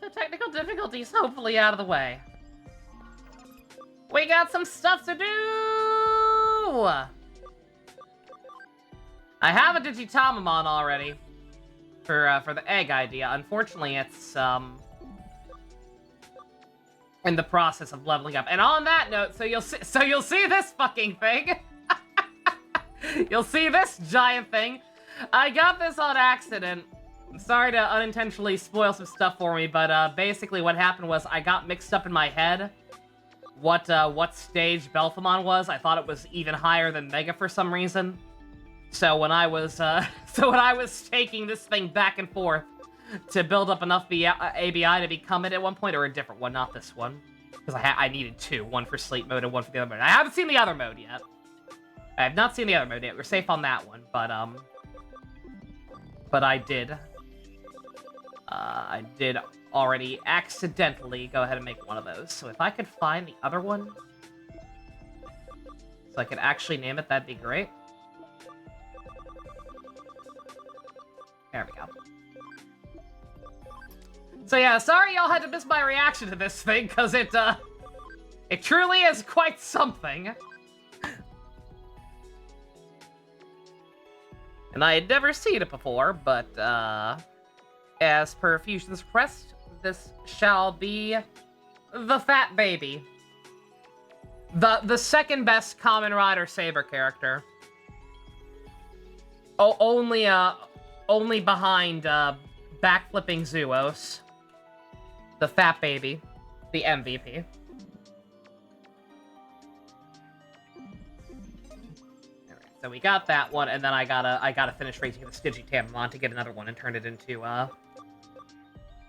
the technical difficulties hopefully out of the way. We got some stuff to do! I have a Digitamamon already for the egg idea. Unfortunately, it's in the process of leveling up. And on that note, so you'll see this fucking thing. You'll see this giant thing. I got this on accident. I'm sorry to unintentionally spoil some stuff for me, but basically what happened was I got mixed up in my head what stage Belphemon was. I thought it was even higher than Mega for some reason. So when I was taking this thing back and forth to build up enough ABI to become it at one point, or a different one, not this one, because I needed two, one for sleep mode and one for the other mode. I haven't seen the other mode yet. I have not seen the other mode yet. We're safe on that one, but I did already accidentally go ahead and make one of those. So if I could find the other one, so I could actually name it, that'd be great. There we go. So yeah, sorry y'all had to miss my reaction to this thing, because it truly is quite something. And I had never seen it before, but, as per Fusion's request, this shall be the Fat Baby. The second best Kamen Rider Saber character. Oh, only behind, backflipping Zuos. The Fat Baby. The MVP. So we got that one, and then I gotta finish raising the Digitamamon to get another one and turn it into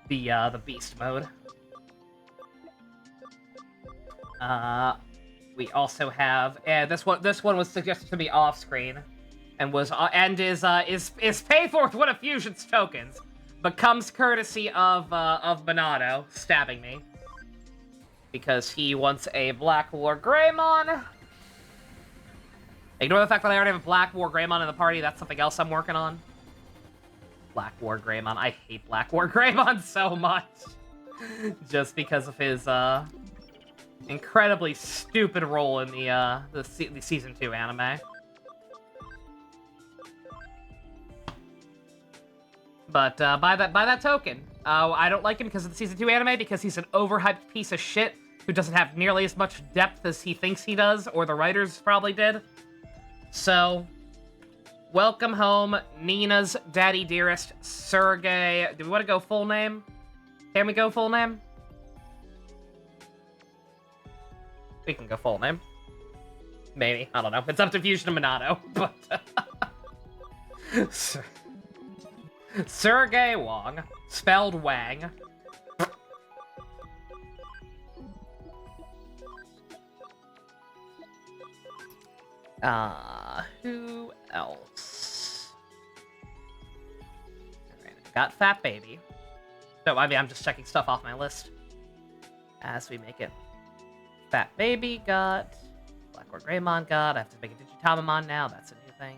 the beast mode. We also have this one was suggested to me off screen, and is paid for with one of Fusion's tokens, but comes courtesy of Minato stabbing me because he wants a Black War Greymon. Ignore the fact that I already have a Black War Greymon in the party. That's something else I'm working on. Black War Greymon. I hate Black War Greymon so much. Just because of his, incredibly stupid role in the Season 2 anime. But, by that token, I don't like him because of the Season 2 anime, because he's an overhyped piece of shit who doesn't have nearly as much depth as he thinks he does, or the writers probably did. So, welcome home, Nina's daddy dearest, Sergey. Do we want to go full name? Can we go full name? We can go full name. Maybe. I don't know. It's up to Fusion and Minato, but... Sergey Wong. Spelled Wang. Who else? Alright, got Fat Baby. No, I mean, I'm just checking stuff off my list as we make it. Fat Baby got, Black War Greymon got, I have to make a Digitamamon now, that's a new thing.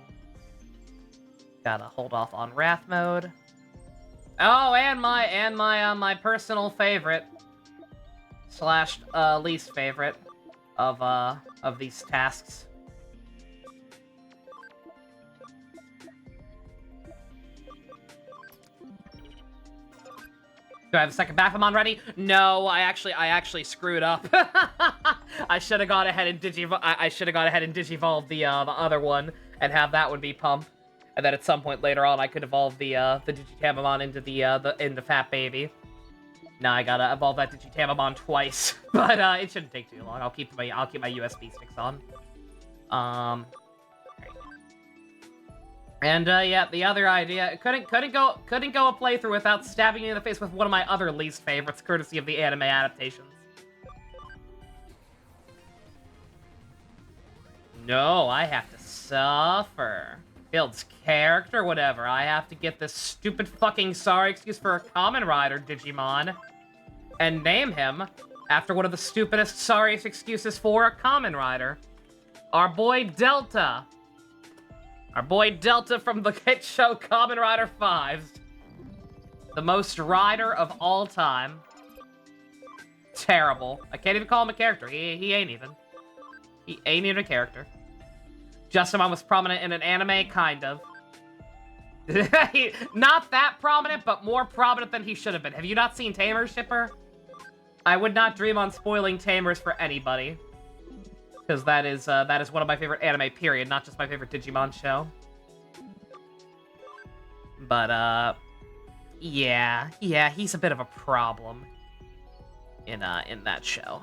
Gotta hold off on Wrath mode. Oh, and my personal favorite slash least favorite of these tasks. Do I have a second Baphomet ready? No, I actually screwed up. I should have gone ahead and digivolve the other one and have that one be Pump, and then at some point later on I could evolve the Digitamamon into the Fat Baby. Now I gotta evolve that Digitamamon twice, but it shouldn't take too long. I'll keep my USB sticks on. And yeah, the other idea couldn't go a playthrough without stabbing me in the face with one of my other least favorites, courtesy of the anime adaptations. No, I have to suffer. Builds character, whatever. I have to get this stupid fucking sorry excuse for a Kamen Rider Digimon and name him after one of the stupidest sorriest excuses for a Kamen Rider. Our boy Delta. Our boy Delta from the hit show Kamen Rider 5. The most rider of all time. Terrible. I can't even call him a character. He ain't even. He ain't even a character. Justimon was prominent in an anime, kind of. Not that prominent, but more prominent than he should have been. Have you not seen Tamers, Shipper? I would not dream on spoiling Tamers for anybody. Because that is one of my favorite anime, period. Not just my favorite Digimon show. But, yeah, he's a bit of a problem in that show.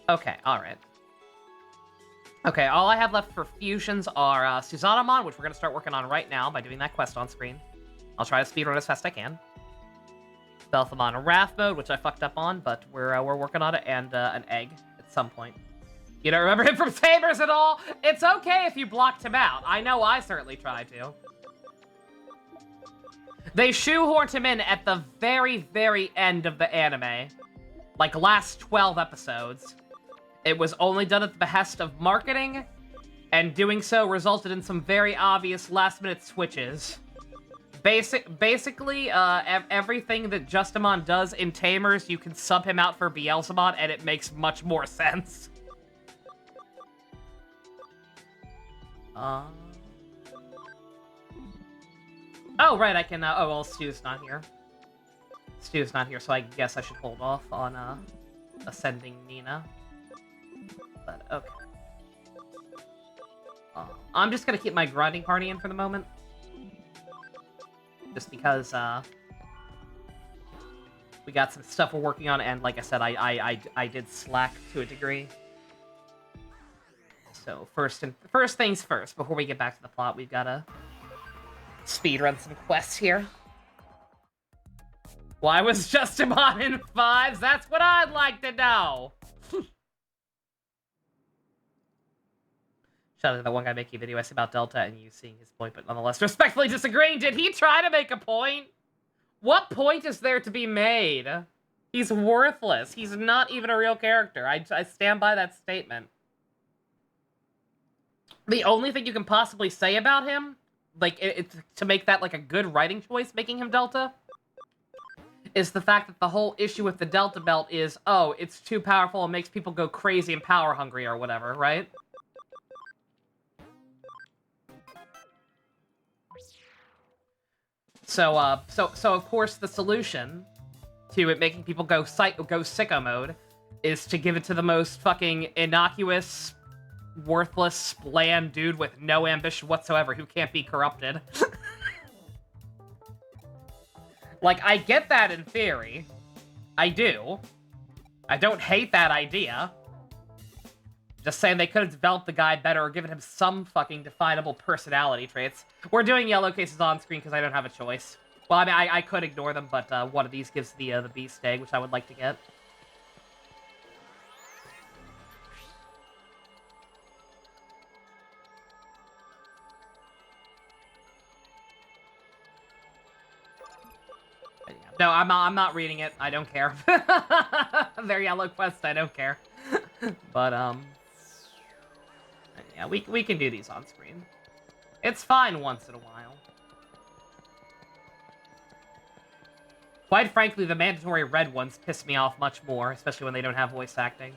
Okay, alright. Okay, all I have left for fusions are Susanamon, which we're going to start working on right now by doing that quest on screen. I'll try to speedrun as fast as I can. Belthamon Wrath mode, which I fucked up on, but we're working on it, and an egg at some point. You don't remember him from Tamers at all? It's okay if you blocked him out. I know I certainly tried to. They shoehorned him in at the very, very end of the anime. Like, last 12 episodes. It was only done at the behest of marketing, and doing so resulted in some very obvious last-minute switches. Basically, everything that Justimon does in Tamers, you can sub him out for Beelzebub, and it makes much more sense. Oh, right, I can, oh, well, Stu's not here. Stu's not here, so I guess I should hold off on, ascending Nina. But, okay. I'm just gonna keep my grinding party in for the moment. Just because, we got some stuff we're working on, and like I said, I did slack to a degree. So, first things first, before we get back to the plot, we've gotta speedrun some quests here. Why was Justimon in 5s? That's what I'd like to know! Shout out to the one guy making a video essay about Delta and you seeing his point, but nonetheless respectfully disagreeing. Did he try to make a point? What point is there to be made? He's worthless. He's not even a real character. I stand by that statement. The only thing you can possibly say about him, like, to make that, like, a good writing choice, making him Delta, is the fact that the whole issue with the Delta Belt is, oh, it's too powerful and makes people go crazy and power hungry or whatever, right? So of course the solution to it making people go sicko mode is to give it to the most fucking innocuous, worthless, bland dude with no ambition whatsoever who can't be corrupted. Like, I get that in theory. I do. I don't hate that idea. Just saying they could have developed the guy better or given him some fucking definable personality traits. We're doing yellow cases on screen because I don't have a choice. Well, I mean, I could ignore them, but one of these gives the beast egg, which I would like to get. No, I'm not reading it. I don't care. Their yellow quest, I don't care. But, yeah, we can do these on screen. It's fine once in a while. Quite frankly, the mandatory red ones piss me off much more, especially when they don't have voice acting.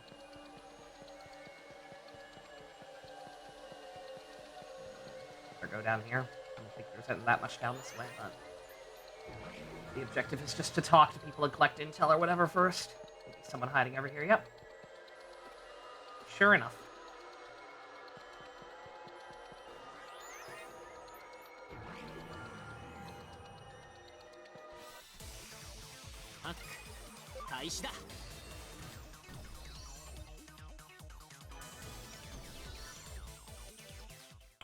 Or go down here. I don't think there's that much down this way, but... the objective is just to talk to people and collect intel or whatever first. Maybe someone hiding over here, yep. Sure enough.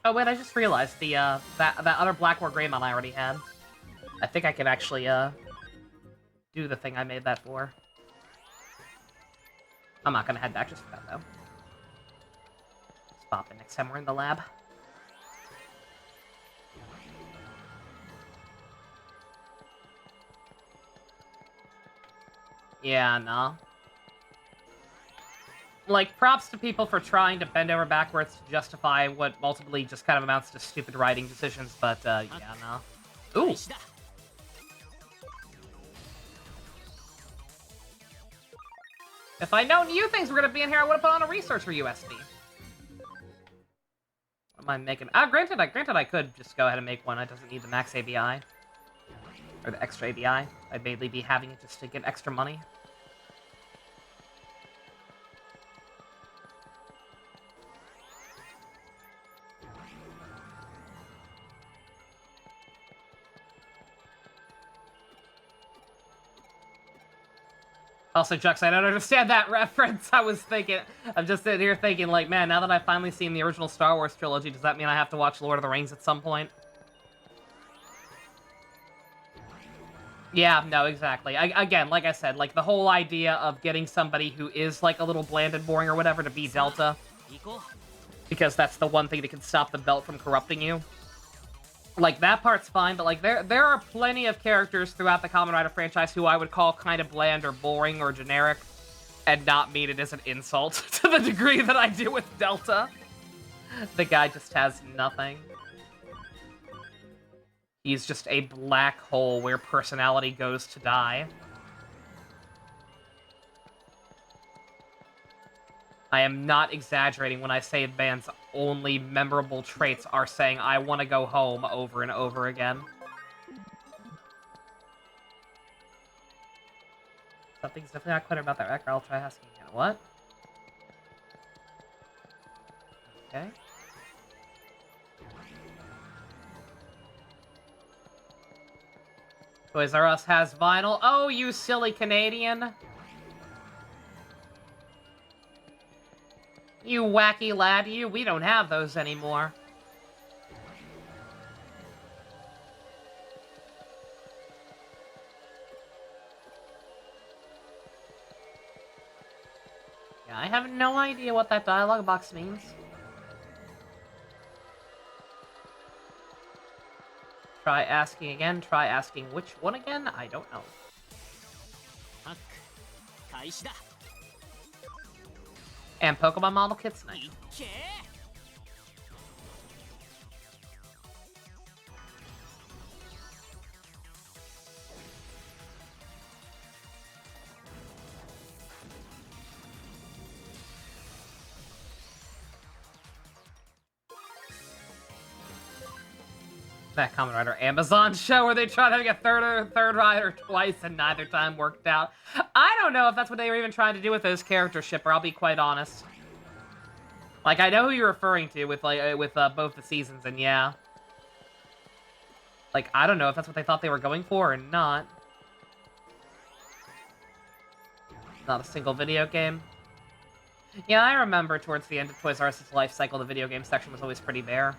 Oh wait, I just realized the that other Black War Greymon I already had. I think I can actually do the thing I made that for. I'm not gonna head back just for that though. Just pop it next time we're in the lab. Yeah, no. Like, props to people for trying to bend over backwards to justify what ultimately just kind of amounts to stupid writing decisions, but, yeah, no. Ooh! If I'd known you things were gonna be in here, I would have put on a research for USD. What am I making? Granted, I could just go ahead and make one. It doesn't need the max ABI. Or the extra ABI. I'd mainly be having it just to get extra money. Also, Jux, I don't understand that reference. I'm just sitting here thinking, like, man, now that I've finally seen the original Star Wars trilogy, does that mean I have to watch Lord of the Rings at some point? Yeah, no, exactly. Again, like I said, like, the whole idea of getting somebody who is, like, a little bland and boring or whatever to be Delta, because that's the one thing that can stop the belt from corrupting you. Like, that part's fine, but, like, there are plenty of characters throughout the Kamen Rider franchise who I would call kind of bland or boring or generic, and not mean it as an insult to the degree that I do with Delta. The guy just has nothing. He's just a black hole where personality goes to die. I am not exaggerating when I say the band's only memorable traits are saying, "I want to go home," over and over again. Something's definitely not clear about that record. I'll try asking again. What? Okay. Toys R Us has vinyl. Oh, you silly Canadian. You wacky lad, you. We don't have those anymore. Yeah, I have no idea what that dialogue box means. Try asking again. Try asking which one again? I don't know. And Pokemon model kits, nice. That Kamen Rider Amazon show where they tried having a third rider twice and neither time worked out. I don't know if that's what they were even trying to do with those character shipper, I'll be quite honest. Like, I know who you're referring to with, like, both the seasons, and yeah. Like, I don't know if that's what they thought they were going for or not. Not a single video game. Yeah, I remember towards the end of Toys R Us's life cycle, the video game section was always pretty bare.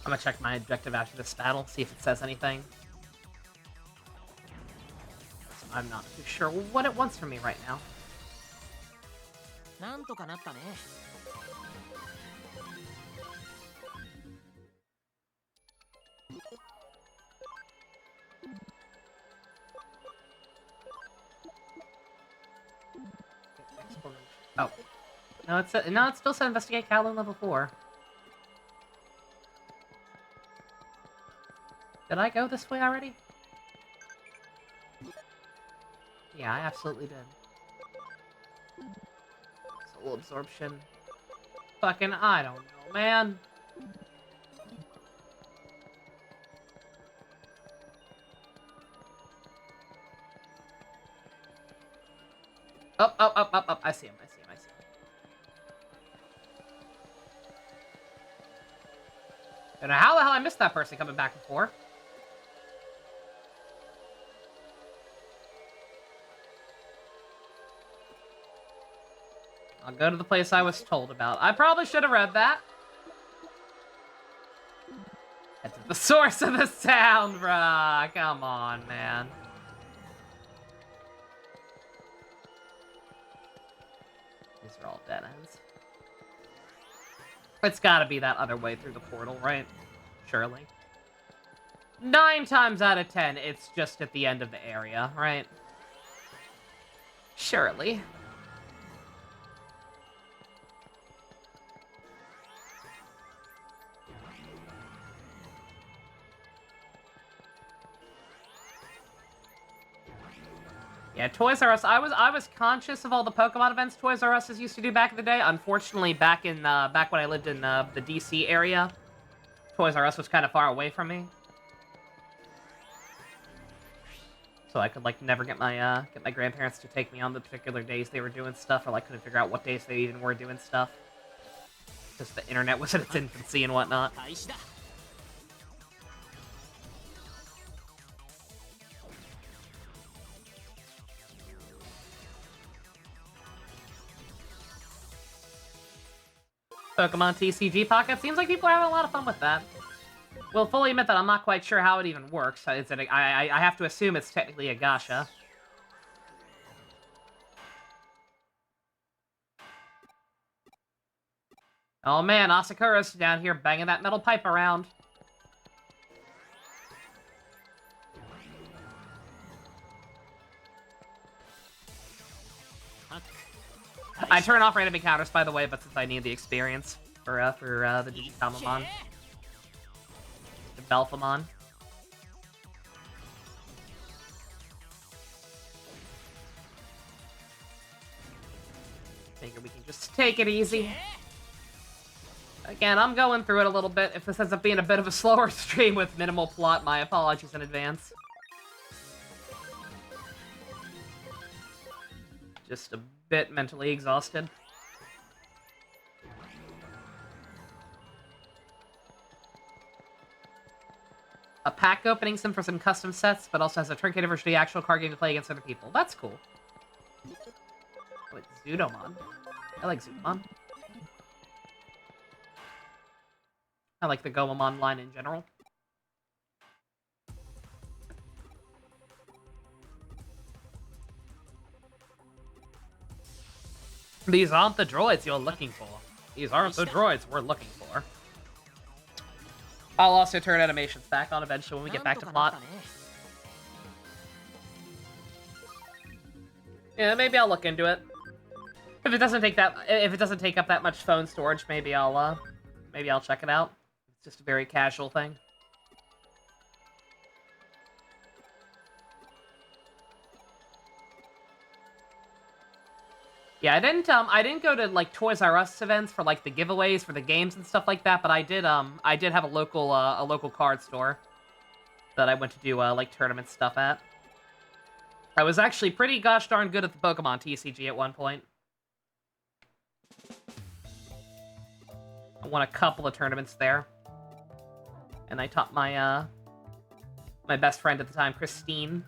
I'm gonna check my objective after this battle, see if it says anything. I'm not too sure what it wants from me right now. Oh. No, it still said investigate Kowloon level 4. Did I go this way already? Yeah, I absolutely did. Soul absorption. Fucking, I don't know, man. Up. I see him. I don't know how the hell I missed that person coming back before. I'll go to the place I was told about. I probably should have read that. Head to the source of the sound, bruh. Come on, man. It's gotta be that other way through the portal, right? Surely. 9 times out of 10, it's just at the end of the area, right? Surely. Yeah, Toys R Us. I was conscious of all the Pokemon events Toys R Us used to do back in the day. Unfortunately, back when I lived in the DC area, Toys R Us was kind of far away from me, so I could like never get my grandparents to take me on the particular days they were doing stuff, or like couldn't figure out what days they even were doing stuff. Just the internet was in its infancy and whatnot. Pokemon TCG Pocket. Seems like people are having a lot of fun with that. Will fully admit that I'm not quite sure how it even works. I have to assume it's technically a gacha. Oh man, Asakura's down here banging that metal pipe around. I turn off random encounters, by the way, but since I need the experience for the Digitamamon. The Belphamon. Figure we can just take it easy. Again, I'm going through it a little bit. If this ends up being a bit of a slower stream with minimal plot, my apologies in advance. Just a bit mentally exhausted. A pack opening sim for some custom sets, but also has a truncated version of the actual card game to play against other people. That's cool. Wait, Zudomon. I like Zudomon. I like the Gomamon line in general. These aren't the droids you're looking for. These aren't the droids we're looking for. I'll also turn animations back on eventually when we get back to plot. Yeah, maybe I'll look into it. If it doesn't take up that much phone storage, maybe I'll check it out. It's just a very casual thing. Yeah, I didn't go to like Toys R Us events for like the giveaways for the games and stuff like that, but I did have a local card store that I went to do like tournament stuff at. I was actually pretty gosh darn good at the Pokemon TCG at one point. I won a couple of tournaments there. And I taught my my best friend at the time, Christine,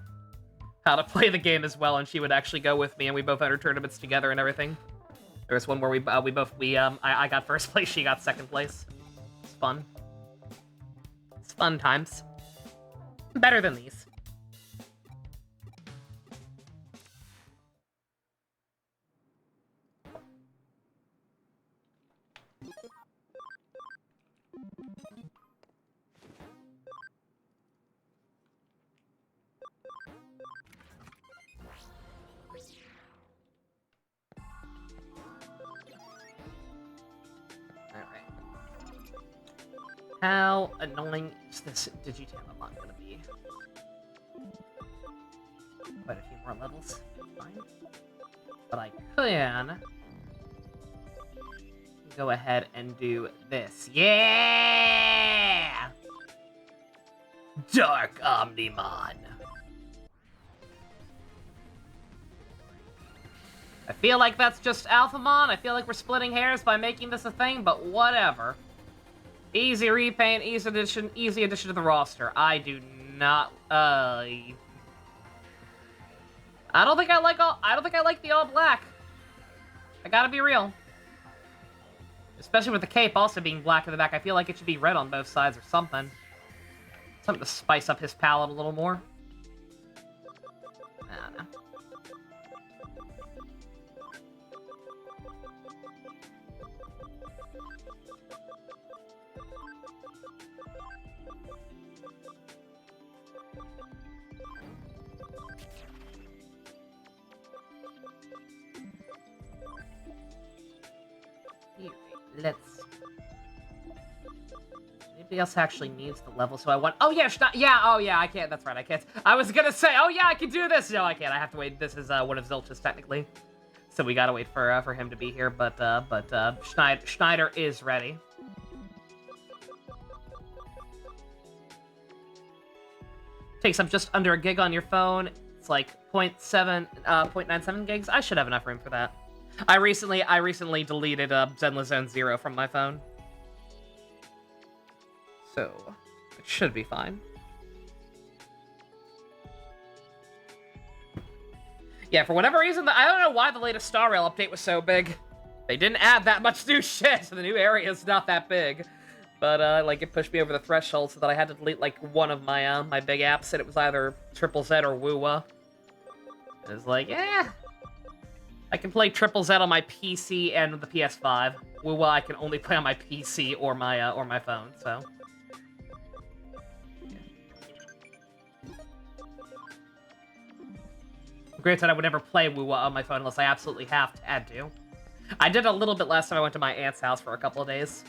how to play the game as well, and she would actually go with me, and we both entered tournaments together and everything. There was one where I got first place, she got second place. It's fun. It's fun times. Better than these. How annoying is this Digitamamon gonna be? Quite a few more levels. Fine. But I can go ahead and do this. Yeah! Dark Omnimon. I feel like that's just Alphamon. I feel like we're splitting hairs by making this a thing, but whatever. Easy repaint, easy addition to the roster. I do not. I don't think I like the all black. I gotta be real. Especially with the cape also being black in the back, I feel like it should be red on both sides or something. Something to spice up his palette a little more. I don't know. Let's... Anybody else actually needs the level, so I want... Oh, yeah, oh, yeah, I can't. That's right, I can't. I was gonna say, oh, yeah, I can do this. No, I can't. I have to wait. This is one of Zilch's, technically. So we gotta wait for him to be here, but Schneider is ready. Takes up just under a gig on your phone. It's like 0.97 gigs. I should have enough room for that. I recently deleted Zenless Zone 0 from my phone. So, it should be fine. Yeah, for whatever reason, I don't know why the latest Star Rail update was so big. They didn't add that much new shit, so the new area is not that big. But, like, it pushed me over the threshold so that I had to delete, like, one of my, my big apps, and it was either Triple Z or Woowa. It was like, I can play Triple Z on my PC and the PS5. Woowa I can only play on my PC or my phone, so... Granted, I would never play Woowa on my phone unless I absolutely have to, had to. I did a little bit last time I went to my aunt's house for a couple of days.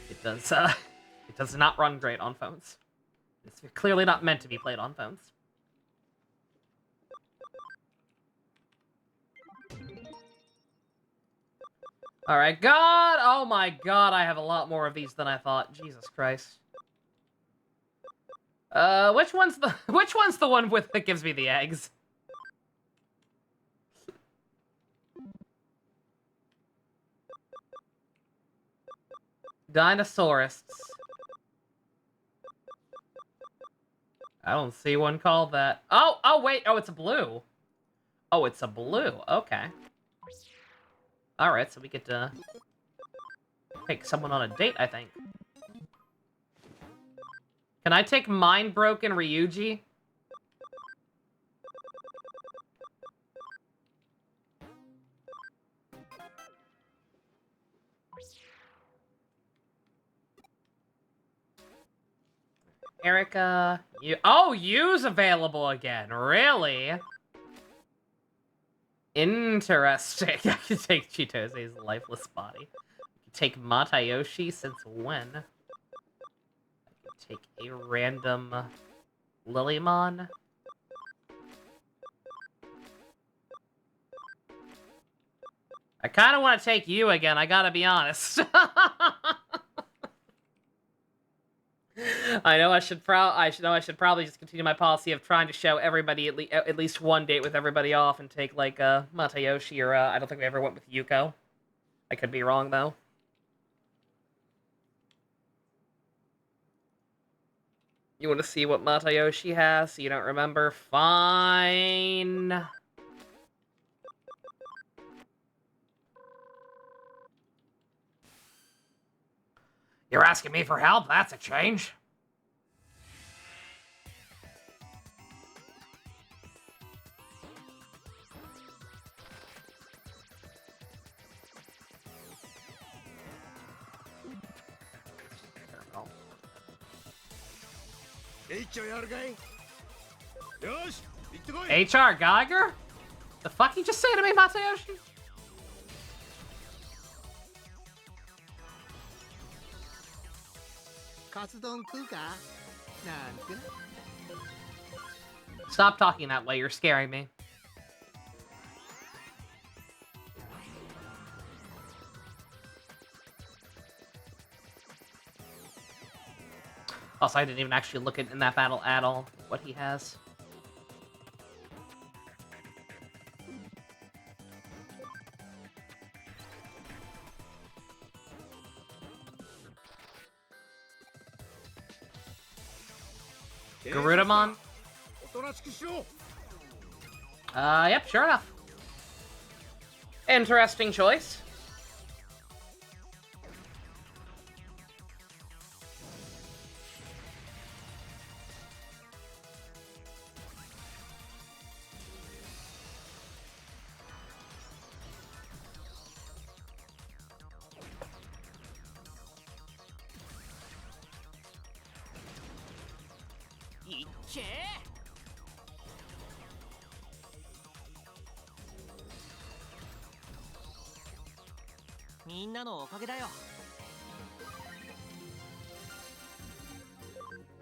It does not run great on phones. It's clearly not meant to be played on phones. Alright, God! Oh my God, I have a lot more of these than I thought. Jesus Christ. Which one's the one with that gives me the eggs? Dinosaurists. I don't see one called that. Oh wait, oh it's a blue. Oh, it's a blue. Okay. Alright, so we get to take someone on a date, I think. Can I take Mind Broken Ryuji? Erica, Yu's available again, really? Interesting. I can take Chitose's lifeless body. I can take Matayoshi, since when? I can take a random Lilymon. I kind of want to take you again, I gotta be honest. I know I should probably just continue my policy of trying to show everybody at least one date with everybody off and take like Matayoshi or I don't think we ever went with Yuko. I could be wrong though. You want to see what Matayoshi has so you don't remember? Fine. You're asking me for help? That's a change. HR Geiger? The fuck you just say to me, Matayoshi? Stop talking that way, you're scaring me. Also, I didn't even actually look in that battle at all, what he has. Garudamon? Yep, sure enough. Interesting choice.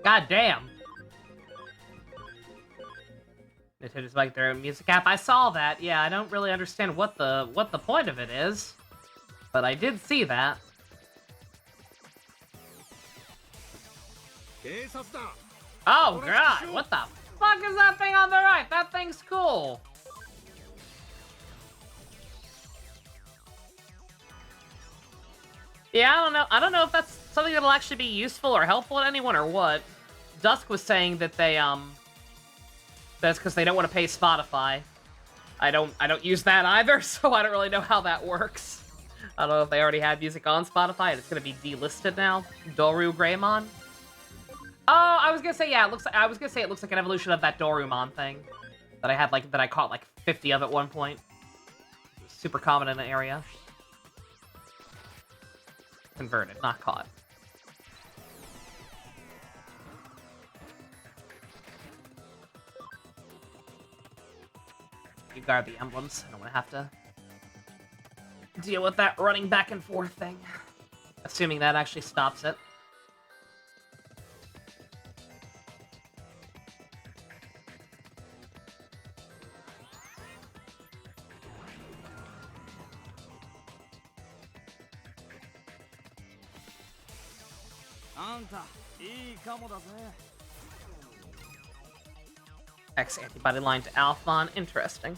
God damn. Nintendo's like their own music app. I saw that. Yeah, I don't really understand what the point of it is, but I did see that. Oh god, what the fuck is that thing on the right? That thing's cool. Yeah, I don't know if that's something that'll actually be useful or helpful to anyone or what. Dusk was saying that that's because they don't want to pay Spotify. I don't use that either, so I don't really know how that works. I don't know if they already had music on Spotify and it's gonna be delisted now. Doru Greymon. Oh, I was gonna say, yeah, it looks like an evolution of that Dorumon thing that I caught like 50 of at one point. Super common in the area. Converted, not caught. You guard the emblems. I don't want to have to deal with that running back and forth thing. Assuming that actually stops it. X antibody line to Alphon. Interesting.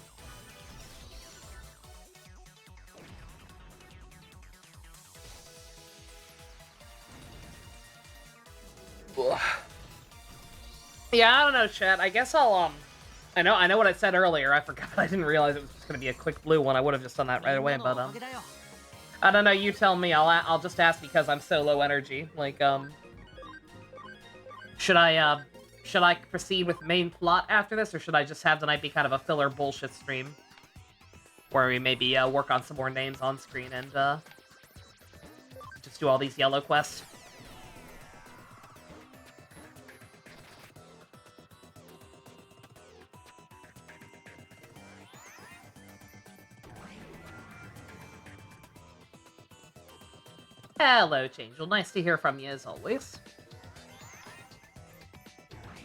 Ugh. Yeah, I don't know, chat. I guess I'll I know what I said earlier. I forgot. I didn't realize it was just gonna be a quick blue one. I would have just done that right away, but I don't know. You tell me. I'll just ask because I'm so low energy. Like should I proceed with main plot after this, or should I just have the night be kind of a filler bullshit stream? Where we maybe work on some more names on screen and just do all these yellow quests? Hello, Changel. Nice to hear from you as always.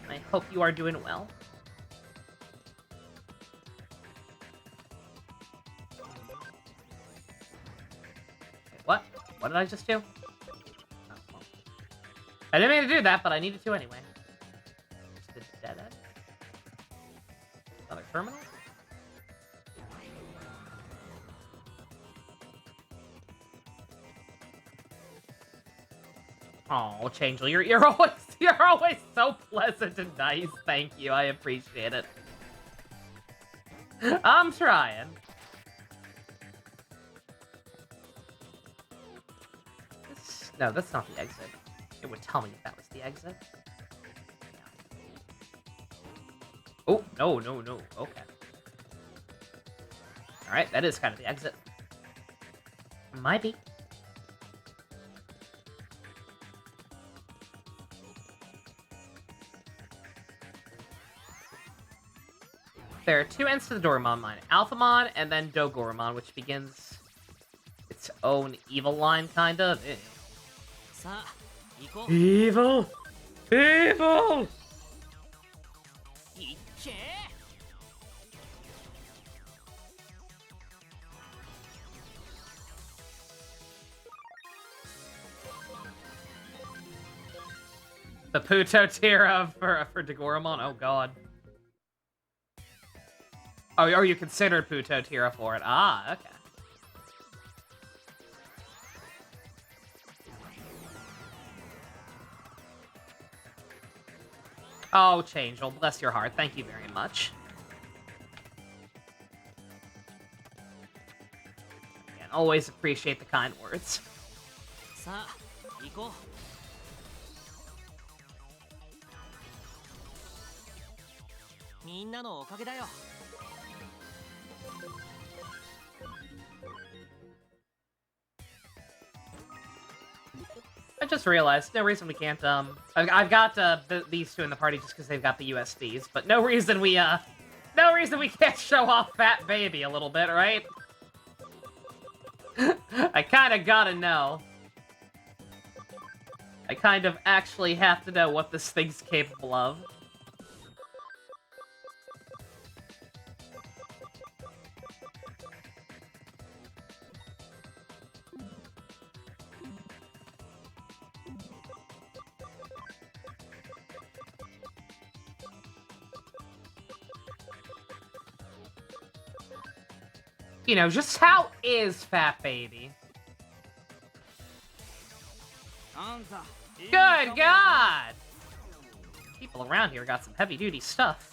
I hope you are doing well. Wait, what? What did I just do? Oh, well. I didn't mean to do that, but I needed to anyway. Just a dead end. Another terminal? Oh, Changel, you're always so pleasant and nice. Thank you, I appreciate it. I'm trying. No, that's not the exit. It would tell me if that was the exit. Oh, no. Okay. Alright, that is kind of the exit. Might be. There are two ends to the Dorumon line. Alphamon and then Dogorumon, which begins its own evil line, kind of. Evil! Evil! The Puto tier for Dogorumon? Oh god. Oh, or you considered Puto Tira for it. Ah, okay. Oh, Changel, bless your heart. Thank you very much. Again, always appreciate the kind words. I just realized, no reason we can't, I've got, these two in the party just because they've got the USBs, but no reason we can't show off Fat Baby a little bit, right? I kind of gotta know. I kind of actually have to know what this thing's capable of. You know, just how is Fat Baby? Good God! People around here got some heavy-duty stuff.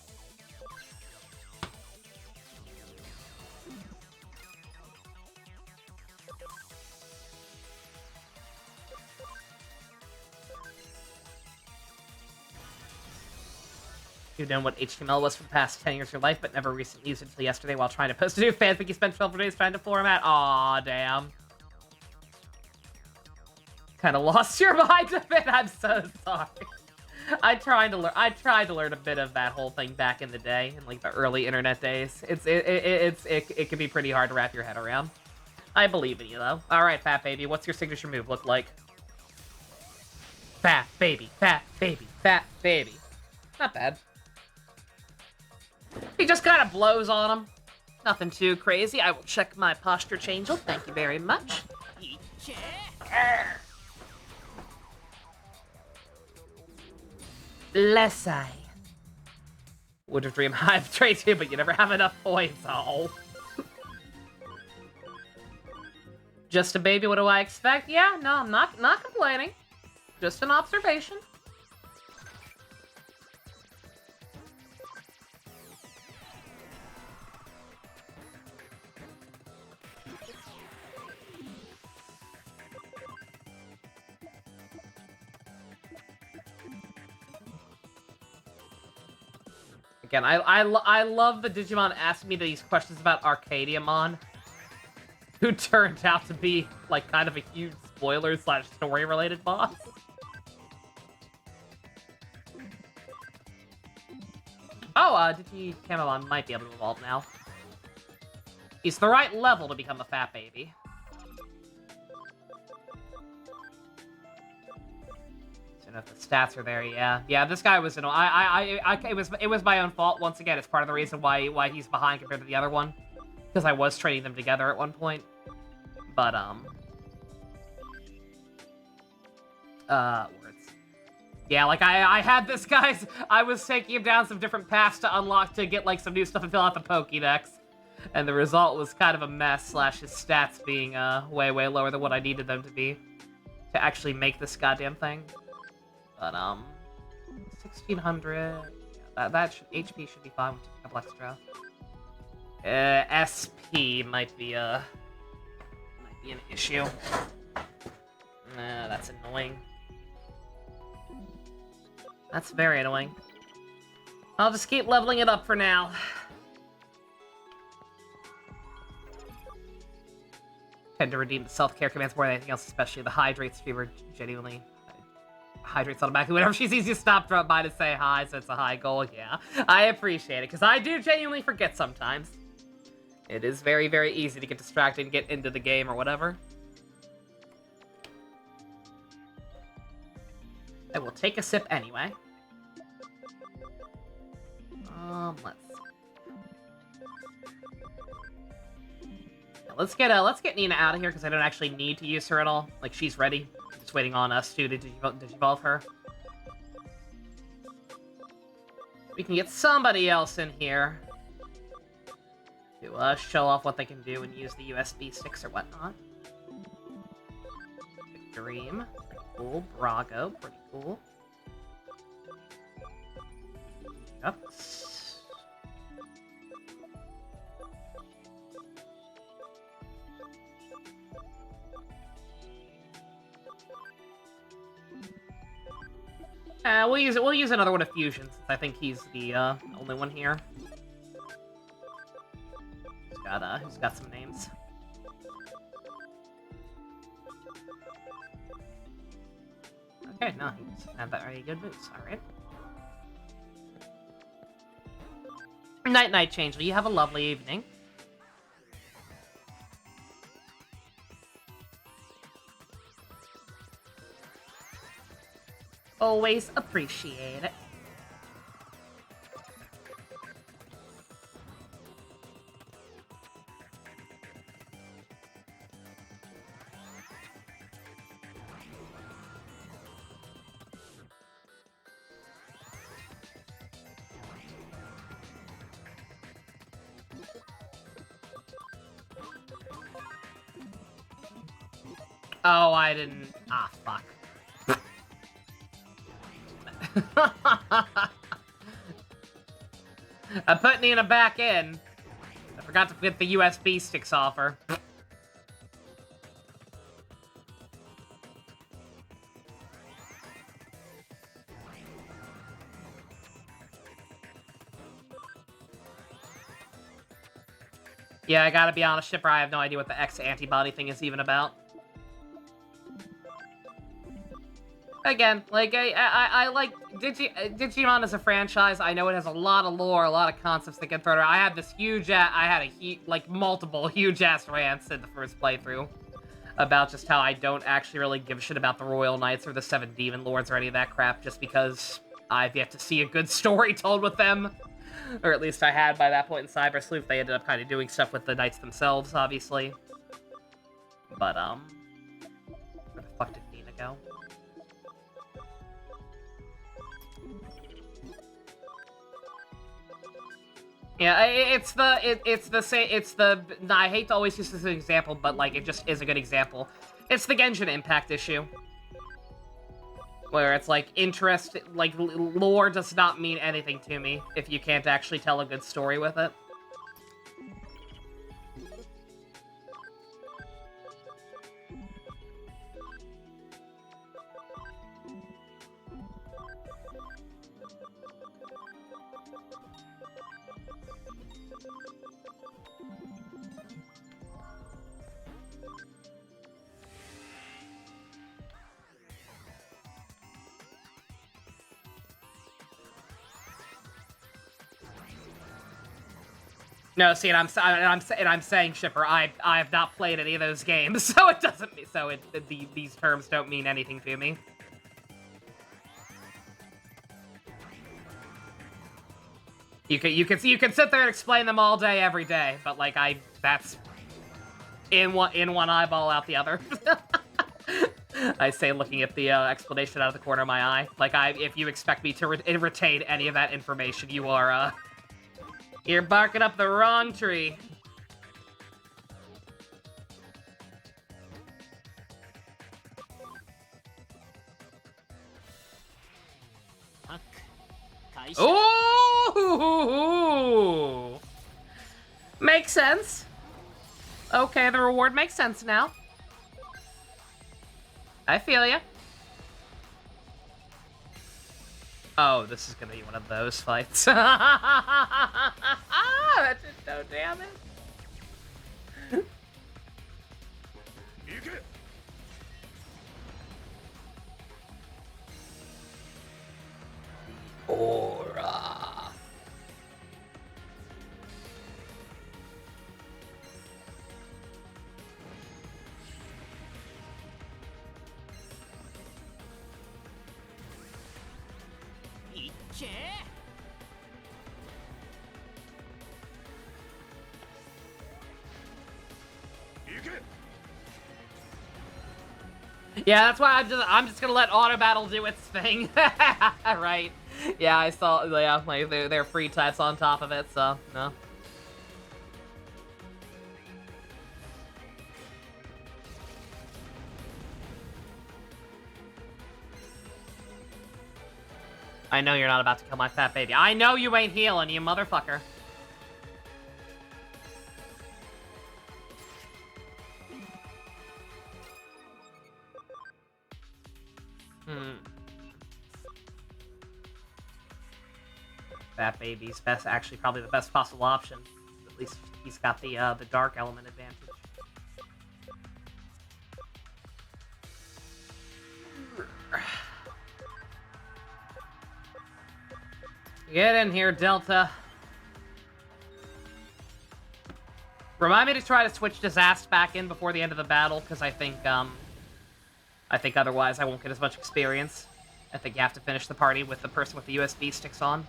You've known what HTML was for the past 10 years of your life, but never recently used it until yesterday while trying to post a new fanfic you spent 12 days trying to format. Aw, damn. Kind of lost your mind a bit. I'm so sorry. I tried to learn a bit of that whole thing back in the day, in like the early internet days. It can be pretty hard to wrap your head around. I believe in you though. All right, Fat Baby, what's your signature move look like? Fat Baby, Fat Baby, Fat Baby. Not bad. He just kind of blows on him. Nothing too crazy. I will check my posture change. Thank you very much. Bless I. Would have dreamed I've trade too, but you never have enough points. Oh. Just a baby, what do I expect? Yeah, no, I'm not complaining. Just an observation. Again, I love the Digimon asking me these questions about Arcadiamon, who turned out to be, like, kind of a huge spoiler/story-related boss. Oh, Digimon might be able to evolve now. He's the right level to become a Fat Baby. If the stats are there, yeah. This guy was it was my own fault. Once again, it's part of the reason why he's behind compared to the other one, because I was training them together at one point. But words. Yeah, like I had this guy's. I was taking him down some different paths to unlock to get like some new stuff and fill out the Pokédex, and the result was kind of a mess. / his stats being way lower than what I needed them to be to actually make this goddamn thing. But, 1600, yeah, HP should be fine with a couple extra. SP might be an issue. Nah, that's annoying. That's very annoying. I'll just keep leveling it up for now. Tend to redeem the self-care commands more than anything else, especially the hydrates fever genuinely. Hydrates automatically whenever she sees you stop, drop by to say hi, so it's a high goal. Yeah, I appreciate it, because I do genuinely forget sometimes. It is very, very easy to get distracted and get into the game or whatever. I will take a sip anyway. Let's get Nina out of here, because I don't actually need to use her at all. Like, she's ready. Just waiting on us to digivolve her. We can get somebody else in here to show off what they can do and use the USB sticks or whatnot. Dream, pretty cool. Brago, pretty cool. Yep. We'll use another one of Fusion, since I think he's the only one here. Who's got some names. Okay, no, he's had very good moves. Alright. Night, Changeling. You have a lovely evening. Always appreciate it. Oh, I didn't... Ah, fuck. I put Nina back in. I forgot to get the USB sticks off her. Yeah, I gotta be honest, Shipper, I have no idea what the X antibody thing is even about. Again, like, I like Digimon as a franchise. I know it has a lot of lore, a lot of concepts that get thrown around. I had this multiple huge-ass rants in the first playthrough about just how I don't actually really give a shit about the Royal Knights or the Seven Demon Lords or any of that crap, just because I've yet to see a good story told with them. Or at least I had by that point in Cyber Sleuth. They ended up kind of doing stuff with the Knights themselves, obviously. But, where the fuck did Nina go? Yeah, I hate to always use this as an example, but, like, it just is a good example. It's the Genshin Impact issue. Where it's, like, lore does not mean anything to me if you can't actually tell a good story with it. No, see, and I'm saying, Shipper, I have not played any of those games, so it doesn't. So these terms don't mean anything to me. You can sit there and explain them all day, every day, but like that's in one eyeball, out the other. I say, looking at the explanation out of the corner of my eye. Like, if you expect me to retain any of that information, you're barking up the wrong tree. Ooh! Makes sense. Okay, the reward makes sense now. I feel ya. Oh, this is gonna be one of those fights. That did no damage. Aura. Yeah, that's why I'm just gonna let auto battle do its thing. Right. Yeah, I saw. Yeah, like they're free types on top of it, so no. I know you're not about to kill my fat baby. I know you ain't healing, you motherfucker. Fat baby's actually probably the best possible option. At least he's got the dark element advantage. Get in here, Delta. Remind me to try to switch Disaster back in before the end of the battle, because I think otherwise I won't get as much experience. I think you have to finish the party with the person with the USB sticks on.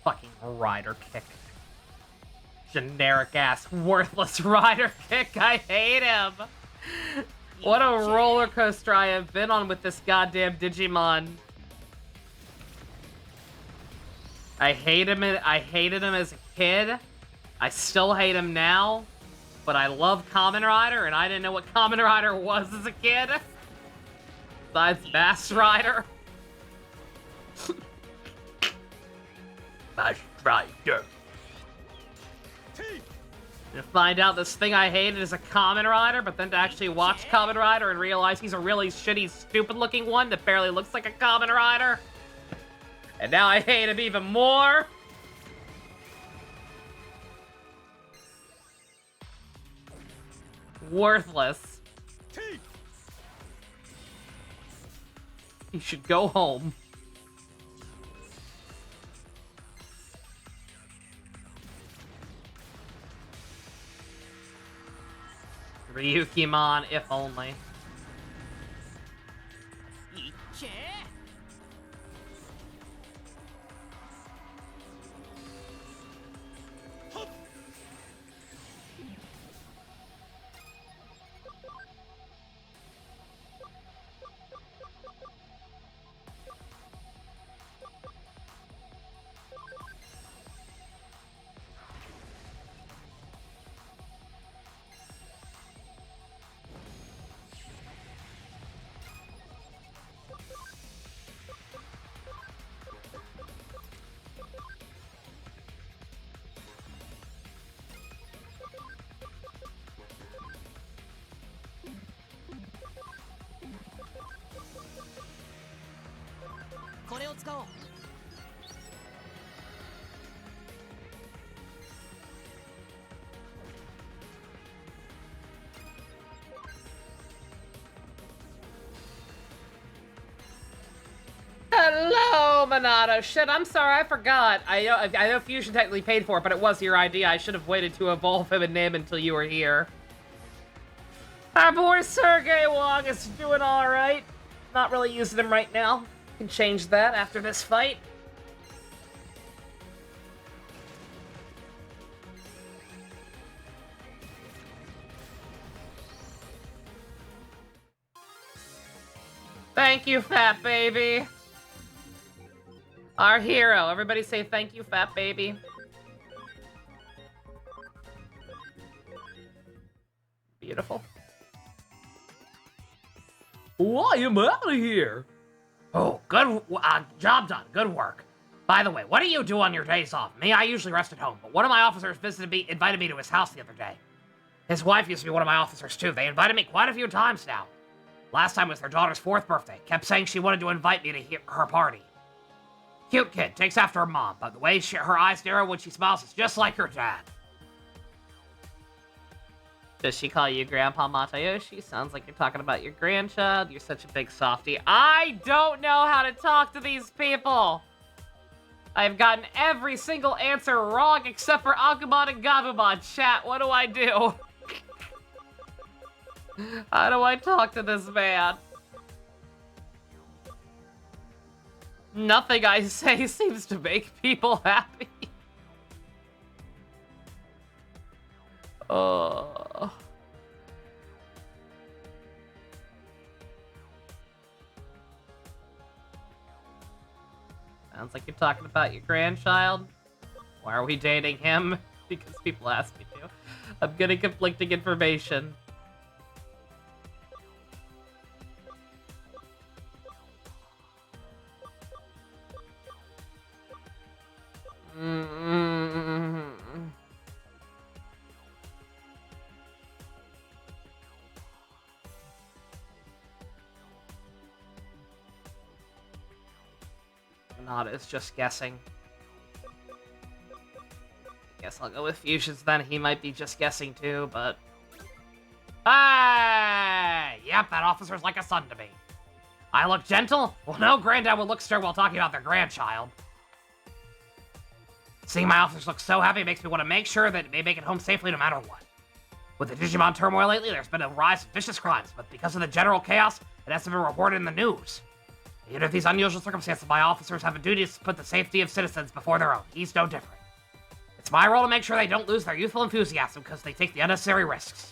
Fucking rider kick. Generic ass, worthless rider kick. I hate him. What a roller coaster I have been on with this goddamn Digimon. I hated him as a kid. I still hate him now. But I love Kamen Rider, and I didn't know what Kamen Rider was as a kid. Besides Bass Rider. Bass Rider. To find out this thing I hated is a Kamen Rider, but then to actually watch Kamen Rider and realize he's a really shitty, stupid-looking one that barely looks like a Kamen Rider. And now I hate him even more. Worthless. He should go home. Ryukimon, if only. Hello, Minato. Shit, I'm sorry, I forgot. I know Fusion technically paid for it, but it was your idea. I should have waited to evolve him and name until you were here. Our boy Sergei Wong is doing alright. Not really using him right now. Can change that after this fight. Thank you, fat baby. Our hero. Everybody say thank you, fat baby. Beautiful. Oh, I am out of here. Oh, good job done. Good work. By the way, what do you do on your days off? Me, I usually rest at home, but one of my officers invited me to his house the other day. His wife used to be one of my officers too. They invited me quite a few times now. Last time was their daughter's 4th birthday. Kept saying she wanted to invite me to her party. Cute kid, takes after her mom, but the way her eyes narrow when she smiles is just like her dad. Does she call you Grandpa Matayoshi? Sounds like you're talking about your grandchild. You're such a big softie. I don't know how to talk to these people. I've gotten every single answer wrong except for Agumon and Gabumon. Chat, what do I do? How do I talk to this man? Nothing I say seems to make people happy. Oh. Sounds like you're talking about your grandchild. Why are we dating him? Because people ask me to. I'm getting conflicting information. Not is just guessing. Guess I'll go with Fusions then. He might be just guessing too, but... Hey! Yep, that officer's like a son to me. I look gentle? Well, no granddad would look stern while talking about their grandchild. Seeing my officers look so happy makes me want to make sure that they make it home safely no matter what. With the Digimon turmoil lately, there's been a rise of vicious crimes, but because of the general chaos, it hasn't been reported in the news. Even if these unusual circumstances, my officers have a duty to put the safety of citizens before their own. He's no different. It's my role to make sure they don't lose their youthful enthusiasm because they take the unnecessary risks.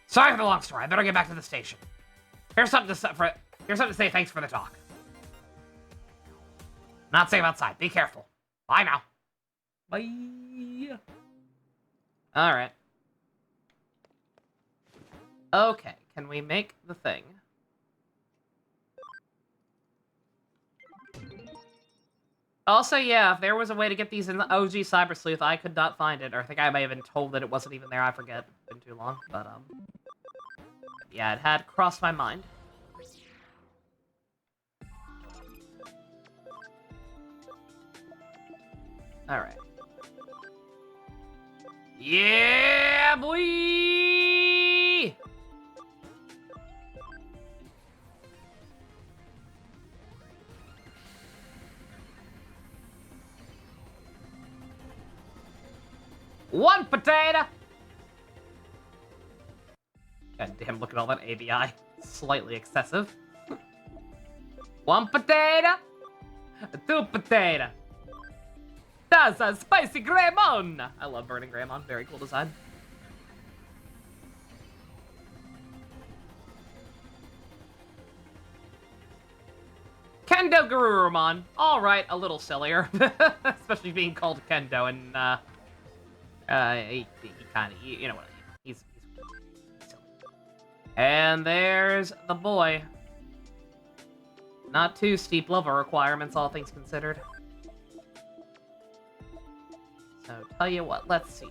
Sorry for the long story. I better get back to the station. Here's something to say thanks for the talk. Not safe outside. Be careful. Bye now. Bye. Alright. Okay, can we make the thing? Also, yeah, if there was a way to get these in the OG Cyber Sleuth, I could not find it. Or I think I may have been told that it wasn't even there. I forget. It's been too long. But, yeah, it had crossed my mind. Alright. Yeah, boy! One potato! God damn, look at all that ABI. Slightly excessive. One potato! Two potato! That's a spicy Greymon! I love burning Greymon. Very cool design. Kendo Garurumon. Alright, a little sillier. Especially being called Kendo and, he kind of, you know what I mean. He's silly. And there's the boy. Not too steep level requirements, all things considered. So, tell you what, let's see,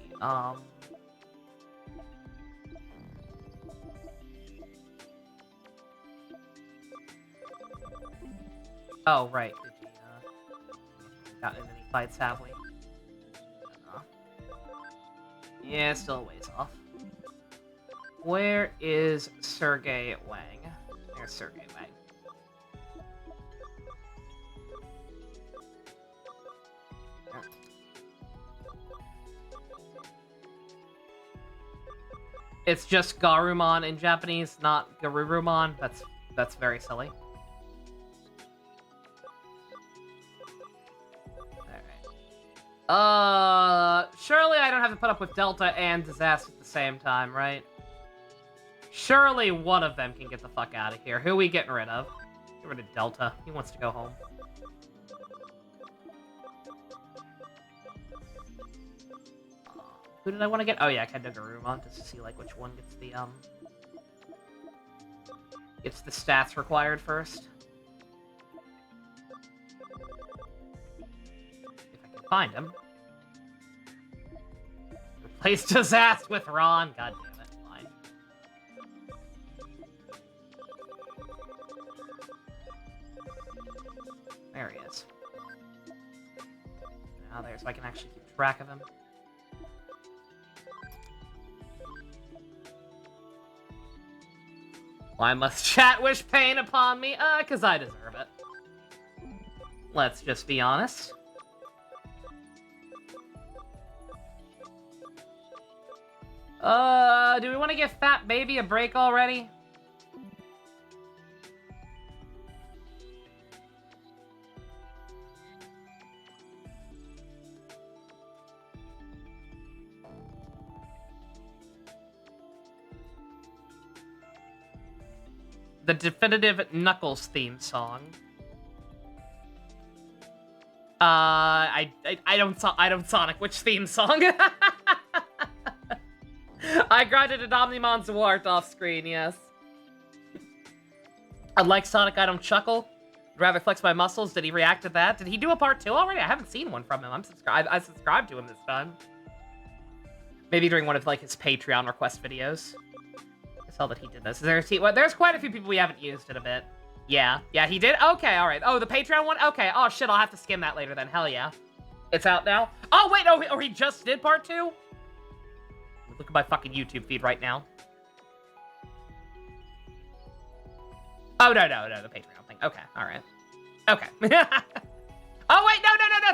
Oh, right, did we, gotten in any fights, have we? Yeah, still a ways off. Where is Sergey Wang? There's Sergey Wang. It's just Garurumon in Japanese, not Garurumon. That's very silly. Alright. Surely I don't have to put up with Delta and Disaster at the same time, right? Surely one of them can get the fuck out of here. Who are we getting rid of? Get rid of Delta. He wants to go home. Who did I want to get? Oh yeah, Kendo Garurumon, just to see like which one gets the stats required first. If I can find him. Replace Disaster with Ron. God damn it, fine. There he is. Now there, so I can actually keep track of him. Why must chat wish pain upon me? 'Cause I deserve it. Let's just be honest. Do we want to give Fat Baby a break already? The definitive Knuckles theme song. I don't Sonic. Which theme song? I grinded an Omnimon Zwart off screen, yes. Unlike Sonic, I don't chuckle. I'd rather flex my muscles. Did he react to that? Did he do a part 2 already? I haven't seen one from him. I subscribed to him this time. Maybe during one of like his Patreon request videos. I saw that he did this. There's quite a few people we haven't used in a bit. Yeah, he did? Okay, alright. Oh, the Patreon one? Okay. Oh, shit, I'll have to skim that later then. Hell yeah. It's out now? Oh, wait, oh, he just did part 2? Look at my fucking YouTube feed right now. Oh, no, the Patreon thing. Okay, alright. Okay. Oh, wait, no,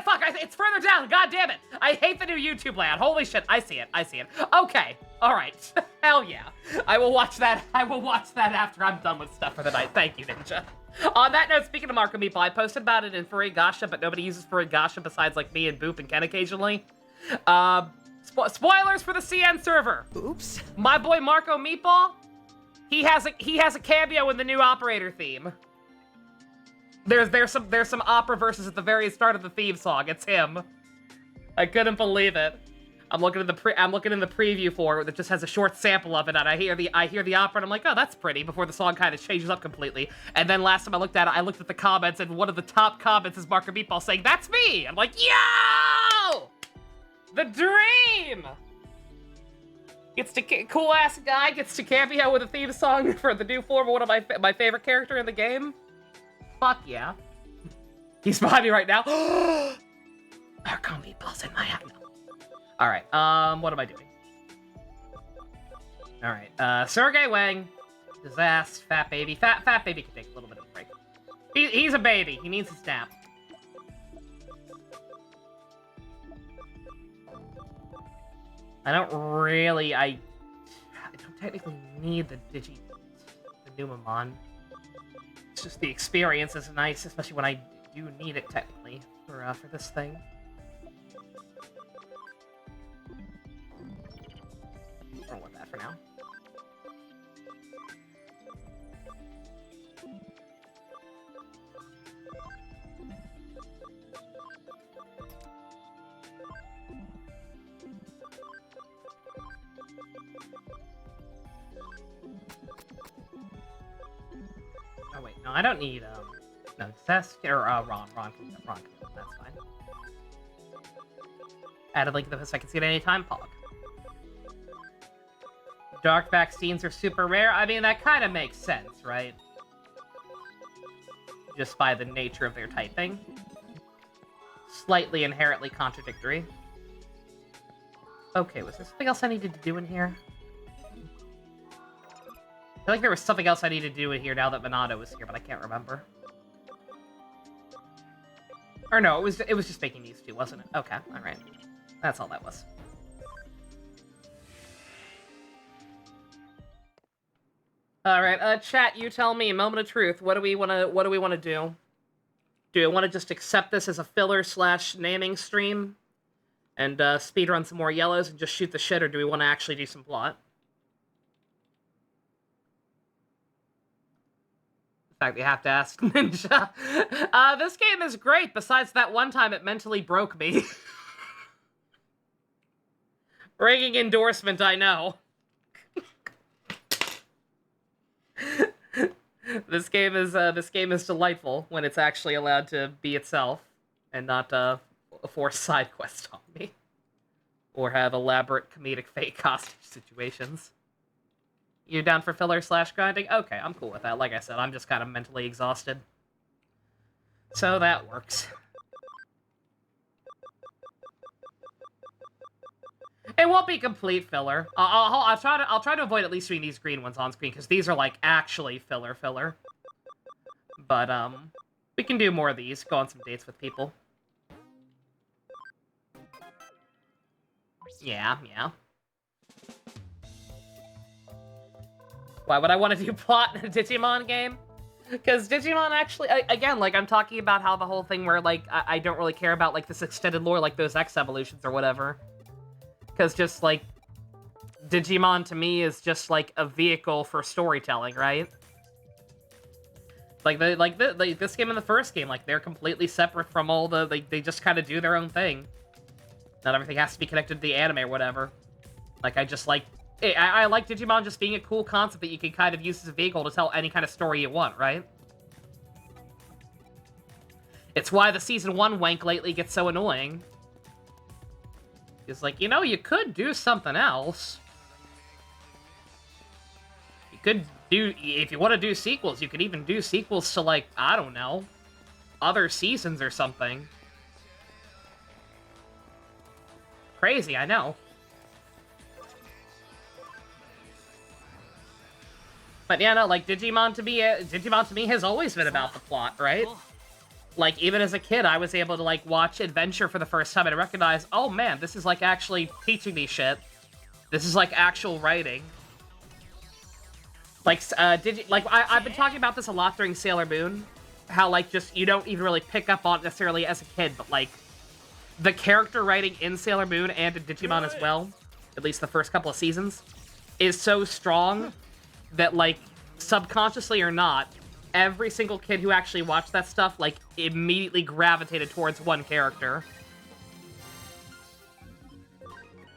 fuck, it's further down, god damn it. I hate the new YouTube layout. Holy shit, I see it. Okay, alright. Hell yeah. I will watch that after I'm done with stuff for the night. Thank you, Ninja. On that note, speaking of Marco Meeple, I posted about it in Furigasha, but nobody uses Furigasha besides, like, me and Boop and Ken occasionally. Spoilers for the CN server. Oops. My boy Marco Meatball, he has a cameo in the new operator theme. There's some opera verses at the very start of the theme song. It's him. I couldn't believe it. I'm looking in the preview for it that just has a short sample of it, and I hear the opera, and I'm like, oh, that's pretty. Before the song kind of changes up completely, and then last time I looked at it, I looked at the comments, and one of the top comments is Marco Meatball saying, "That's me." I'm like, yo, the dream. Cool ass guy gets to cameo with a theme song for the new form of one of my favorite character in the game. Fuck yeah. He's behind me right now. Marco Meatball's in my hand. Alright, what am I doing? Alright, Sergey Wang, Disaster, Fat Baby. Fat Baby can take a little bit of a break. He's a baby. He needs his nap. I don't technically need the Numamon. It's just the experience is nice, especially when I do need it technically for this thing. Roll with that for now. Oh wait, no, I don't need no, Sasuke or Ron can do that. That's fine. Add a link to this, I can see it anytime. Pog. Dark vaccines are super rare. I mean, that kind of makes sense, right? Just by the nature of their typing. Slightly inherently contradictory. Okay, was there something else I needed to do in here? I feel like there was something else I needed to do in here now that Monado was here, but I can't remember. Or no, it was just making these two, wasn't it? Okay, alright. That's all that was. Alright, chat, you tell me, moment of truth, what do we wanna do? Do I wanna just accept this as a filler / naming stream? And speedrun some more yellows and just shoot the shit, or do we wanna actually do some plot? In fact, we have to ask Ninja. This game is great, besides that one time it mentally broke me. Ringing endorsement, I know. This game is delightful when it's actually allowed to be itself and not force side quests on me or have elaborate comedic fake hostage situations. You're down for filler / grinding? Okay, I'm cool with that. Like I said, I'm just kind of mentally exhausted. So that works. It won't be complete filler. I'll try to avoid at least doing these green ones on screen, because these are, like, actually filler. But, we can do more of these. Go on some dates with people. Yeah. Why would I want to do plot in a Digimon game? Because Digimon actually, again, like, I'm talking about how the whole thing where, like, I don't really care about, like, this extended lore, like those X evolutions or whatever. Because just, like, Digimon to me is just, like, a vehicle for storytelling, right? Like, this game and the first game, like, they're completely separate from all the, they just kind of do their own thing. Not everything has to be connected to the anime or whatever. Like, I like Digimon just being a cool concept that you can kind of use as a vehicle to tell any kind of story you want, right? It's why the Season 1 wank lately gets so annoying. It's like, you know, you could do something else. You could do, if you want to do sequels, you could even do sequels to, like, I don't know, other seasons or something. Crazy, I know. But yeah, no, like, Digimon to me has always been about the plot, right? Like, even as a kid, I was able to, like, watch Adventure for the first time and recognize, oh man, this is, like, actually teaching me shit. This is, like, actual writing. Like, I've been talking about this a lot during Sailor Moon. How, like, just, you don't even really pick up on it necessarily as a kid, but, like, the character writing in Sailor Moon and in Digimon as well, at least the first couple of seasons, is so strong that, like, subconsciously or not, every single kid who actually watched that stuff, like, immediately gravitated towards one character.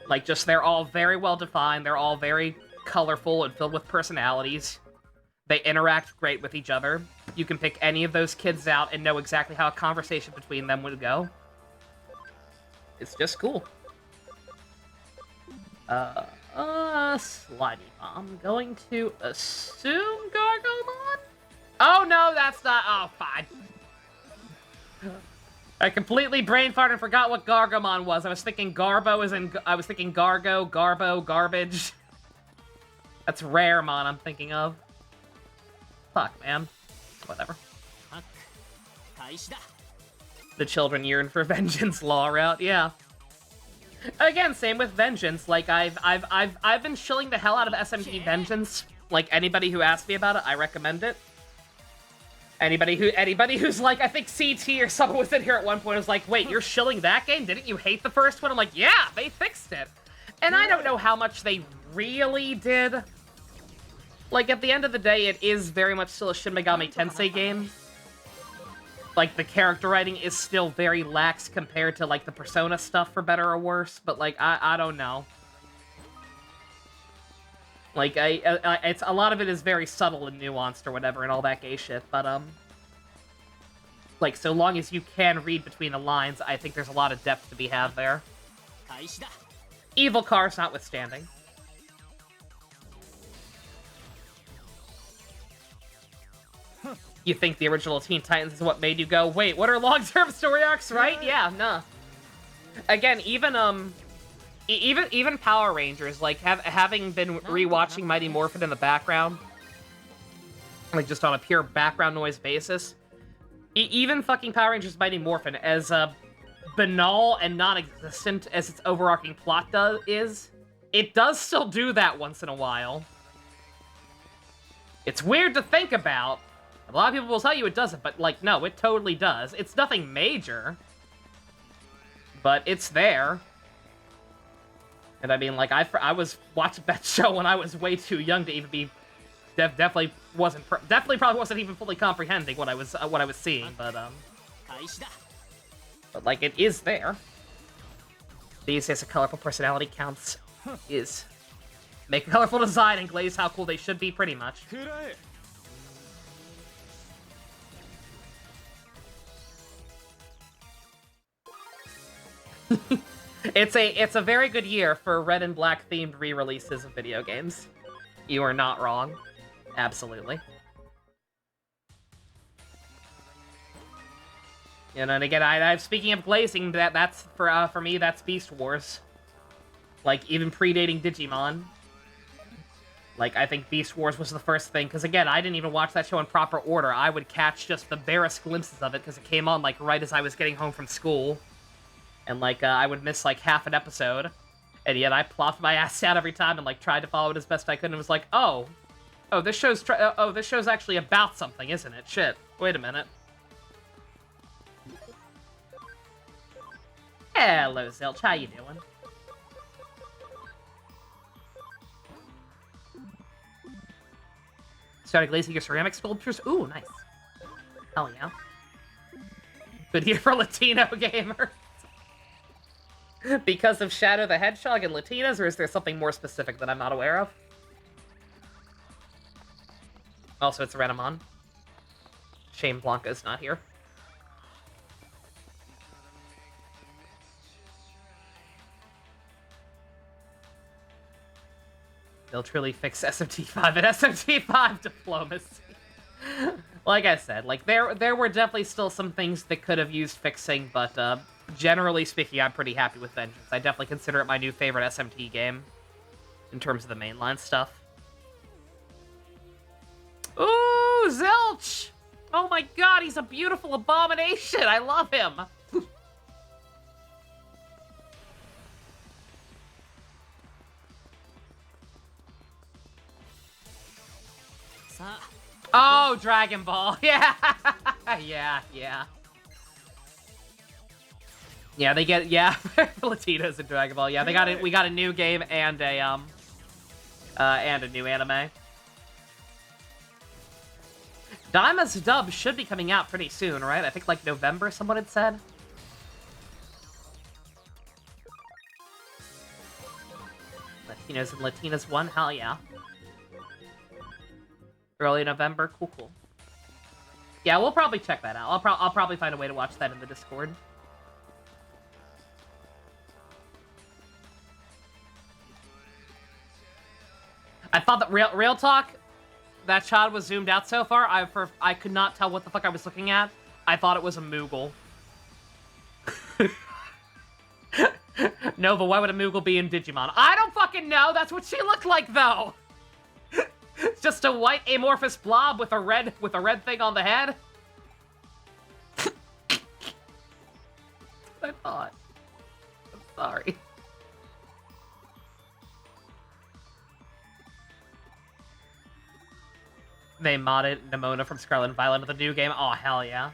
Like, just, they're all very well defined, they're all very colorful and filled with personalities. They interact great with each other. You can pick any of those kids out and know exactly how a conversation between them would go. It's just cool. Slimy Bomb. Going to assume Gargomon? Oh, no, that's not... Oh, fine. I completely brain farted and forgot what Gargomon was. I was thinking Garbo is in... I was thinking Gargo, Garbo, Garbage. That's Raremon I'm thinking of. Fuck, man. Whatever. The children yearn for vengeance law route, yeah. Again, same with Vengeance. Like, I've been shilling the hell out of SMT Vengeance. Like, anybody who asks me about it, I recommend it. Anybody who's like, I think CT or someone was in here at one point was like, wait, you're shilling that game? Didn't you hate the first one? I'm like, yeah, they fixed it. And I don't know how much they really did. Like, at the end of the day, it is very much still a Shin Megami Tensei game. Like, the character writing is still very lax compared to, like, the Persona stuff, for better or worse. But, like, I don't know. Like, it's a lot of it is very subtle and nuanced or whatever and all that gay shit. But, like, so long as you can read between the lines, I think there's a lot of depth to be had there. Evil cars notwithstanding. You think the original Teen Titans is what made you go, wait, what are long-term story arcs, right? Yeah, nah. Again, even Power Rangers, like, having been rewatching Mighty Morphin in the background, like, just on a pure background noise basis, even fucking Power Rangers Mighty Morphin, as banal and non-existent as its overarching plot it does still do that once in a while. It's weird to think about. A lot of people will tell you it doesn't, but, like, no, it totally does. It's nothing major, but it's there. And I mean, like, I was watching that show when I was way too young to even be... Definitely probably wasn't even fully comprehending what I was seeing, but, but, like, it is there. These days, a colorful personality counts is... Make a colorful design and glaze how cool they should be, pretty much. It's a very good year for red and black themed re-releases of video games. You are not wrong. Absolutely. And then again, I'm speaking of glazing, that's for me, that's Beast Wars. Like, even predating Digimon. Like, I think Beast Wars was the first thing, because again, I didn't even watch that show in proper order. I would catch just the barest glimpses of it, because it came on, like, right as I was getting home from school. And, like, I would miss, like, half an episode. And yet I plopped my ass down every time and, like, tried to follow it as best I could, and was like, oh, this show's actually about something, isn't it? Shit. Wait a minute. Hello, Zilch. How you doing? Started glazing your ceramic sculptures? Ooh, nice. Hell yeah. Good year for Latino gamers. Because of Shadow the Hedgehog and Latinas, or is there something more specific that I'm not aware of? Also, it's Renamon. Shame Blanca's not here. They'll truly fix SMT5 and SMT5 diplomacy. Like I said, like, there were definitely still some things that could have used fixing, but, generally speaking, I'm pretty happy with Vengeance. I definitely consider it my new favorite SMT game, in terms of the mainline stuff. Ooh, Zilch! Oh my god, he's a beautiful abomination! I love him! Oh, Dragon Ball. Yeah. Yeah. Yeah, they get, yeah, Latinos in Dragon Ball. Yeah, we got a new game and a new anime. Daima's dub should be coming out pretty soon, right? I think like November, someone had said. Latinos and Latinas 1, hell yeah. Early November, cool. Yeah, we'll probably check that out. I'll probably find a way to watch that in the Discord. I thought that real talk, that shot was zoomed out so far. I could not tell what the fuck I was looking at. I thought it was a Moogle. Nova, why would a Moogle be in Digimon? I don't fucking know. That's what she looked like, though. Just a white amorphous blob with a red thing on the head. I thought. I'm sorry. They modded Nimona from Scarlet and Violet into the new game. Oh, hell yeah.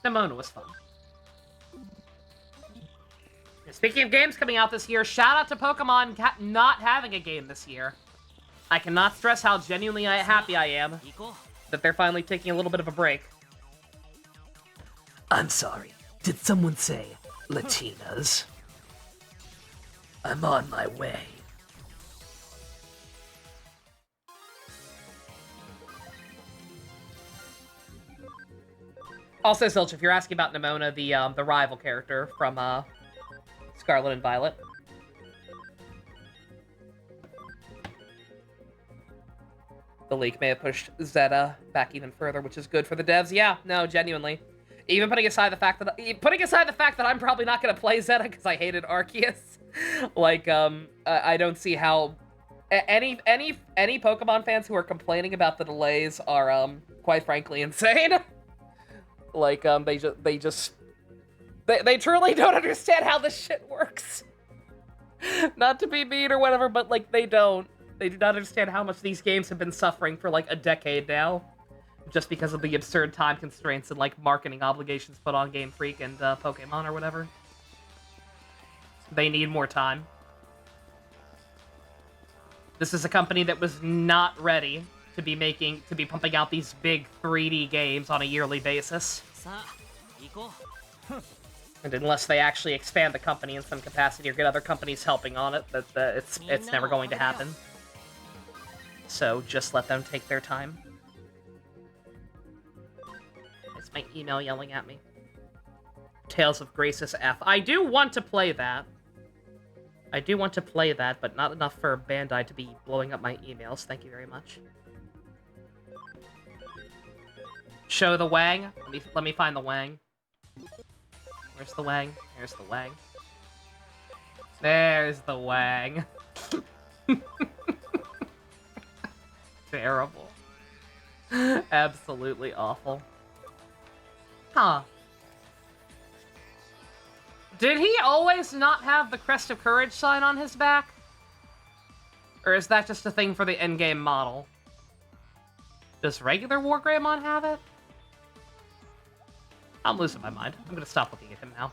Nimona was fun. Speaking of games coming out this year, shout out to Pokemon not having a game this year. I cannot stress how genuinely happy I am that they're finally taking a little bit of a break. I'm sorry. Did someone say Latinas? I'm on my way. Also, Zilch, if you're asking about Nimona, the rival character from Scarlet and Violet. The leak may have pushed Zeta back even further, which is good for the devs. Yeah, no, genuinely. Even putting aside the fact that I'm probably not gonna play Zeta because I hated Arceus. Like, I don't see how any Pokemon fans who are complaining about the delays are quite frankly insane. Like, they truly don't understand how this shit works. Not to be mean or whatever, but, like, they don't. They do not understand how much these games have been suffering for, like, a decade now. Just because of the absurd time constraints and, like, marketing obligations put on Game Freak and Pokemon or whatever. They need more time. This is a company that was not ready to be pumping out these big 3D games on a yearly basis. And unless they actually expand the company in some capacity or get other companies helping on it, it's never going to happen. So just let them take their time. It's my email yelling at me. Tales of Graces F. I do want to play that. But not enough for Bandai to be blowing up my emails. Thank you very much. Show the Wang. Let me find the Wang. Where's the Wang? There's the Wang. There's the Wang. Terrible. Absolutely awful. Huh. Did he always not have the Crest of Courage sign on his back? Or is that just a thing for the endgame model? Does regular Wargreymon have it? I'm losing my mind. I'm gonna stop looking at him now.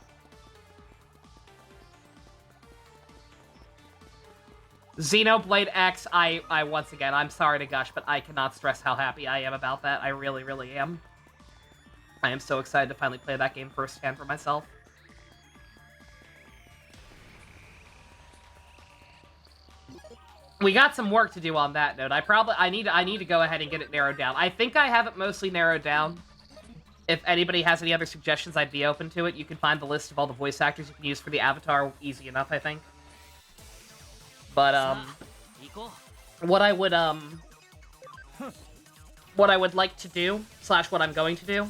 Xenoblade X, I once again, I'm sorry to gush, but I cannot stress how happy I am about that. I really, really am. I am so excited to finally play that game firsthand for myself. We got some work to do on that note. I need to go ahead and get it narrowed down. I think I have it mostly narrowed down. If anybody has any other suggestions, I'd be open to it. You can find the list of all the voice actors you can use for the avatar easy enough, I think. But what I would like to do, / what I'm going to do,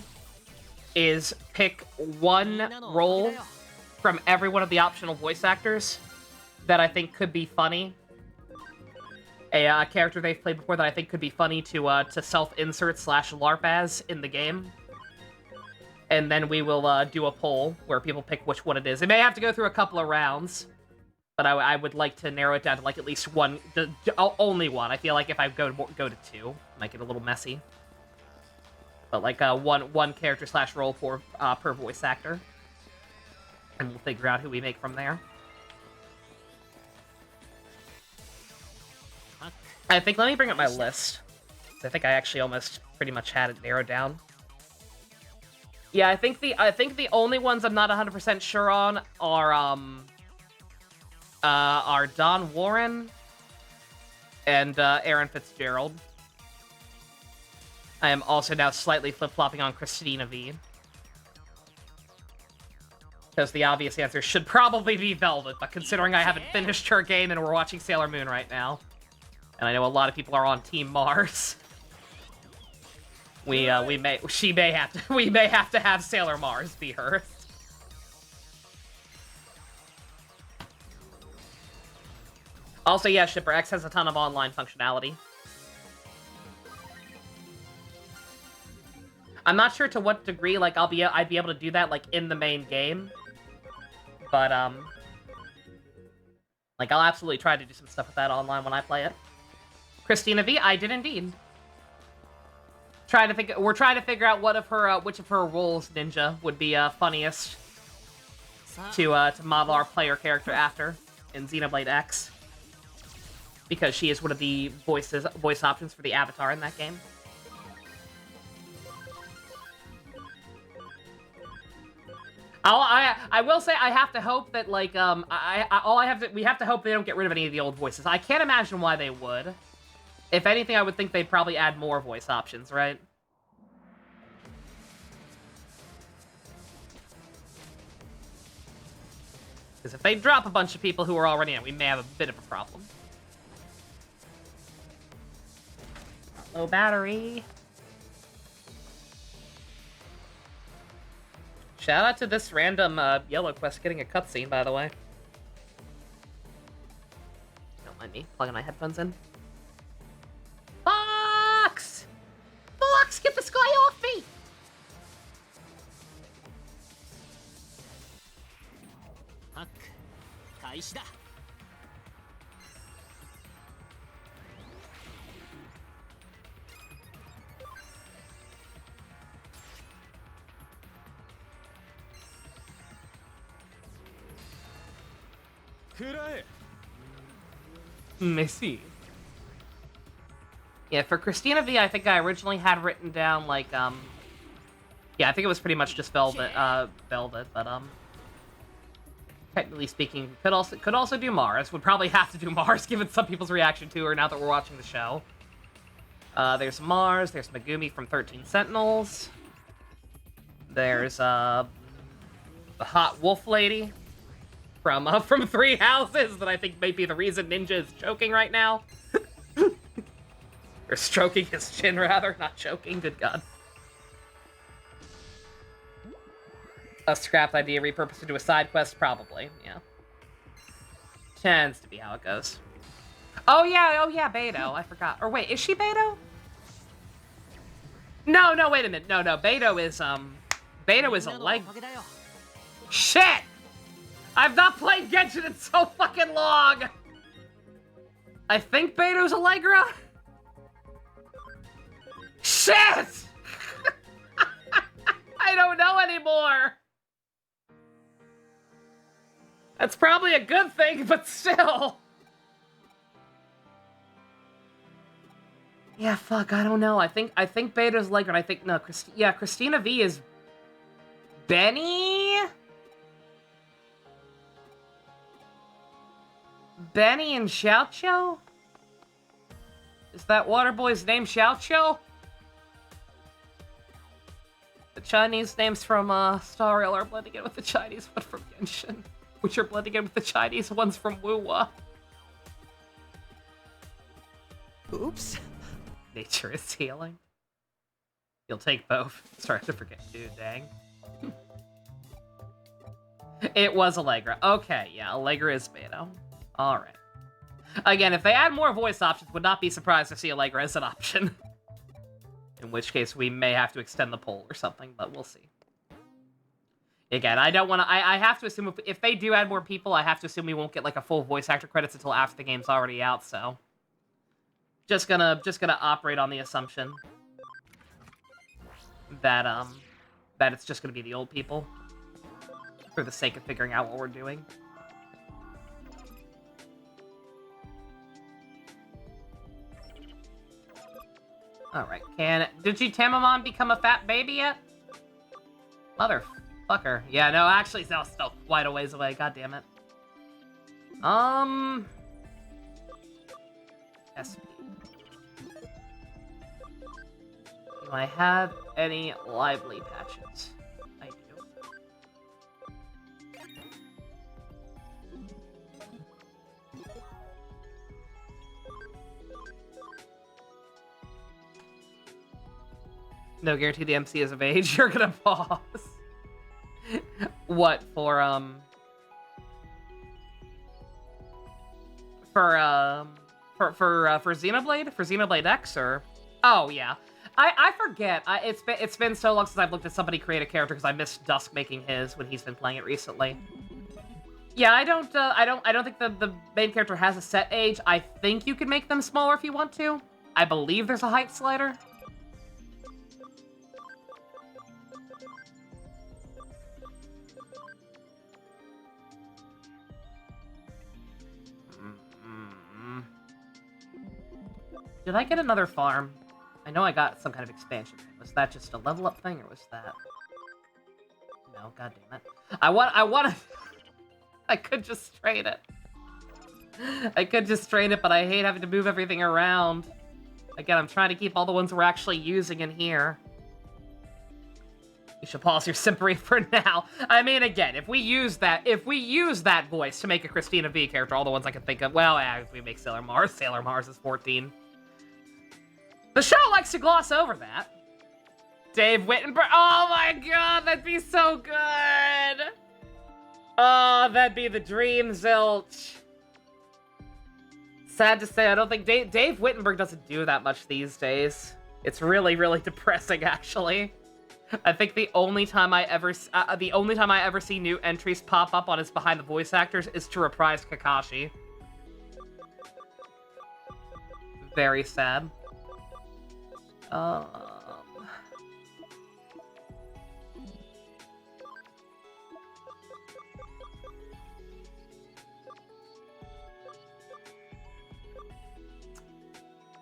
is pick one role from every one of the optional voice actors that I think could be funny a character they've played before that I think could be funny to self-insert / LARP as in the game. And then we will do a poll where people pick which one it is. It may have to go through a couple of rounds, but I would like to narrow it down to like at least one, only one. I feel like if I go to two, it might get a little messy. But like one character / role per voice actor, and we'll figure out who we make from there. I think let me bring up my list. I think I actually almost pretty much had it narrowed down. Yeah, I think the only ones I'm not 100% sure on are Don Warren and Aaron Fitzgerald. I am also now slightly flip-flopping on Christina V. Because the obvious answer should probably be Velvet, but considering I haven't finished her game and we're watching Sailor Moon right now, and I know a lot of people are on Team Mars, we may have to have Sailor Mars be her. Also, yeah, Shipper X has a ton of online functionality. I'm not sure to what degree, like, I'd be able to do that, like, in the main game. But, like, I'll absolutely try to do some stuff with that online when I play it. Christina V, I did indeed. We're trying to figure out which of her roles, Ninja, would be funniest to model our player character after in Xenoblade X, because she is one of the voice options for the avatar in that game. I will say I have to hope that like we have to hope they don't get rid of any of the old voices. I can't imagine why they would. If anything, I would think they'd probably add more voice options, right? Because if they drop a bunch of people who are already in, we may have a bit of a problem. Low battery. Shout out to this random yellow quest getting a cutscene, by the way. Don't mind me plugging my headphones in. Fox! Fox, get this guy off me! Missy. Yeah, for Christina V, I think I originally had written down, like, yeah, I think it was pretty much just Velvet, but, technically speaking, could also do Mars. Would probably have to do Mars, given some people's reaction to her now that we're watching the show. There's Mars, there's Megumi from 13 Sentinels. There's, the hot wolf lady from 3 Houses that I think may be the reason Ninja is choking right now. Or stroking his chin, rather. Not choking, good god. A scrapped idea repurposed into a side quest? Probably, yeah. Tends to be how it goes. Oh yeah, Beto. I forgot. Or wait, is she Beto? No, wait a minute. No, Beto is a leg... Shit! I've not played Genshin in so fucking long! I think Beto's Allegra? Shit! I don't know anymore! That's probably a good thing, but still! Yeah, fuck, I don't know. I think Beto's Allegra, and I think, no, Christina V is... Benny? Benny and Xiaoqiu? Is that Waterboy's name Xiaoqiu? The Chinese names from Star Rail are blending in with the Chinese one from Genshin, which are blending in with the Chinese ones from Wuwa. Oops. Nature is healing. You'll take both. Sorry to forget, dude, dang. It was Allegra. Okay, yeah, Allegra is Beto. Alright. Again, if they add more voice options, would not be surprised to see Allegra as an option. In which case, we may have to extend the poll or something, but we'll see. Again, I don't want to... I have to assume if they do add more people, I have to assume we won't get, like, a full voice actor credits until after the game's already out, so... Just gonna operate on the assumption that, that it's just gonna be the old people. For the sake of figuring out what we're doing. Alright, can Digimon become a fat baby yet? Motherfucker. Yeah, no, actually, it's still quite a ways away. God damn it. SP. Do I have any lively patches? I do. No guarantee the MC is of age. You're gonna pause. What for? For Xenoblade? For Xenoblade X or? Oh yeah. I forget. It's been so long since I've looked at somebody create a character because I missed Dusk making his when he's been playing it recently. Yeah, I don't think the main character has a set age. I think you can make them smaller if you want to. I believe there's a height slider. Did I get another farm? I know I got some kind of expansion thing. Was that just a level up thing, or was that... No, god damn it. I want to... I could just trade it. I could just trade it, but I hate having to move everything around. Again, I'm trying to keep all the ones we're actually using in here. You should pause your simpery for now. I mean, again, if we use that voice to make a Christina V character, all the ones I can think of, well, if we make Sailor Mars is 14. The show likes to gloss over that. Dave Wittenberg. Oh my god, that'd be so good. Oh, that'd be the dream, Zilch. Sad to say, I don't think Dave Wittenberg doesn't do that much these days. It's really, really depressing, actually. I think the only time I ever see new entries pop up on his behind the voice actors is to reprise Kakashi. Very sad.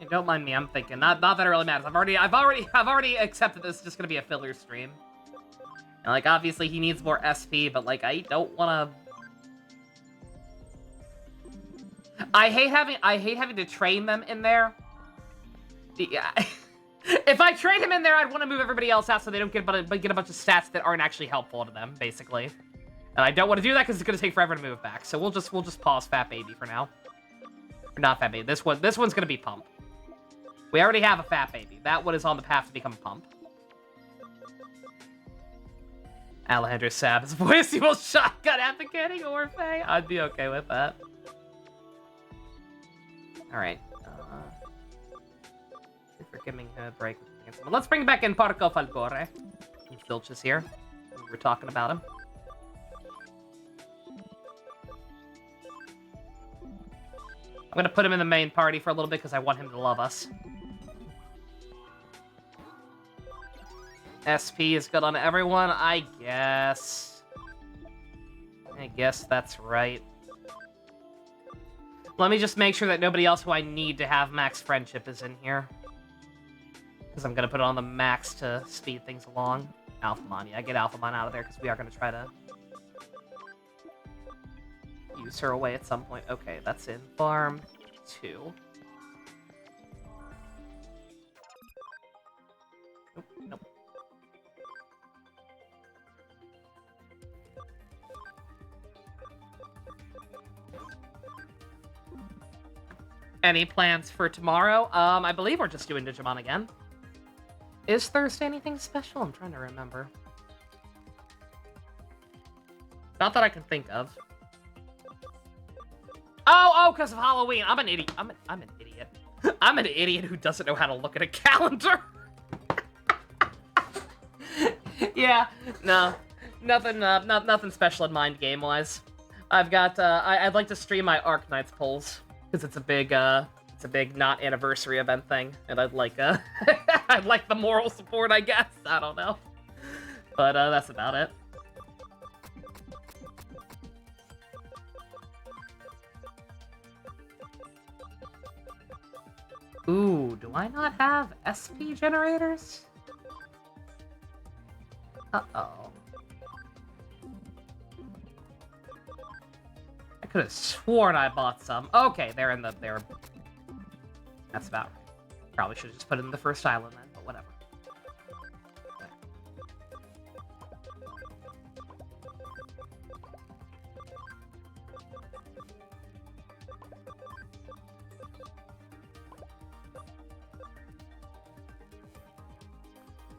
Don't mind me. I'm thinking. Not that it really matters. I've already accepted this is just gonna be a filler stream. And, like, obviously he needs more SP, but like I don't want to. I hate having to train them in there. Yeah. If I train him in there, I'd want to move everybody else out so they don't get a bunch of stats that aren't actually helpful to them, basically. And I don't want to do that because it's going to take forever to move back. So we'll just pause Fat Baby for now. Or not Fat Baby. This one's going to be Pump. We already have a Fat Baby. That one is on the path to become Pump. Alejandro Sab's voice, he will shotgun advocating Orphe. I'd be okay with that. Alright. For giving him a break. Let's bring back in Parco Falcore. Filch is here. We're talking about him. I'm gonna put him in the main party for a little bit because I want him to love us. SP is good on everyone, I guess. I guess that's right. Let me just make sure that nobody else who I need to have max friendship is in here. Because I'm going to put it on the max to speed things along. Alphamon, yeah, get Alphamon out of there because we are going to try to use her away at some point. Okay, that's in Farm 2. Nope, nope. Any plans for tomorrow? I believe we're just doing Digimon again. Is Thursday anything special? I'm trying to remember. Not that I can think of. Oh, because of Halloween. I'm an idiot. I'm an idiot. I'm an idiot who doesn't know how to look at a calendar. Yeah, no. Nothing special in mind game-wise. I've got, I'd like to stream my Arc Knights polls, because it's a big not anniversary event thing, and I'd like, I'd like the moral support, I guess. I don't know. But, that's about it. Ooh, do I not have SP generators? Uh-oh. I could have sworn I bought some. Okay, they're That's about right. Probably should have just put it in the first island then, but whatever.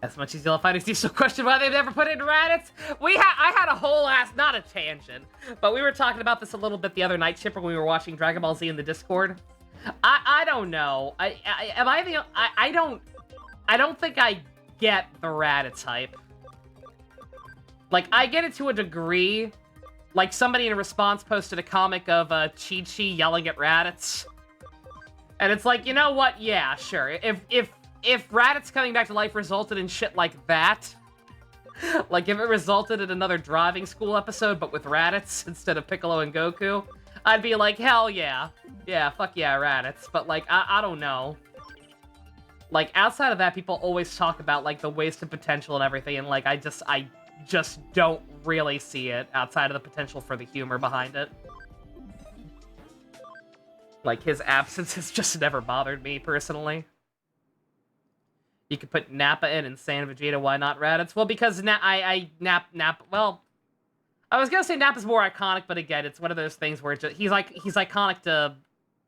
As much as Yellow Fighters do still question why they've never put it in Raditz. I had a whole not a tangent, but we were talking about this a little bit the other night, Chipper, when we were watching Dragon Ball Z in the Discord. I don't know. I don't think I get the Raditz hype. Like, I get it to a degree. Like, somebody in a response posted a comic of Chi-Chi yelling at Raditz. And it's like, you know what? Yeah, sure. If Raditz coming back to life resulted in shit like that, like if it resulted in another driving school episode, but with Raditz instead of Piccolo and Goku, I'd be like, hell yeah. Yeah, fuck yeah, Raditz. But like, I don't know. Like, outside of that, people always talk about like the wasted potential and everything, and like, I just don't really see it outside of the potential for the humor behind it. Like, his absence has just never bothered me, personally. You could put Nappa in and Saiyan Vegeta, why not Raditz? Well, because well, I was gonna say Nappa's more iconic, but again, it's one of those things where he's iconic to,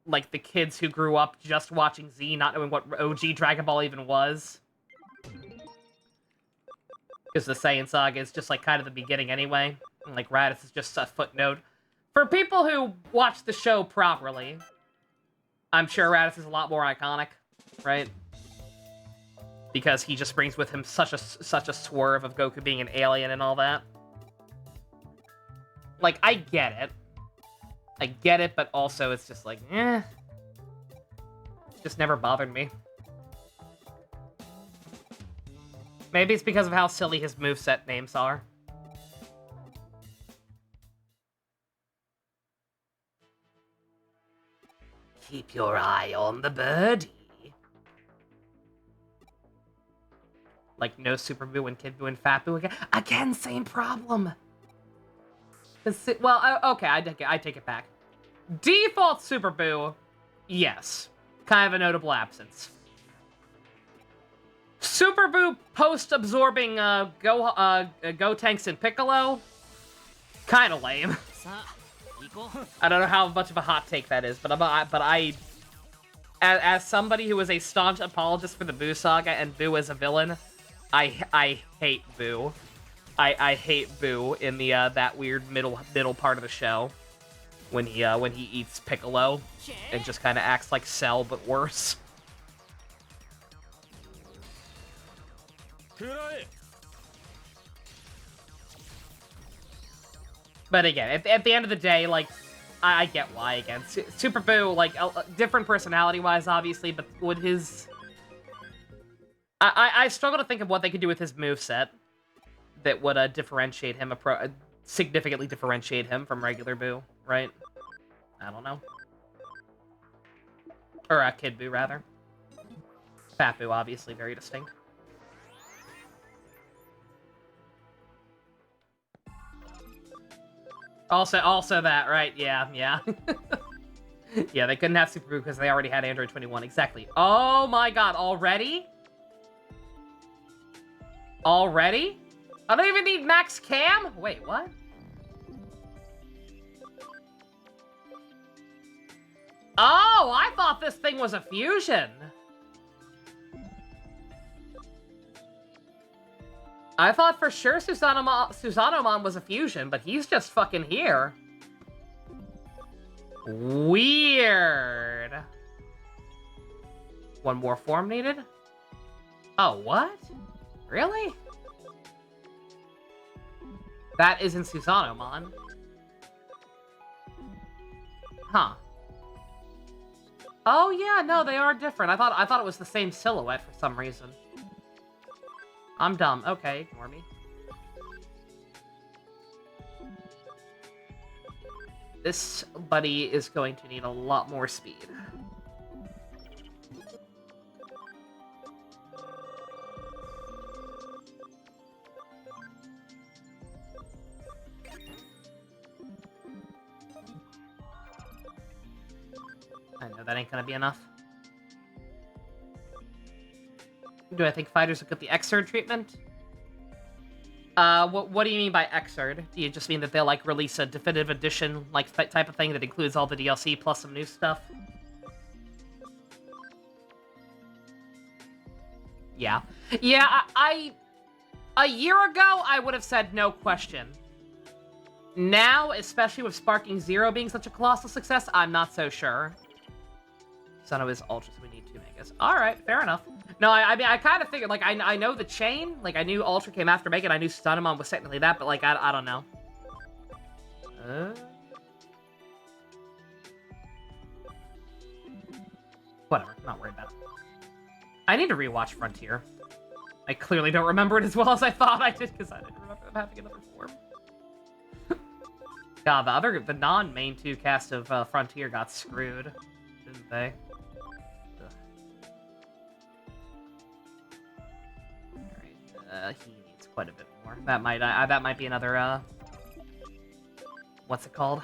like, the kids who grew up just watching Z, not knowing what OG Dragon Ball even was. Because the Saiyan Saga is just, like, kind of the beginning anyway. And, like, Raditz is just a footnote. For people who watch the show properly, I'm sure Raditz is a lot more iconic, right? Because he just brings with him such a swerve of Goku being an alien and all that. Like, I get it, but also it's just like, eh. Just never bothered me. Maybe it's because of how silly his moveset names are. Keep your eye on the birdie. Like, no Super Boo and Kid Boo and Fat Boo again. Again, same problem. Well, okay, I take it back. Default Super Boo, yes. Kind of a notable absence. Super Boo post-absorbing Gotenks and Piccolo, kind of lame. I don't know how much of a hot take that is, but as somebody who is a staunch apologist for the Boo Saga and Boo as a villain, I hate Boo. I hate Boo in the that weird middle part of the show when he eats Piccolo and just kind of acts like Cell but worse. But again, at the end of the day, like, I get why, again. Super Boo, like, different personality-wise, obviously, but would his... I struggle to think of what they could do with his moveset that would differentiate him, significantly differentiate him from regular Boo, right? I don't know. Or Kid Boo, rather. Fat Boo, obviously, very distinct. Also that, right? Yeah. Yeah, they couldn't have Super Boo because they already had Android 21. Exactly. Oh my god, already? Already? I don't even need Max Cam? Wait, what? Oh, I thought this thing was a fusion. I thought for sure Susanomon was a fusion, but he's just fucking here. Weird. One more form needed? Oh, what? Really? That isn't Susanomon. Huh. Oh yeah, no, they are different. I thought it was the same silhouette for some reason. I'm dumb. Okay, ignore me. This buddy is going to need a lot more speed. I know that ain't gonna be enough. Do I think fighters will get the Xrd treatment? What do you mean by Xrd? Do you just mean that they'll, like, release a definitive edition, like, type of thing that includes all the DLC plus some new stuff? Yeah. Yeah, a year ago, I would have said no question. Now, especially with Sparking Zero being such a colossal success, I'm not so sure. Son of his ultras, we need 2 megas. Alright, fair enough. No, I mean, I kind of figured, like, I know the chain. Like, I knew Ultra came after Mega, and I knew Sunamon was technically that, but, like, I don't know. Whatever, not worried about it. I need to rewatch Frontier. I clearly don't remember it as well as I thought I did, because I didn't remember them having another form. God, the non-main 2 cast of Frontier got screwed, didn't they? He needs quite a bit more. That might be another, what's it called?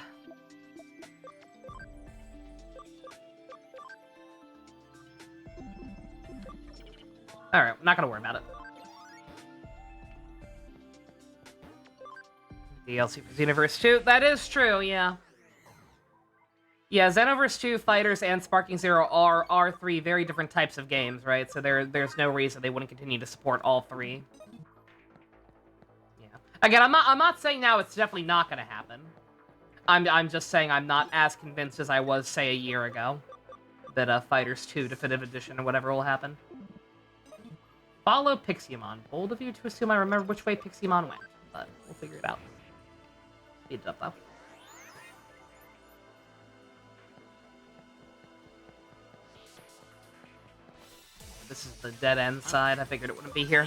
Alright, I'm not gonna worry about it. DLC for Xenoverse 2? That is true, yeah. Yeah, Xenoverse 2, Fighters, and Sparking Zero are 3 very different types of games, right? So there's no reason they wouldn't continue to support all 3. Yeah. Again, I'm not saying now it's definitely not gonna happen. I'm just saying I'm not as convinced as I was, say, a year ago that Fighters 2 Definitive Edition or whatever will happen. Follow Pixiemon. Bold of you to assume I remember which way Pixiemon went, but we'll figure it out. Speed it up, though. This is the dead-end side. I figured it wouldn't be here.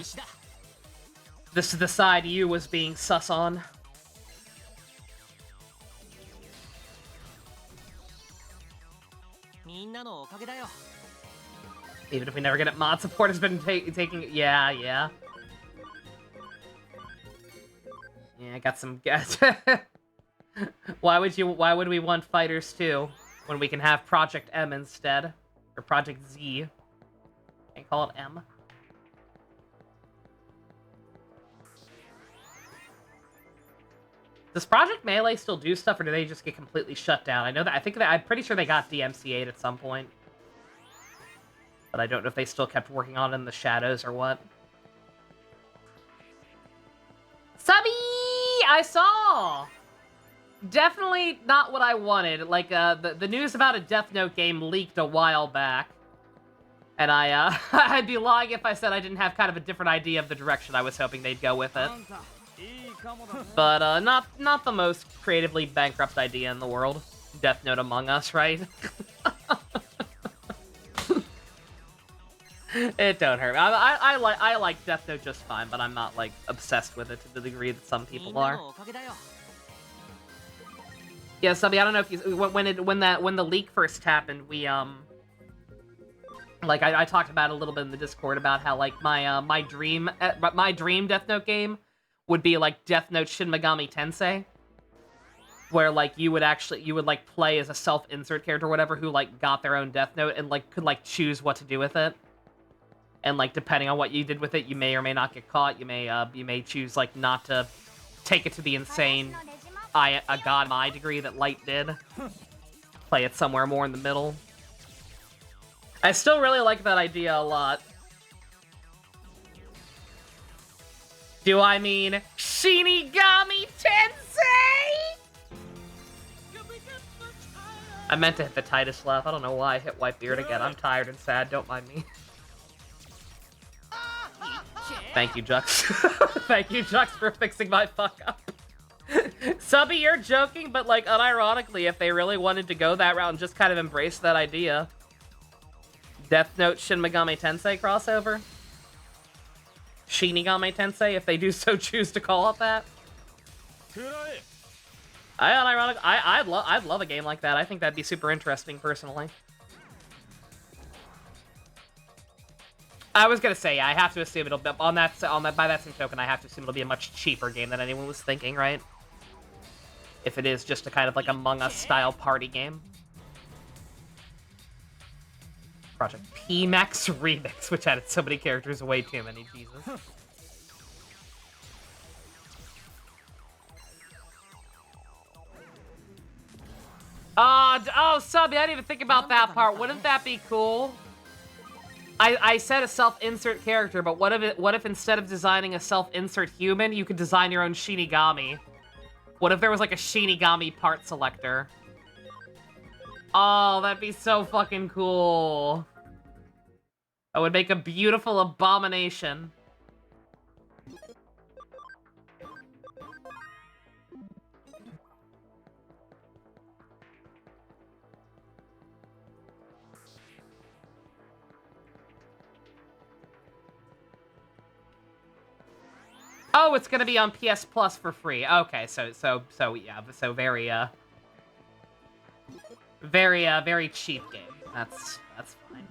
This is the side you was being sus on. Even if we never get it, mod support has been taking... Yeah. Yeah, I got some... Why would we want Fighters 2 when we can have Project M instead? Or Project Z. Can't call it M. Does Project Melee still do stuff, or do they just get completely shut down? I know that I'm pretty sure they got DMCA'd at some point, but I don't know if they still kept working on it in the shadows or what. Subby, I saw. Definitely not what I wanted. Like the news about a Death Note game leaked a while back. And I'd be lying if I said I didn't have kind of a different idea of the direction I was hoping they'd go with it. But, not the most creatively bankrupt idea in the world. Death Note Among Us, right? It don't hurt me. I like Death Note just fine, but I'm not, like, obsessed with it to the degree that some people are. Yeah, Subby, I don't know if you... When the leak first happened, we, like, I talked about it a little bit in the Discord about how, like, my dream Death Note game would be, like, Death Note Shin Megami Tensei. Where, like, you would, like, play as a self-insert character or whatever who, like, got their own Death Note and, like, could, like, choose what to do with it. And, like, depending on what you did with it, you may or may not get caught. You may choose, like, not to take it to the insane a god my degree that Light did. Play it somewhere more in the middle. I still really like that idea a lot. Do I mean Shinigami Tensei? I meant to hit the Titus laugh. I don't know why I hit Whitebeard again. I'm tired and sad. Don't mind me. Thank you, Jux. Thank you, Jux, for fixing my fuck up. Subby, you're joking, but like unironically, if they really wanted to go that route and just kind of embrace that idea. Death Note Shin Megami Tensei crossover? Shinigami Tensei, if they do so choose to call it that. I'd love a game like that. I think that'd be super interesting, personally. I was gonna say, yeah, I have to assume it'll be by that same token. I have to assume it'll be a much cheaper game than anyone was thinking, right? If it is just a kind of like Among Us style party game. Project P-Max Remix, which added so many characters, way too many, Jesus. Oh, Subby, I didn't even think about that part. Wouldn't that be cool? I said a self-insert character, but what if instead of designing a self-insert human, you could design your own Shinigami? What if there was like a Shinigami part selector? Oh, that'd be so fucking cool. That would make a beautiful abomination. Oh, it's gonna be on PS Plus for free. Okay, so yeah, so very cheap game. That's fine.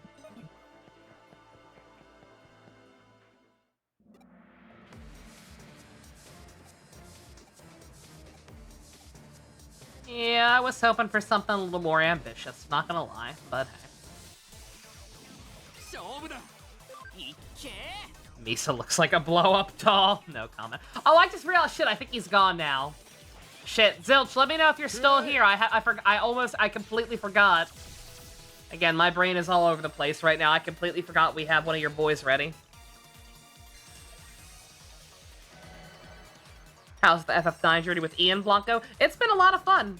Yeah, I was hoping for something a little more ambitious, not gonna lie, but hey. Misa looks like a blow-up doll. No comment. Oh, I just realized, shit, I think he's gone now. Shit, Zilch, let me know if you're still here. I completely forgot. Again, my brain is all over the place right now. I completely forgot we have one of your boys ready. How's the FF9 journey with Ian Blanco? It's been a lot of fun.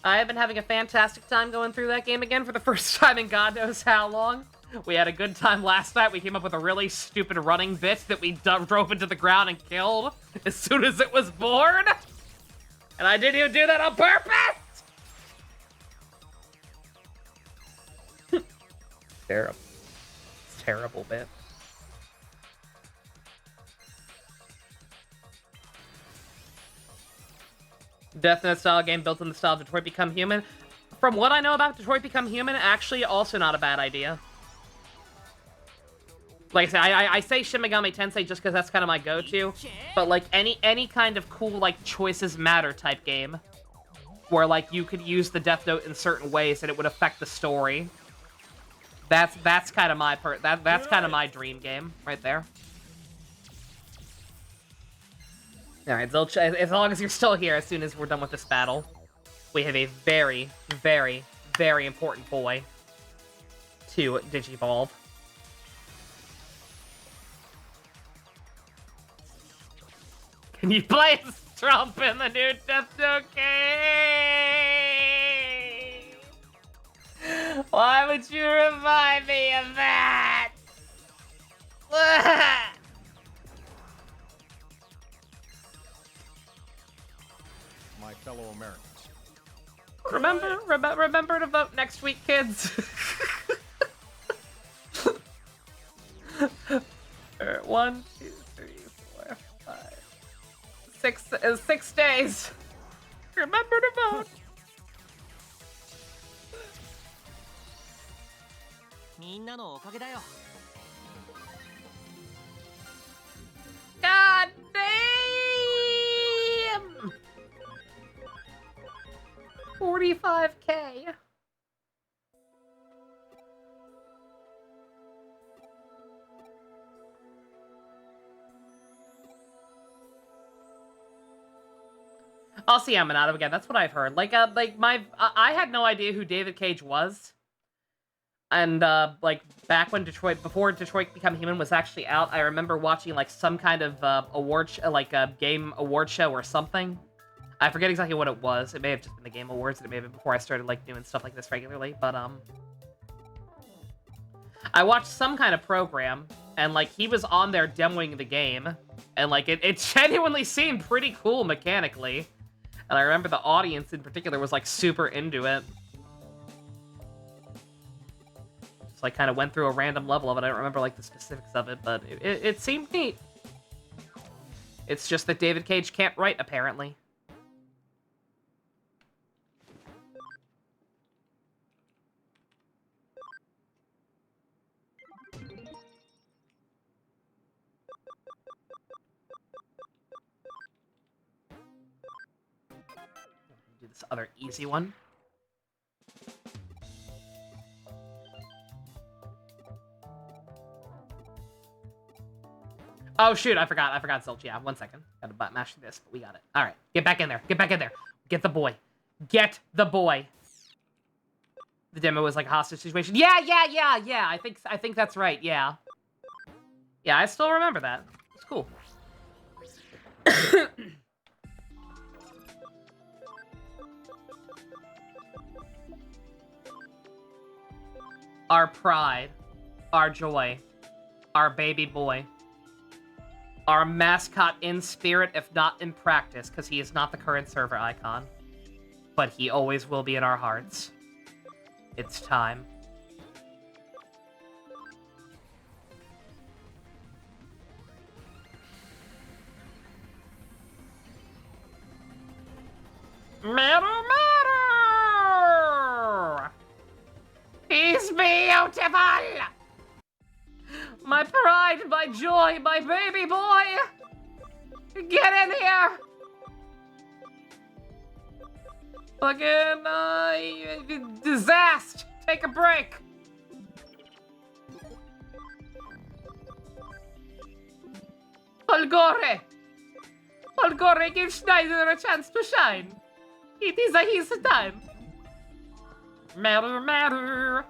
I've been having a fantastic time going through that game again for the first time in God knows how long. We had a good time last night. We came up with a really stupid running bit that we drove into the ground and killed as soon as it was born. And I didn't even do that on purpose! Terrible. It's a terrible bit. Death Note style game built in the style of Detroit Become Human. From what I know about Detroit Become Human, actually also not a bad idea. Like I say, I say Shin Megami Tensei just because that's kind of my go-to, but like any kind of cool like choices matter type game, where like you could use the Death Note in certain ways and it would affect the story. That's kind of my that's kind of my dream game right there. All right, Zilch, as long as you're still here, as soon as we're done with this battle, we have a very, very, very important boy to Digivolve. Can you play Trump in the new Death Note game? Why would you remind me of that? My fellow Americans. Remember to vote next week, kids. 1, 2, 3, 4, 5, 6 days. Remember to vote. God damn! 45K. I'll see Aminato again. That's what I've heard. I had no idea who David Cage was. And, like, back when before Detroit Become Human was actually out, I remember watching, like, some kind of, game award show or something. I forget exactly what it was. It may have just been the Game Awards, and it may have been before I started, like, doing stuff like this regularly, but, I watched some kind of program, and, like, he was on there demoing the game, and, like, it genuinely seemed pretty cool mechanically. And I remember the audience in particular was, like, super into it. Just, like, kind of went through a random level of it. I don't remember, like, the specifics of it, but it seemed neat. It's just that David Cage can't write, apparently. Do this other easy one. Oh, shoot, I forgot Zilch. Yeah, 1 second. Gotta butt mash this, but we got it. All right, get back in there. Get back in there. Get the boy. Get the boy. The demo was like a hostage situation. Yeah. I think that's right, yeah. Yeah, I still remember that. It's cool. Our pride. Our joy. Our baby boy. Our mascot in spirit, if not in practice, because he is not the current server icon. But he always will be in our hearts. It's time. Matter! He's beautiful! My pride, my joy, my baby boy! Get in here! Fucking, disaster! Take a break! Holgore! Holgore, give Schneider a chance to shine! It is his time! Matter.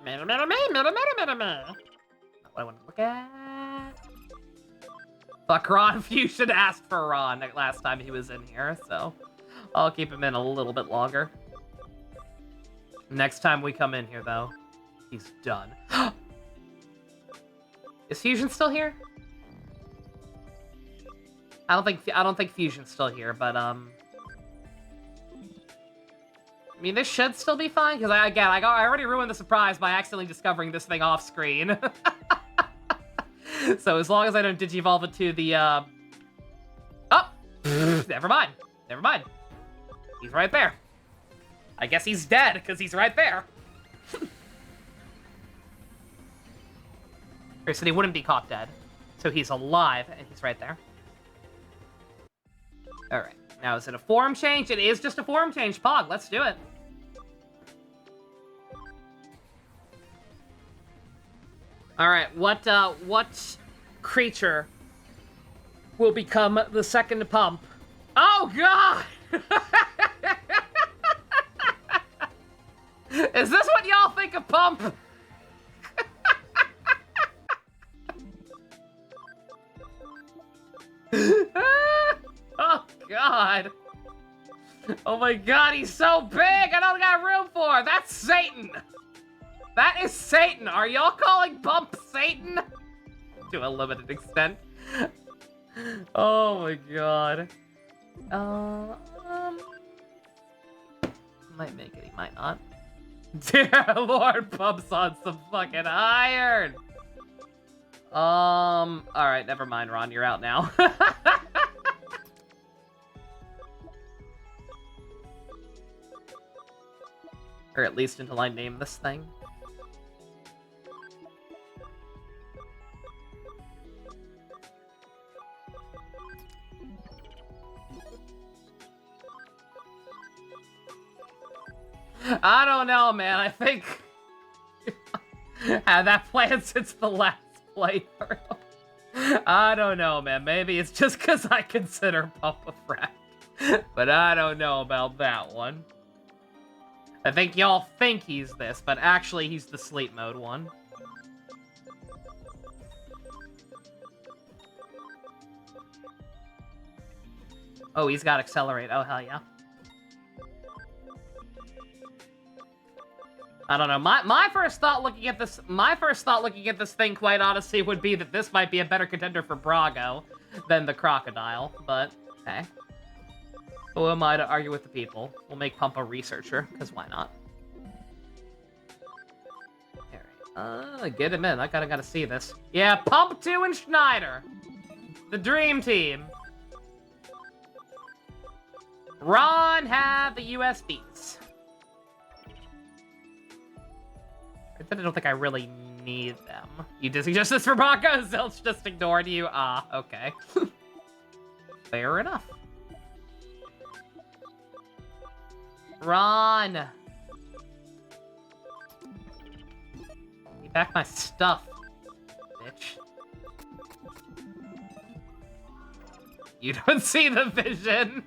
Not what I want to look at. Fuck Ron. Fusion asked for Ron last time he was in here, so I'll keep him in a little bit longer. Next time we come in here, though, he's done. Is Fusion still here? I don't think Fusion's still here, but I mean, this should still be fine, because I already ruined the surprise by accidentally discovering this thing off screen. So as long as I don't digivolve it to the, Oh! Never mind. He's right there. I guess he's dead, because he's right there. Or so he wouldn't be caught dead. So he's alive, and he's right there. Alright. Now, is it a form change? It is just a form change, Pog. Let's do it. Alright, what creature will become the second pump? Oh, God! Is this what y'all think of Pump? Oh, God. Oh, my God, he's so big, I don't got room for. That's Satan. That is Satan. Are y'all calling Pump Satan? To a limited extent. Oh, my God. Might make it, he might not. Dear Lord, Pump's on some fucking iron. Alright, never mind, Ron, you're out now. Or at least until I name this thing. I don't know, man. I think had that planned since the last playthrough. I don't know, man. Maybe it's just because I consider Pump a frat. But I don't know about that one. I think y'all think he's this, but actually he's the sleep mode one. Oh, he's got accelerate. Oh, hell yeah. I don't know. My first thought looking at this thing, quite honestly, would be that this might be a better contender for Brago than the crocodile. But okay. Who am I to argue with the people? We'll make Pump a researcher, because why not? Alright, get him in. I gotta see this. Yeah, Pump 2 and Schneider. The dream team. Ron have the USBs. I don't think I really need them. You did suggest this for Bronco? Zilch just ignored you? Ah, okay. Fair enough. Ron! Give me back my stuff, bitch. You don't see the vision!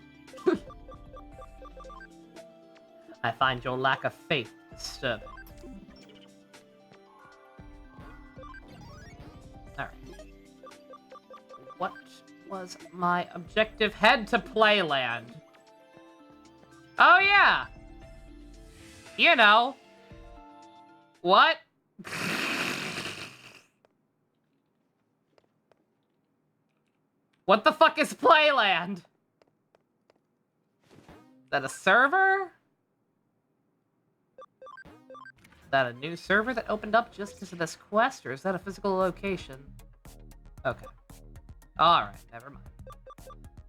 I find your lack of faith disturbing. Alright. What was my objective? Head to Playland. Oh, yeah! You know. What? What the fuck is Playland? Is that a server? Is that a new server that opened up just because of this quest, or is that a physical location? Okay. Alright, never mind.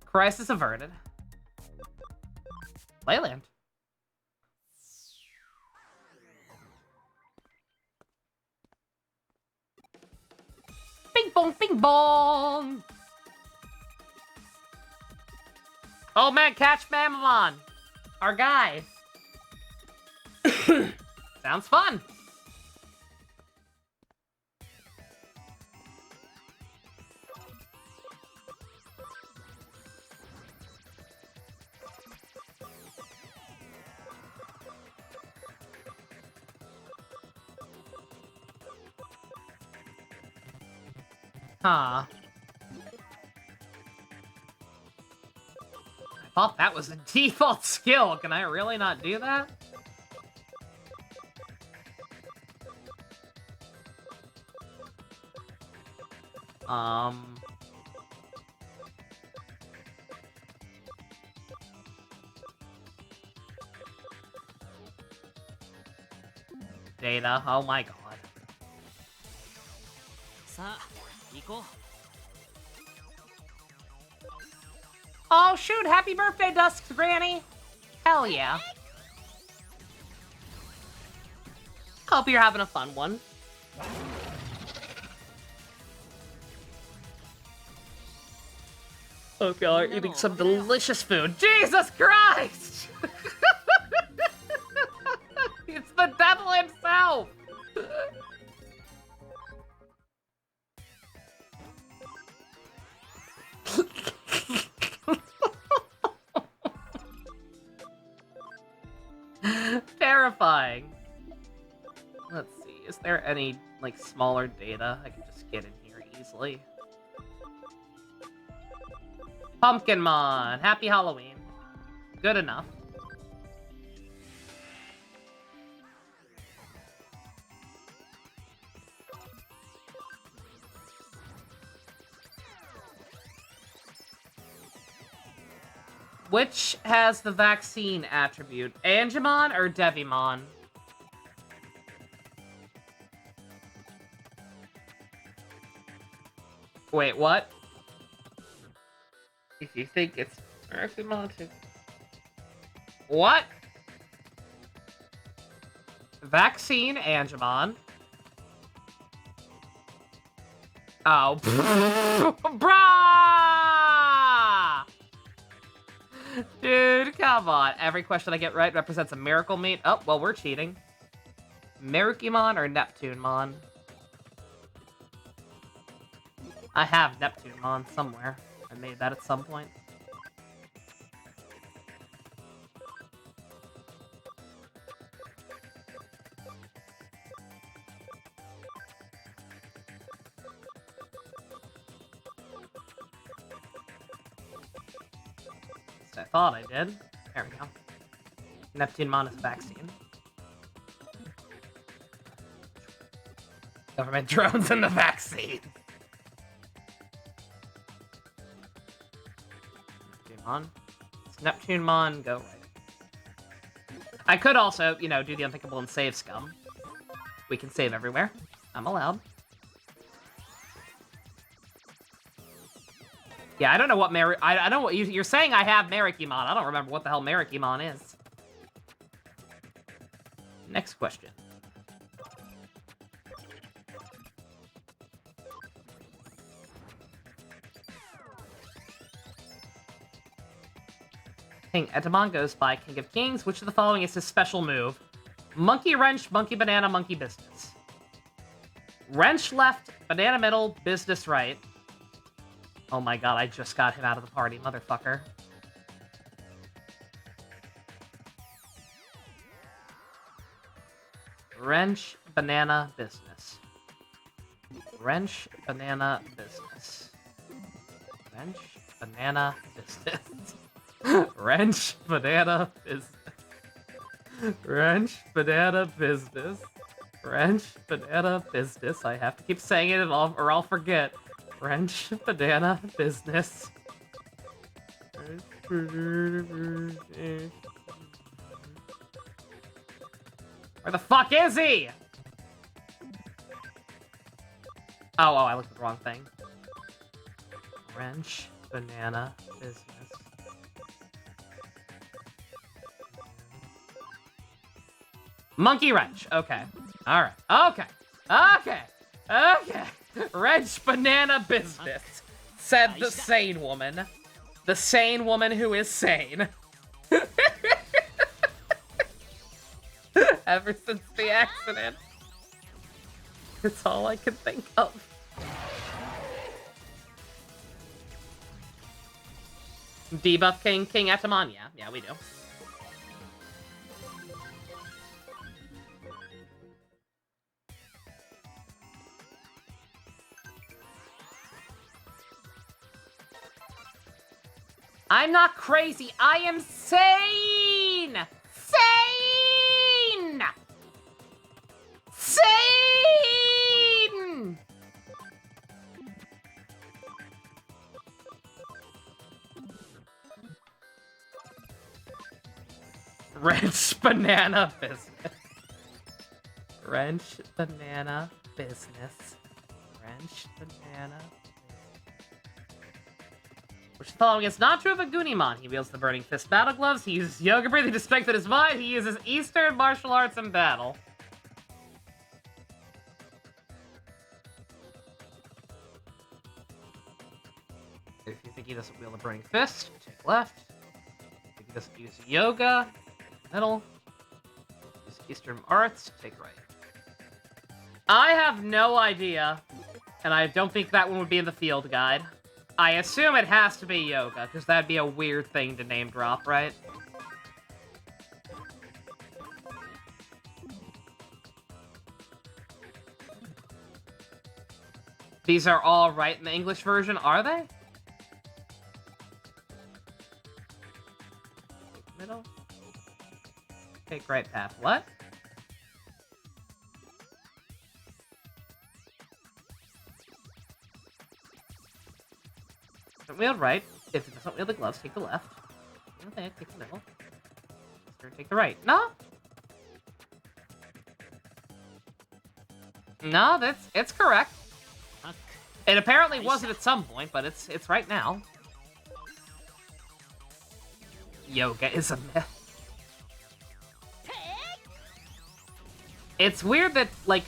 Crisis averted. Playland. Bing bong, bing bong! Oh man, catch Mamamon! Our guy! Sounds fun! Huh. I thought that was a default skill. Can I really not do that? Data. Oh my god. Oh shoot, happy birthday, Dusk's Granny! Hell yeah. Hope you're having a fun one. Hope y'all are eating some delicious food. Jesus Christ! It's the devil himself! Terrifying. Let's see, is there any, like, smaller data I can just get in here easily? Pumpkinmon! Happy Halloween. Good enough. Which has the vaccine attribute? Angemon or Devimon? Wait, what? If you think it's Angemon too. What? Vaccine Angemon. Oh. Brah! Dude, come on. Every question I get right represents a miracle meat. Oh, well, we're cheating. Merikimon or Neptunemon? I have Neptunemon somewhere. I made that at some point. least I thought I did. There we go. Neptunemon is vaccine. Government drones in the vaccine. Neptunemon. It's Neptunemon, go right. I could also, you know, do the unthinkable and save scum. We can save everywhere. I'm allowed. Yeah, I don't know what I don't know what you're saying. I have Marikimon. I don't remember what the hell Marikimon is. Next question. King Etamon goes by King of Kings. Which of the following is his special move? Monkey Wrench, Monkey Banana, Monkey Business. Wrench left, Banana middle, Business right. Oh my god, I just got him out of the party, motherfucker. Wrench, Banana, Business. Wrench, Banana, Business. Wrench, Banana, Business. Wrench, Banana, Business. Wrench, Banana, Business. Wrench, Banana, Business. I have to keep saying it or I'll forget. Wrench, Banana, Business. Where the fuck is he? Oh, I looked at the wrong thing. Wrench, Banana, Business. Monkey Wrench. Okay. Alright. Okay. Okay. Okay. Wrench, Banana, Business. Said the sane woman. The sane woman who is sane. Ever since the accident. It's all I can think of. Debuff King Etamon, yeah, we do. I'm not crazy, I am sane! Sane! Sane! Wrench, Banana, Business. Wrench, Banana, Business. Wrench, Banana. Which the following is not true of a Goonimon. He wields the Burning Fist battle gloves. He uses yoga breathing to strengthen his mind. He uses Eastern martial arts in battle. If you think he doesn't wield the Burning Fist, take left. If you think he doesn't use yoga, middle. Use Eastern arts, take right. I have no idea, and I don't think that one would be in the field guide. I assume it has to be yoga, because that'd be a weird thing to name drop, right? These are all right in the English version, are they? Take middle. Take right path. What? Doesn't wield right. If it doesn't wield the gloves, take the left. Okay, take the middle. Take the right. No? No, it's correct. It apparently wasn't at some point, but it's right now. Yoga is a myth. It's weird that, like,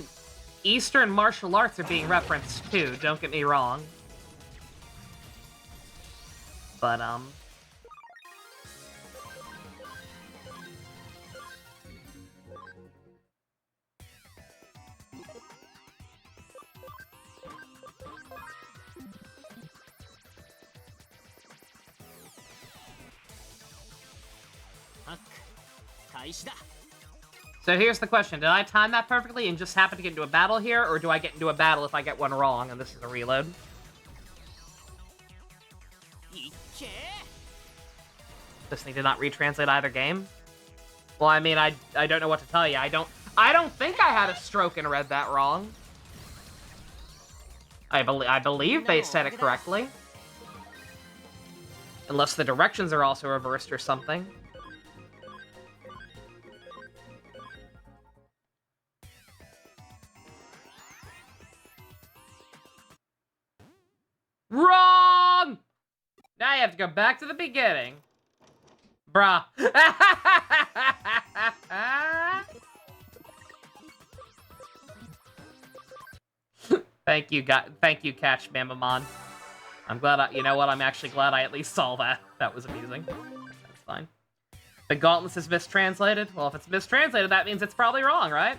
Eastern martial arts are being referenced too, don't get me wrong. But, so here's the question. Did I time that perfectly and just happen to get into a battle here, or do I get into a battle if I get one wrong and this is a reload? This thing did not retranslate either game? Well, I mean, I don't know what to tell you. I don't think I had a stroke and read that wrong. I believe they said it correctly. Unless the directions are also reversed or something. Wrong! Now you have to go back to the beginning. Bruh. Thank you, Catch Mamamon. I'm glad you know what, I'm actually glad I at least saw that. That was amusing. That's fine. The Gauntless is mistranslated? Well, if it's mistranslated, that means it's probably wrong, right?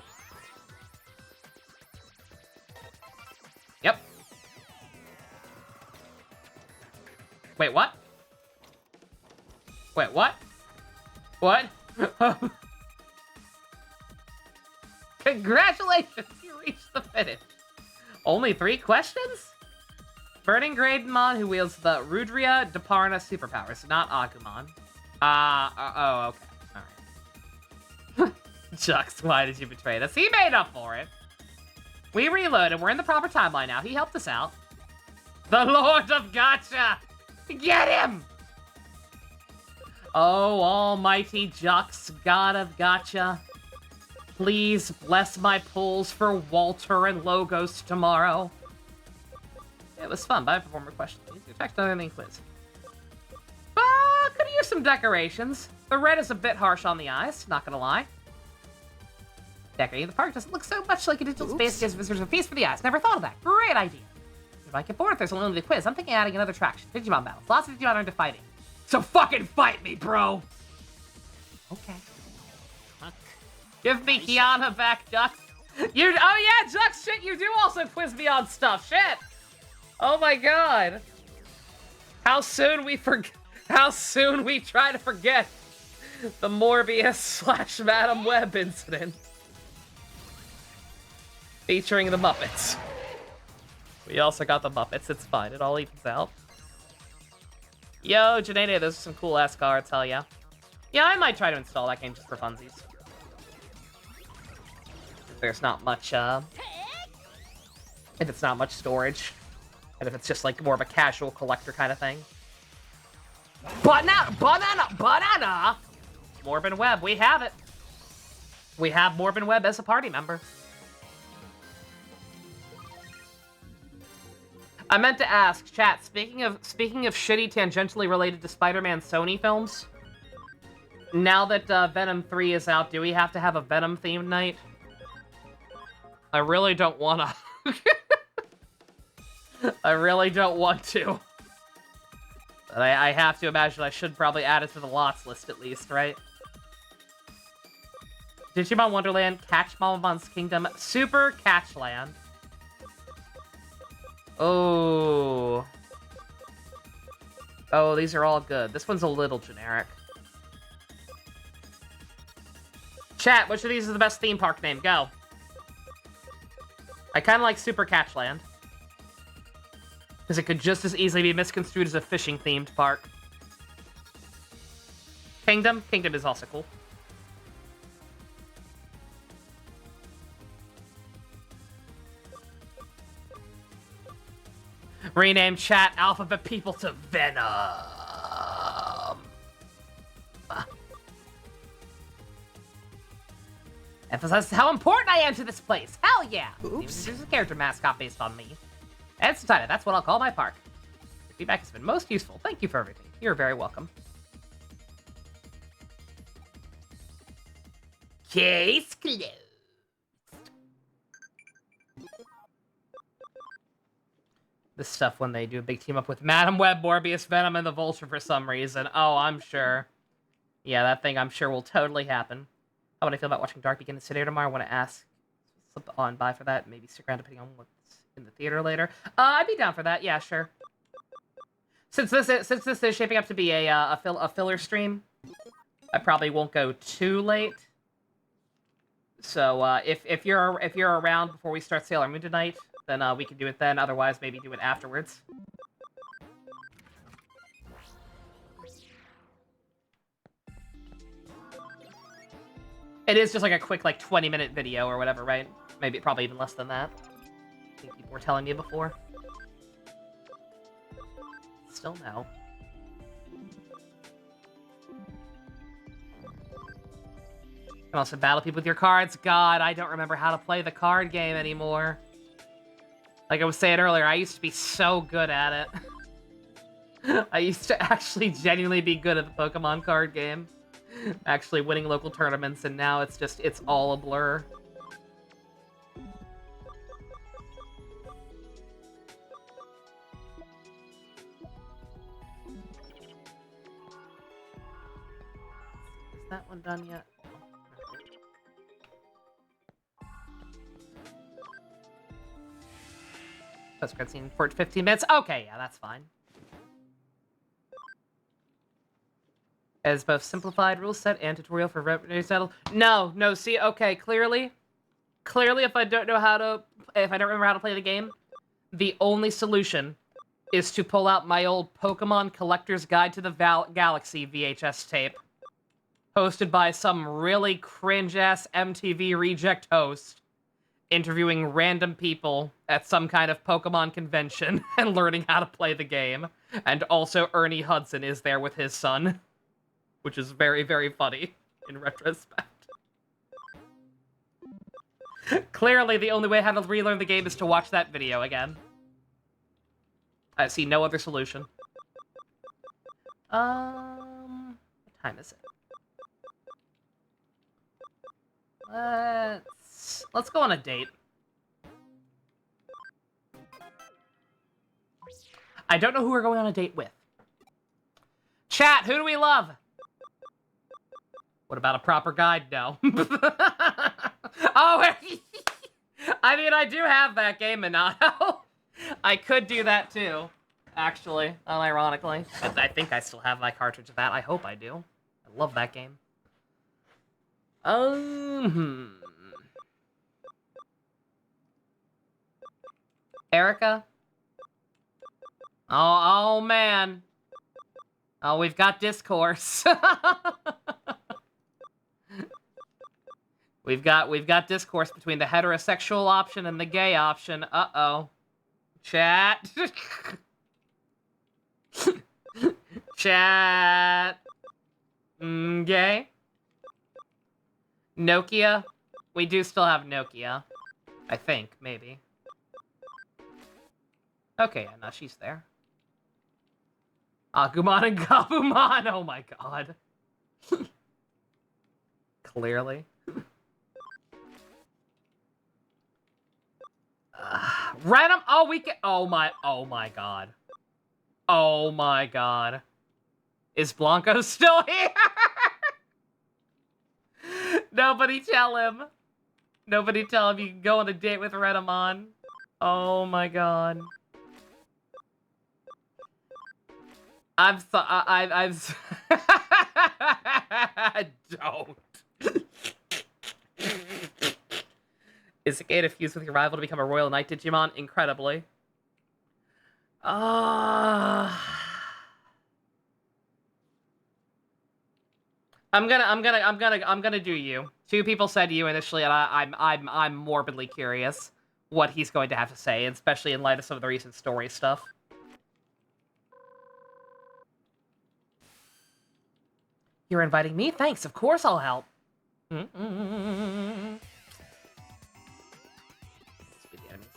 Yep. Wait, what? Wait, what? What? Congratulations! You reached the finish. Only 3 questions? Burning Greymon, who wields the Rudria Deparna superpowers, not Agumon. Oh, okay. Alright. Jux, why did you betray us? He made up for it. We reloaded. We're in the proper timeline now. He helped us out. The Lord of Gotcha! Get him! Oh, almighty Jux, God of Gotcha. Please bless my pulls for Walter and Logos tomorrow. It was fun. Bye for more questions. Text another than quiz. Could use some decorations. The red is a bit harsh on the eyes, not gonna lie. Decorating the park doesn't look so much like a digital space. Gives visitors a feast for the eyes. Never thought of that. Great idea. If I get bored, if there's only the quiz, I'm thinking of adding another attraction. Digimon battles. Lots of Digimon are into fighting. So fucking fight me, bro! Okay. Fuck. Give me Kiana back, Jux. Oh yeah, Jux, shit, you do also quiz me on stuff, shit! Oh my god. How soon we try to forget the Morbius / Madam Web incident. Featuring the Muppets. We also got the Muppets, it's fine, it all evens out. Yo, Janene, those are some cool-ass cards, hell yeah. Yeah, I might try to install that game just for funsies. There's not much, if it's not much storage. And if it's just, like, more of a casual collector kind of thing. Banana! Morbin Web, we have it. We have Morbin Web as a party member. I meant to ask, chat, speaking of shitty tangentially related to Spider-Man Sony films, now that Venom 3 is out, do we have to have a Venom-themed night? I really don't wanna. I really don't want to. But I have to imagine I should probably add it to the lots list at least, right? Digimon Wonderland, Catch Mamamon's Kingdom, Super Catchland. Oh. Oh, these are all good. This one's a little generic. Chat, which of these is the best theme park name? Go. I kind of like Super Catchland. Because it could just as easily be misconstrued as a fishing-themed park. Kingdom? Kingdom is also cool. Rename chat alphabet people to Venom. Emphasizes how important I am to this place. Hell yeah. Oops. There's a character mascot based on me. And it's decided that's what I'll call my park. Your feedback has been most useful. Thank you for everything. You're very welcome. Case closed. This stuff when they do a big team up with Madam Web, Morbius, Venom, and the Vulture for some reason. Oh, I'm sure. Yeah, that thing I'm sure will totally happen. How would I feel about watching Dark begin today or tomorrow? I want to ask. Slip on by for that. Maybe stick around depending on what's in the theater later. I'd be down for that. Yeah, sure. Since this is shaping up to be a filler stream, I probably won't go too late. So if you're around before we start Sailor Moon tonight, then we can do it then. Otherwise, maybe do it afterwards. It is just like a quick, like, 20-minute video or whatever, right? Maybe, probably even less than that. I think people were telling me before. Still no. You can also battle people with your cards. God, I don't remember how to play the card game anymore. Like I was saying earlier, I used to be so good at it. I used to actually genuinely be good at the Pokemon card game. Actually winning local tournaments, and now it's just, it's all a blur. Is that one done yet? Post-credit scene for 15 minutes. Okay, yeah, that's fine. As both simplified rule set and tutorial for revenue settle. No, see, okay, clearly, if I don't remember how to play the game, the only solution is to pull out my old Pokemon Collector's Guide to the Galaxy VHS tape, hosted by some really cringe-ass MTV reject host, interviewing random people at some kind of Pokemon convention and learning how to play the game. And also Ernie Hudson is there with his son, which is very, very funny in retrospect. Clearly, the only way how to relearn the game is to watch that video again. I see no other solution. What time is it? Let's go on a date. I don't know who we're going on a date with. Chat, who do we love? What about a proper guide? No. Oh, I mean, I do have that game, Minato. I could do that too, actually, unironically. But I think I still have my cartridge of that. I hope I do. I love that game. Erica? Oh man. Oh, we've got discourse. We've got discourse between the heterosexual option and the gay option. Uh-oh. Chat. Chat. Gay? Nokia? We do still have Nokia. I think, maybe. Okay, yeah, no, she's there. Agumon and Gabumon! Oh my god. Clearly. Random. Oh, we can. Oh my god. Oh my god. Is Blanco still here? Nobody tell him. Nobody tell him you can go on a date with Redamon. Oh my god. I'm so. I'm. Don't. Is it gay to fuse with your rival to become a Royal Knight Digimon? Incredibly. I'm gonna do you. Two people said you initially, and I'm morbidly curious what he's going to have to say, especially in light of some of the recent story stuff. You're inviting me? Thanks, of course I'll help.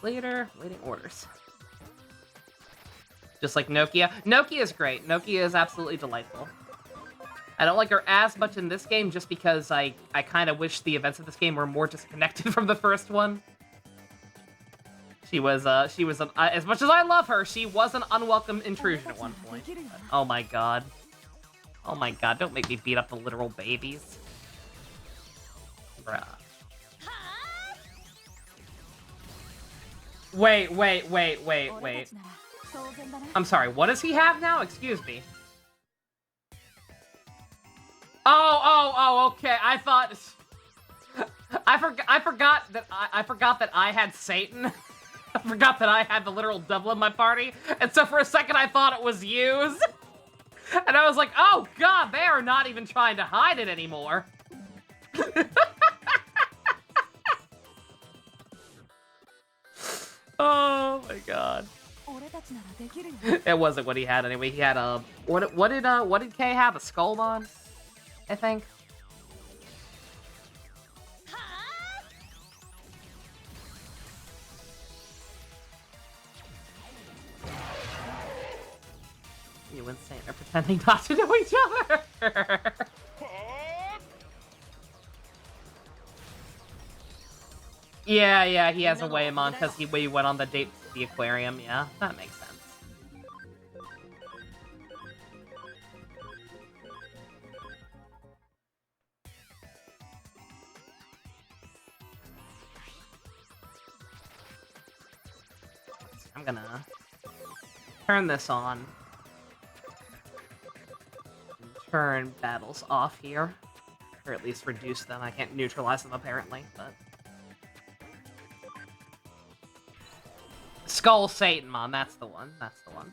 Later, waiting orders. Just like Nokia. Nokia is great. Nokia is absolutely delightful. I don't like her as much in this game just because I kind of wish the events of this game were more disconnected from the first one. She was as much as I love her, she was an unwelcome intrusion at one point. But, oh my god. Oh my god, don't make me beat up the literal babies. Bruh. Wait. I'm sorry, what does he have now? Excuse me. Oh, okay. I thought... I forgot that I had Satan. I forgot that I had the literal devil in my party. And so for a second I thought it was used. And I was like, oh god, they are not even trying to hide it anymore. Oh my god. It wasn't what he had anyway. He had a what did Kay have? A Skullmon, I think. You insane are pretending not to know each other. Yeah, he has a Waymon because we went on the date to the aquarium. Yeah, that makes sense. I'm gonna turn this on. Turn battles off here. Or at least reduce them. I can't neutralize them apparently, but... Skull Satanmon, that's the one. That's the one.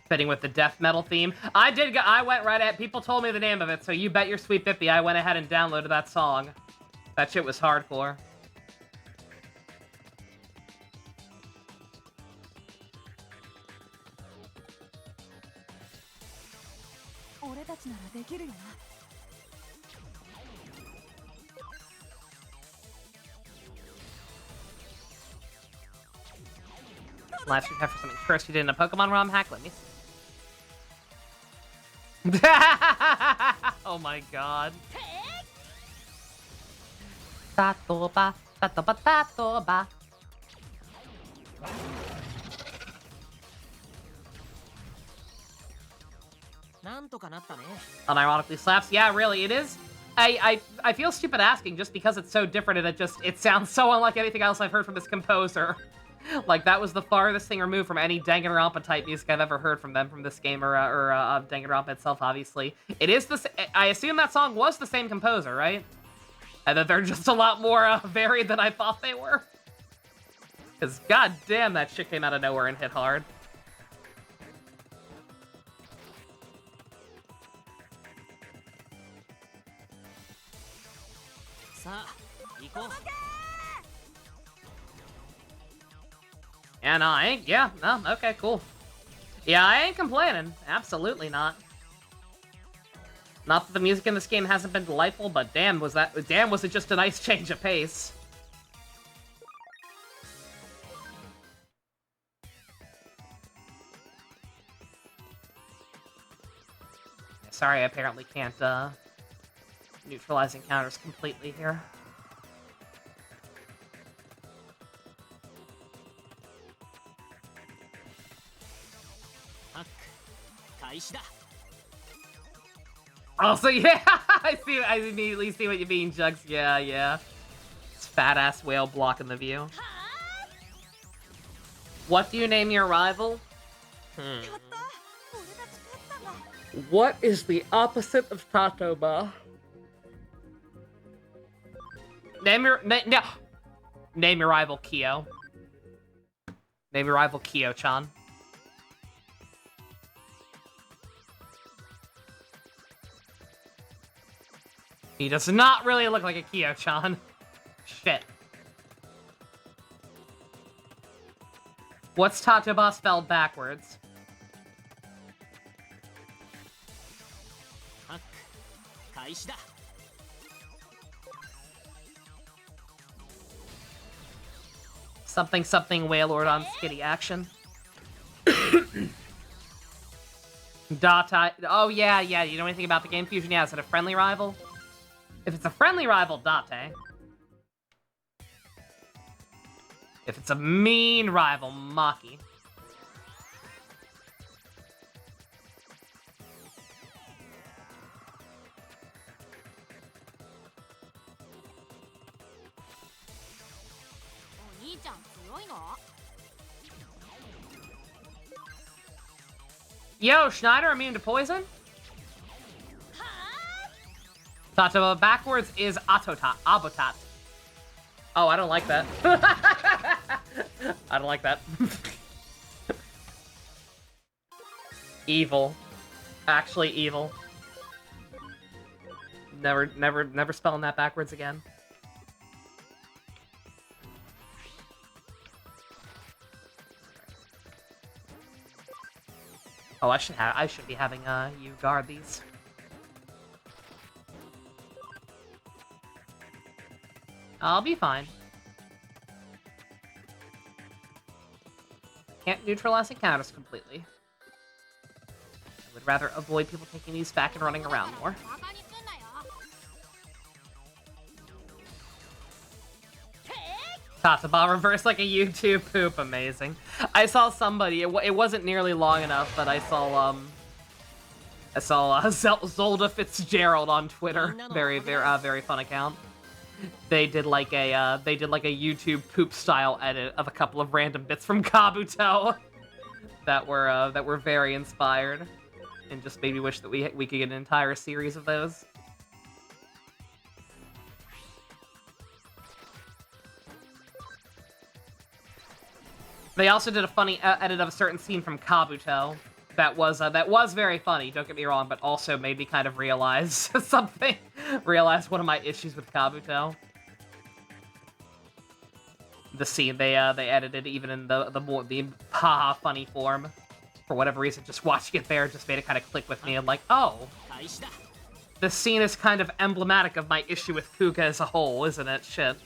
Fitting with the death metal theme. I went right at... People told me the name of it, so you bet your sweet bippy I went ahead and downloaded that song. That shit was hardcore. Last week for something cursed you did in a Pokemon ROM hack. Let me see. Oh my god. Tatoba, tatoba, tatoba. Unironically slaps. Yeah, really, it is. I feel stupid asking just because it's so different and it sounds so unlike anything else I've heard from this composer. Like, that was the farthest thing removed from any Danganronpa type music I've ever heard from them, from this game, or Danganronpa itself, obviously. It is I assume that song was the same composer, right? And that they're just a lot more varied than I thought they were. Because, goddamn, that shit came out of nowhere and hit hard. Yeah, no, I ain't. Yeah, no, okay, cool. Yeah, I ain't complaining. Absolutely not. Not that the music in this game hasn't been delightful, but damn, was it just a nice change of pace. Sorry, I apparently can't, neutralize encounters completely here. Also, yeah, I immediately see what you mean, Jugs. Yeah. This fat-ass whale blocking the view. What do you name your rival? What is the opposite of Tatoba? Name your rival Kyo. Name your rival Kyo-chan. He does not really look like a Kyo-chan. Shit. What's Tatoba spelled backwards? Something Wailord on Skitty action. Date. Oh yeah, you know anything about the game Fusion? Yeah, is it a friendly rival? If it's a friendly rival, Date. If it's a mean rival, Maki. Yo, Schneider immune to poison? Tatoba backwards is Abotat. Oh, I don't like that. I don't like that. Evil. Actually evil. Never spelling that backwards again. Oh, I should be having you guard these. I'll be fine. Can't neutralize encounters completely. I would rather avoid people taking these back and running around more. Tataba reverse like a YouTube poop, amazing. I saw somebody, it wasn't nearly long enough, but I saw Zolda Fitzgerald on Twitter. Very fun account. They did like a YouTube poop style edit of a couple of random bits from Kabuto that were very inspired, and just made me wish that we could get an entire series of those. They also did a funny edit of a certain scene from Kabuto that was very funny, don't get me wrong, but also made me kind of realize something. Realize one of my issues with Kabuto. The scene they edited even in the haha funny form. For whatever reason, just watching it there just made it kind of click with me. I'm like, oh, this scene is kind of emblematic of my issue with Kuga as a whole, isn't it? Shit.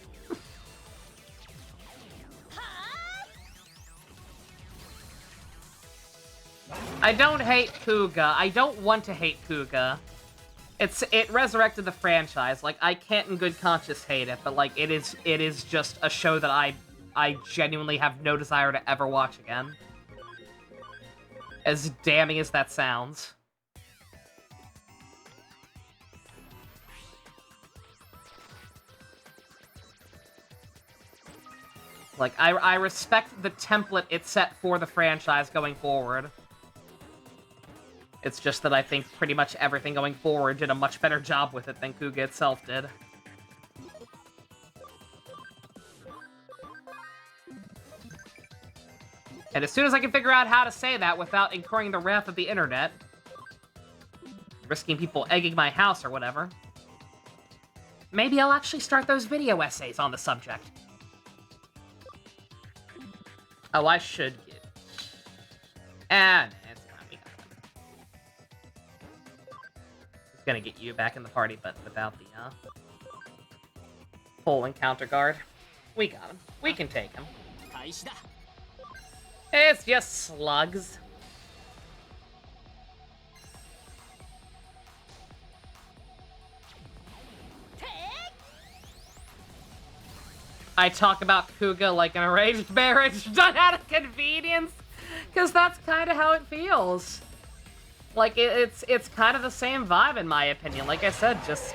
I don't hate Kuga. I don't want to hate Kuga. It resurrected the franchise. Like, I can't in good conscience hate it, but like it is just a show that I genuinely have no desire to ever watch again. As damning as that sounds. Like, I respect the template it set for the franchise going forward. It's just that I think pretty much everything going forward did a much better job with it than Kuga itself did. And as soon as I can figure out how to say that without incurring the wrath of the internet, risking people egging my house or whatever, maybe I'll actually start those video essays on the subject. Oh, I should get... And it's fine, we got it. He's gonna get you back in the party, but without the, full encounter guard. We got him. We can take him. It's just slugs. I talk about Kuga like an arranged marriage done out of convenience, because that's kind of how it feels. Like, it's kind of the same vibe, in my opinion. Like I said, just...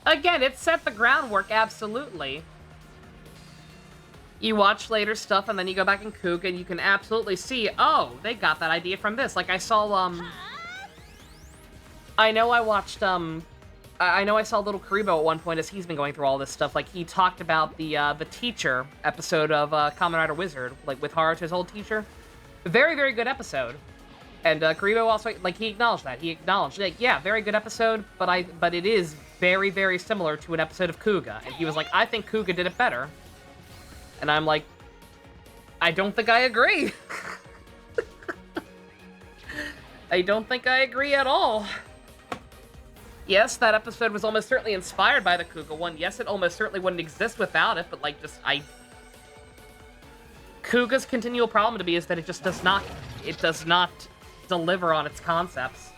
Again, it set the groundwork, absolutely. You watch later stuff, and then you go back in Kuga, and you can absolutely see, oh, they got that idea from this. Like, I saw, I know I watched, I know I saw Little Karibo at one point as he's been going through all this stuff. Like, he talked about the teacher episode of Kamen Rider Wizard, like, with Haruto's old teacher. Very, very good episode. And Karibo also, like, he acknowledged that. He acknowledged, like, yeah, very good episode, but it is very, very similar to an episode of Kuga. And he was like, I think Kuga did it better. And I'm like, I don't think I agree. I don't think I agree at all. Yes, that episode was almost certainly inspired by the Kuga one. Yes, it almost certainly wouldn't exist without it, but like, Kuga's continual problem to me is that it does not deliver on its concepts.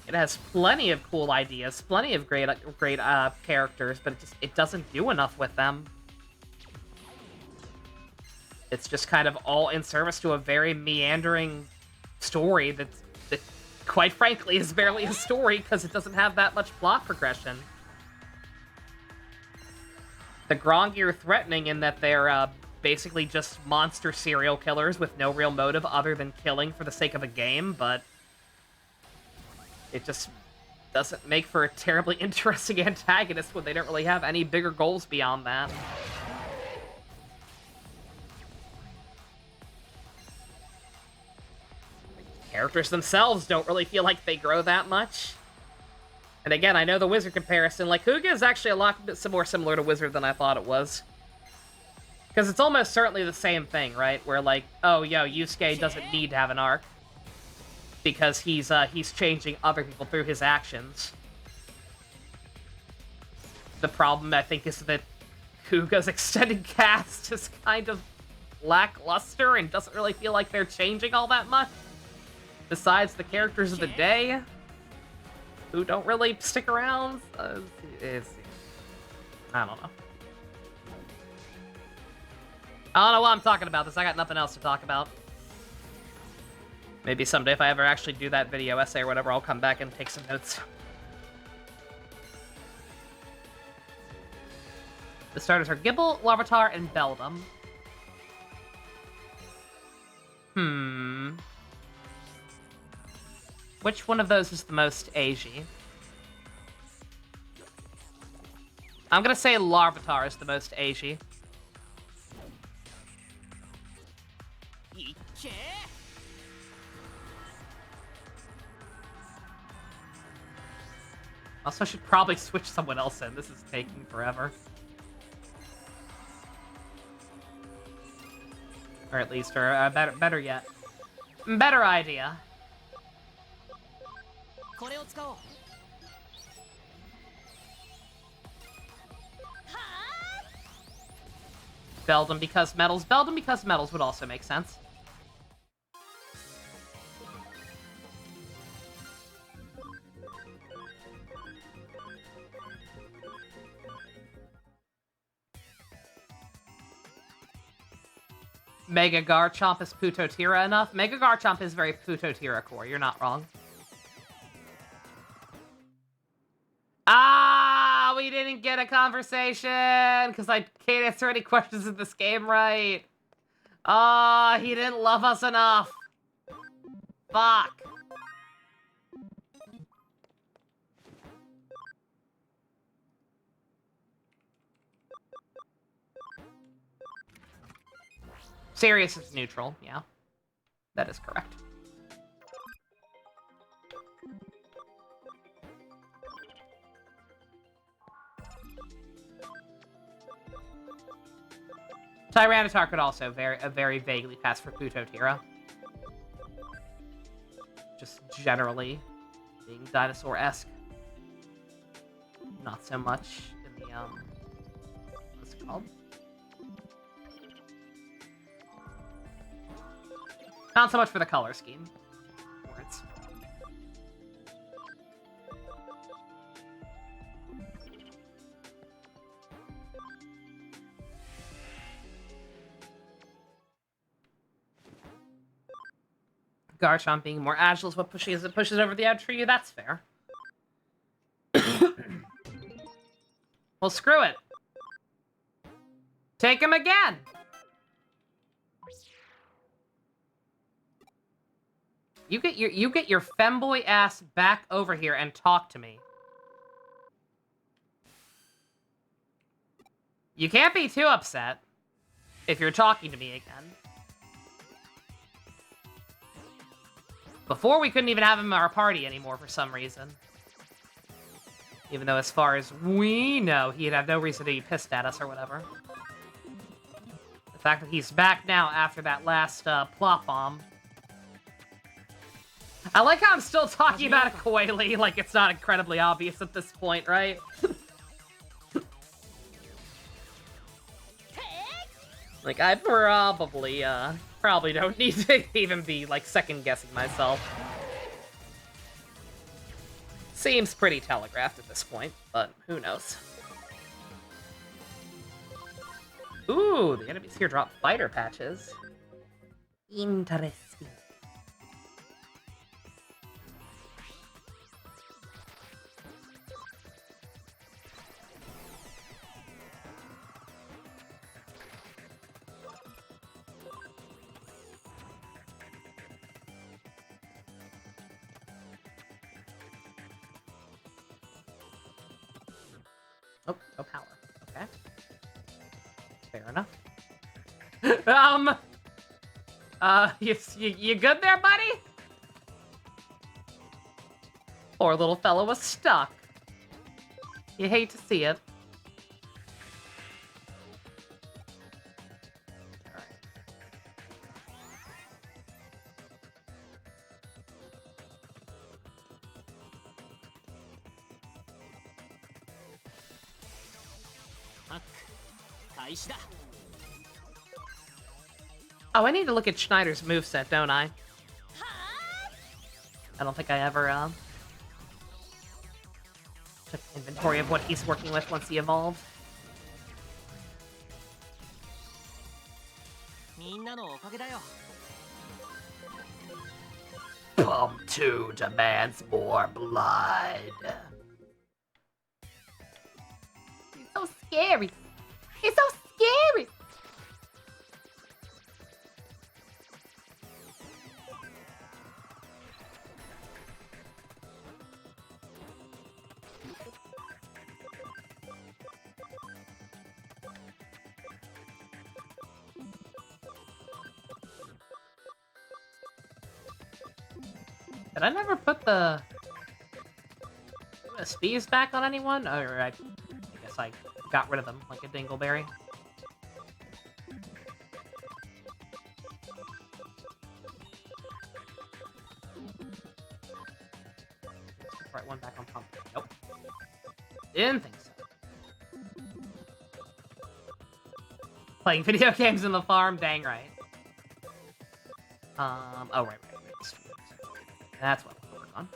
It has plenty of cool ideas, plenty of great characters, but it doesn't do enough with them. It's just kind of all in service to a very meandering story that quite frankly is barely a story because it doesn't have that much plot progression. The Grongi are threatening in that they're basically just monster serial killers with no real motive other than killing for the sake of a game, but it just doesn't make for a terribly interesting antagonist when they don't really have any bigger goals beyond that. The characters themselves don't really feel like they grow that much. And again, I know the Wizard comparison, like, Kuga is actually a lot more similar to Wizard than I thought it was. Because it's almost certainly the same thing, right? Where, like, oh, yo, Yusuke doesn't need to have an arc. Because he's changing other people through his actions. The problem, I think, is that Kuga's extended cast is kind of lackluster and doesn't really feel like they're changing all that much. Besides the characters of the day, who don't really stick around. I don't know. I don't know why I'm talking about this. I got nothing else to talk about. Maybe someday if I ever actually do that video essay or whatever, I'll come back and take some notes. The starters are Gibble, Larvitar, and Beldum. Which one of those is the most Eiji? I'm gonna say Larvitar is the most Eiji. Also, I should probably switch someone else in. This is taking forever. Or at least, or better yet. Better idea. Beldum because metals. Beldum because metals would also make sense. Mega Garchomp is Putotira enough? Mega Garchomp is very Putotira core, you're not wrong. Ah, we didn't get a conversation because I can't answer any questions in this game right. Ah, he didn't love us enough. Fuck. Sirius is neutral, yeah. That is correct. Tyranitar could also very vaguely pass for Putotira. Just generally being dinosaur-esque. Not so much in the, what's it called? Not so much for the color scheme. Words. Garchomp being more agile is what pushes over the edge for you. That's fair. Well, screw it. Take him again. You get your femboy ass back over here and talk to me. You can't be too upset if you're talking to me again. Before, we couldn't even have him in our party anymore for some reason. Even though, as far as we know, he'd have no reason to be pissed at us or whatever. The fact that he's back now after that last plot bomb. I like how I'm still talking about a Coily, like it's not incredibly obvious at this point, right? Like, I probably don't need to even be, like, second-guessing myself. Seems pretty telegraphed at this point, but who knows. Ooh, the enemies here drop fighter patches. Interesting. Oh, no power. Okay. Fair enough. You good there, buddy? Poor little fellow was stuck. You hate to see it. Oh, I need to look at Schneider's moveset, don't I? I don't think I ever, took inventory of what he's working with once he evolved. Pump 2 demands more blood. He's so scary. He's so scary. Did I never put the USBs back on anyone? Or I guess I got rid of them like a dingleberry. Right one back on pump. Nope. Didn't think so. Playing video games in the farm? Dang right. Oh, right. That's what we'll work on.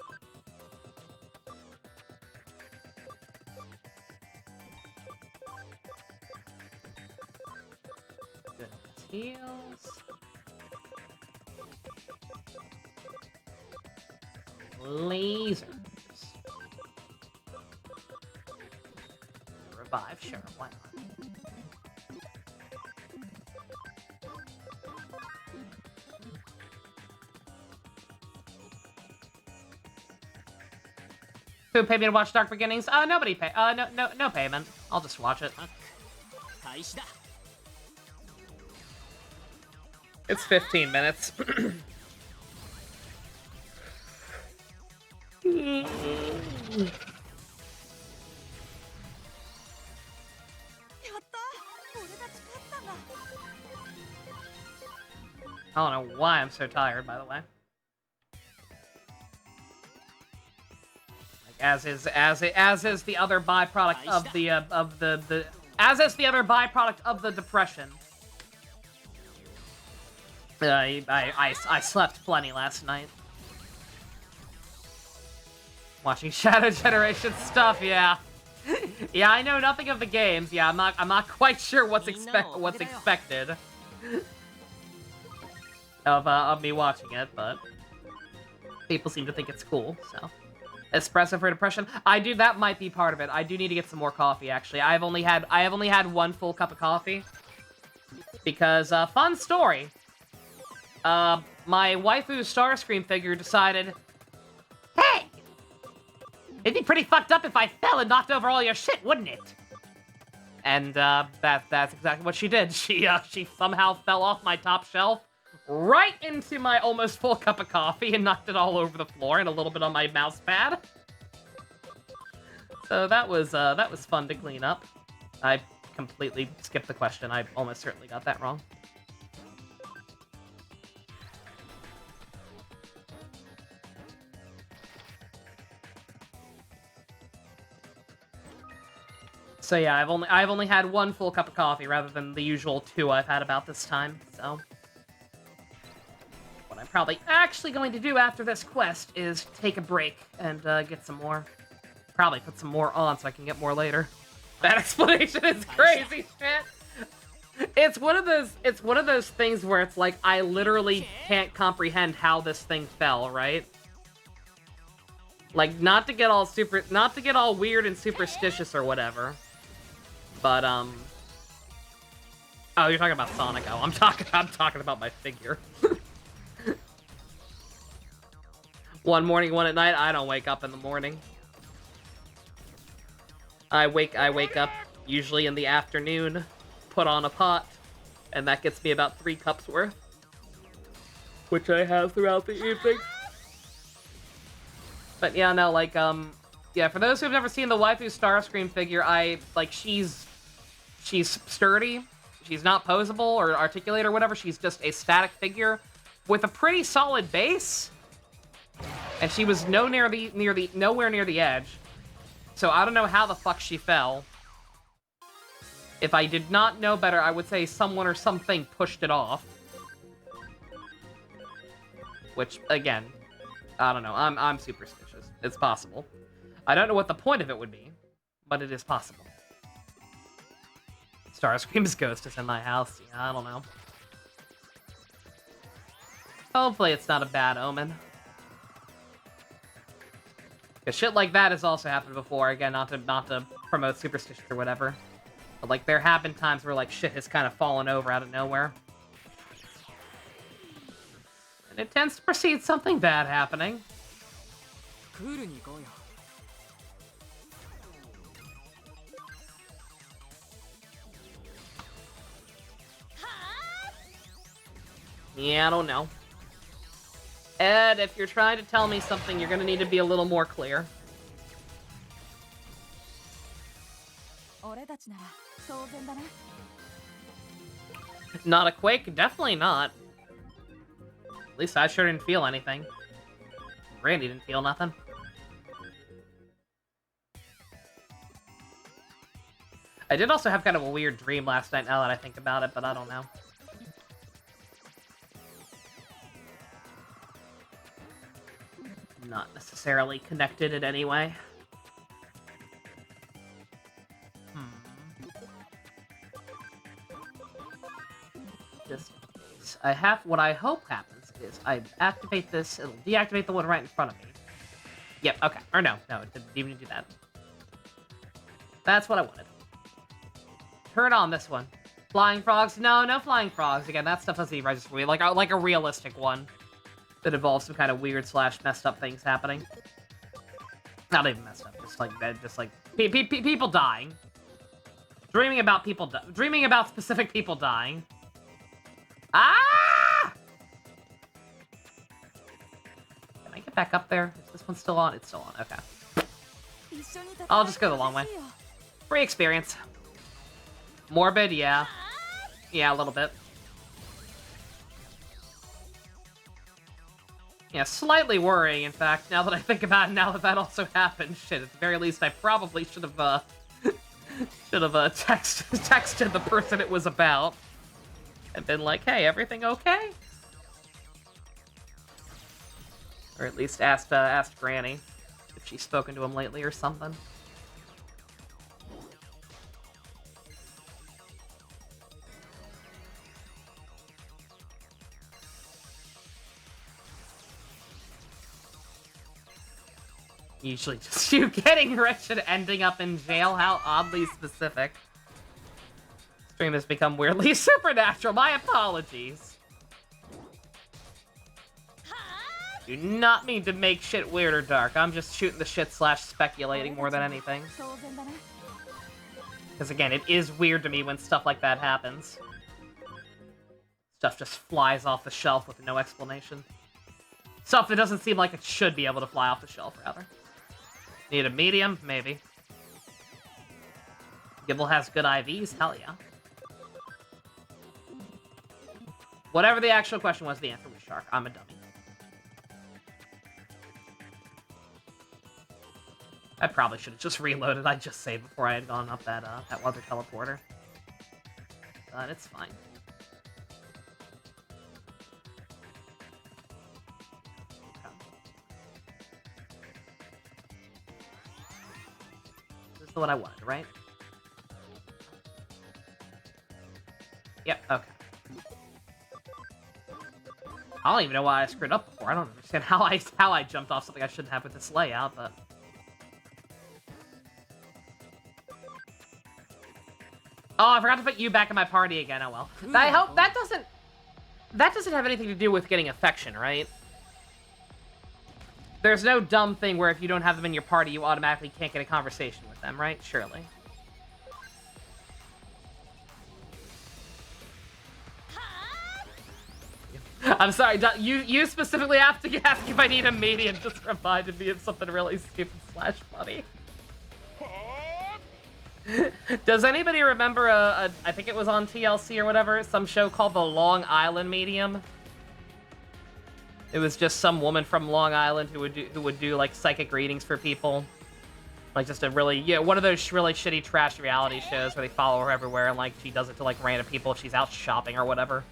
Good heals. Lasers. Revive, sure, why not? Who paid me to watch Dark Beginnings? Nobody pay. No payment. I'll just watch it. It's 15 minutes. I don't know why I'm so tired, by the way. As is the other byproduct of the byproduct of the depression. I slept plenty last night. Watching Shadow Generation stuff, yeah. Yeah, I know nothing of the games. Yeah, I'm not quite sure what's expected of me watching it, but people seem to think it's cool, so. Espresso for depression. That might be part of it. I do need to get some more coffee, actually. I have only had one full cup of coffee. Because, fun story. My waifu Starscream figure decided, hey! It'd be pretty fucked up if I fell and knocked over all your shit, wouldn't it? And, that's exactly what she did. She somehow fell off my top shelf, right into my almost full cup of coffee and knocked it all over the floor and a little bit on my mouse pad. So that was fun to clean up. I completely skipped the question. I almost certainly got that wrong. So yeah, I've only had one full cup of coffee rather than the usual 2 I've had about this time, so. What I'm probably actually going to do after this quest is take a break and get some more. Probably put some more on so I can get more later. That explanation is crazy shit. It's one of those things where it's like I literally can't comprehend how this thing fell, right? Like not to get all weird and superstitious or whatever. But oh, you're talking about Sonic. Oh, I'm talking about my figure. One morning, one at night. I don't wake up in the morning. I wake up usually in the afternoon, put on a pot, and that gets me about 3 cups worth, which I have throughout the evening. But yeah, no, like yeah, for those who've never seen the waifu Starscream figure, she's sturdy. She's not posable or articulate or whatever. She's just a static figure with a pretty solid base. And she was nowhere near the edge. So I don't know how the fuck she fell. If I did not know better, I would say someone or something pushed it off. Which, again, I don't know. I'm superstitious. It's possible. I don't know what the point of it would be, but it is possible. Starscream's ghost is in my house. Yeah, I don't know. Hopefully it's not a bad omen. Because shit like that has also happened before. Again, not to promote superstition or whatever. But, like, there have been times where, like, shit has kind of fallen over out of nowhere. And it tends to precede something bad happening. Yeah, I don't know. Ed, if you're trying to tell me something, you're gonna need to be a little more clear. Not a quake? Definitely not. At least I sure didn't feel anything. Randy didn't feel nothing. I did also have kind of a weird dream last night, now that I think about it, but I don't know. Not necessarily connected in any way. Just, I have, what I hope happens is I activate this, it'll deactivate the one right in front of me. Yep, okay. Or no, it didn't even do that. That's what I wanted. Turn on this one. Flying frogs? No flying frogs. Again, that stuff doesn't even register for me. Like a realistic one that involves some kind of weird / messed up things happening. Not even messed up, just like people dying. Dreaming about specific people dying. Ah! Can I get back up there? Is this one still on? It's still on. Okay. I'll just go the long way. Free experience. Morbid, yeah. Yeah, a little bit. Yeah, slightly worrying, in fact, now that I think about it, now that also happened. Shit, at the very least, I probably should have, texted the person it was about. And been like, hey, everything okay? Or at least asked Granny if she's spoken to him lately or something. Usually just you getting rich and ending up in jail. How oddly specific. Stream has become weirdly supernatural. My apologies. Do not mean to make shit weird or dark. I'm just shooting the shit / speculating more than anything. Because again, it is weird to me when stuff like that happens. Stuff just flies off the shelf with no explanation. Stuff that doesn't seem like it should be able to fly off the shelf, rather. Need a medium? Maybe. Gibble has good IVs? Hell yeah. Whatever the actual question was, the answer was Shark. I'm a dummy. I probably should have just reloaded. I just saved before I had gone up that other teleporter. But it's fine. This is what I wanted, right? Yep, okay. I don't even know why I screwed up before. I don't understand how I jumped off something I shouldn't have with this layout, but... Oh, I forgot to put you back in my party again. Oh well. I hope that doesn't have anything to do with getting affection, right? There's no dumb thing where if you don't have them in your party, you automatically can't get a conversation with them, right? Surely. I'm sorry, you specifically have to ask if I need a medium. Just reminded me of something really stupid / funny. Does anybody remember I think it was on TLC or whatever, some show called The Long Island Medium? It was just some woman from Long Island who would do like psychic readings for people. Like, just a really, one of those really shitty trash reality shows where they follow her everywhere and, like, she does it to, like, random people if she's out shopping or whatever.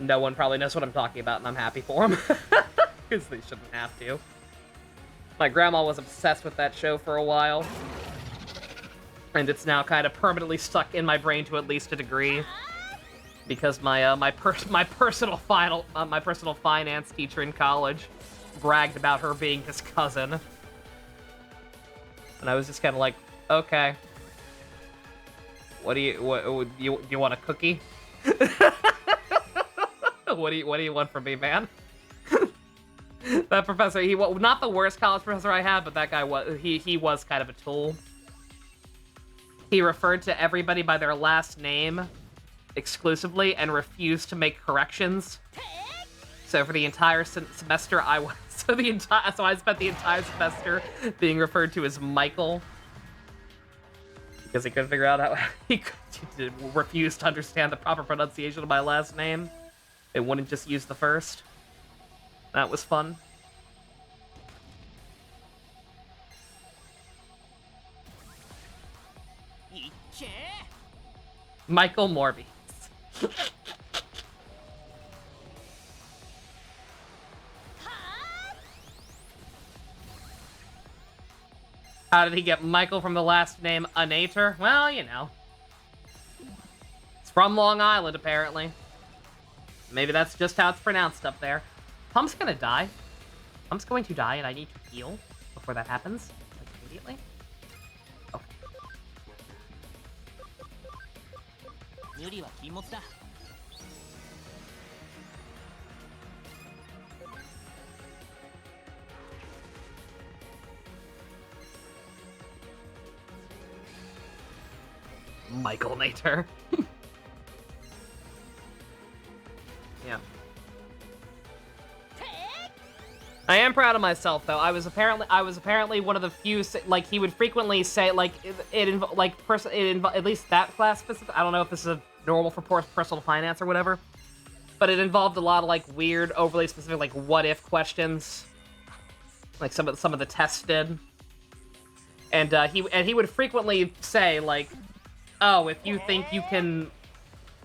No one probably knows what I'm talking about, and I'm happy for them. Because they shouldn't have to. My grandma was obsessed with that show for a while. And it's now kind of permanently stuck in my brain to at least a degree. Because my personal finance teacher in college bragged about her being his cousin. And I was just kind of like, okay. What do you want a cookie? What do you want from me, man? That professor, not the worst college professor I had, but that guy he was kind of a tool. He referred to everybody by their last name exclusively and refused to make corrections. So for the entire semester, I spent the entire semester being referred to as Michael. Because he couldn't figure out how he refused to understand the proper pronunciation of my last name. They wouldn't just use the first. That was fun. Michael Morby. How did he get Michael from the last name Anator? Well, you know. It's from Long Island, apparently. Maybe that's just how it's pronounced up there. Pump's gonna die. Pump's going to die, and I need to heal before that happens. Like, immediately. Oh. Michael Nater. Yeah. I am proud of myself, though. I was apparently one of the few. Like, he would frequently say, like, at least that class specific. I don't know if this is normal for personal finance or whatever, but it involved a lot of like weird, overly specific, like what if questions. Like some of the tests did, and he would frequently say like, "Oh, if you think you can,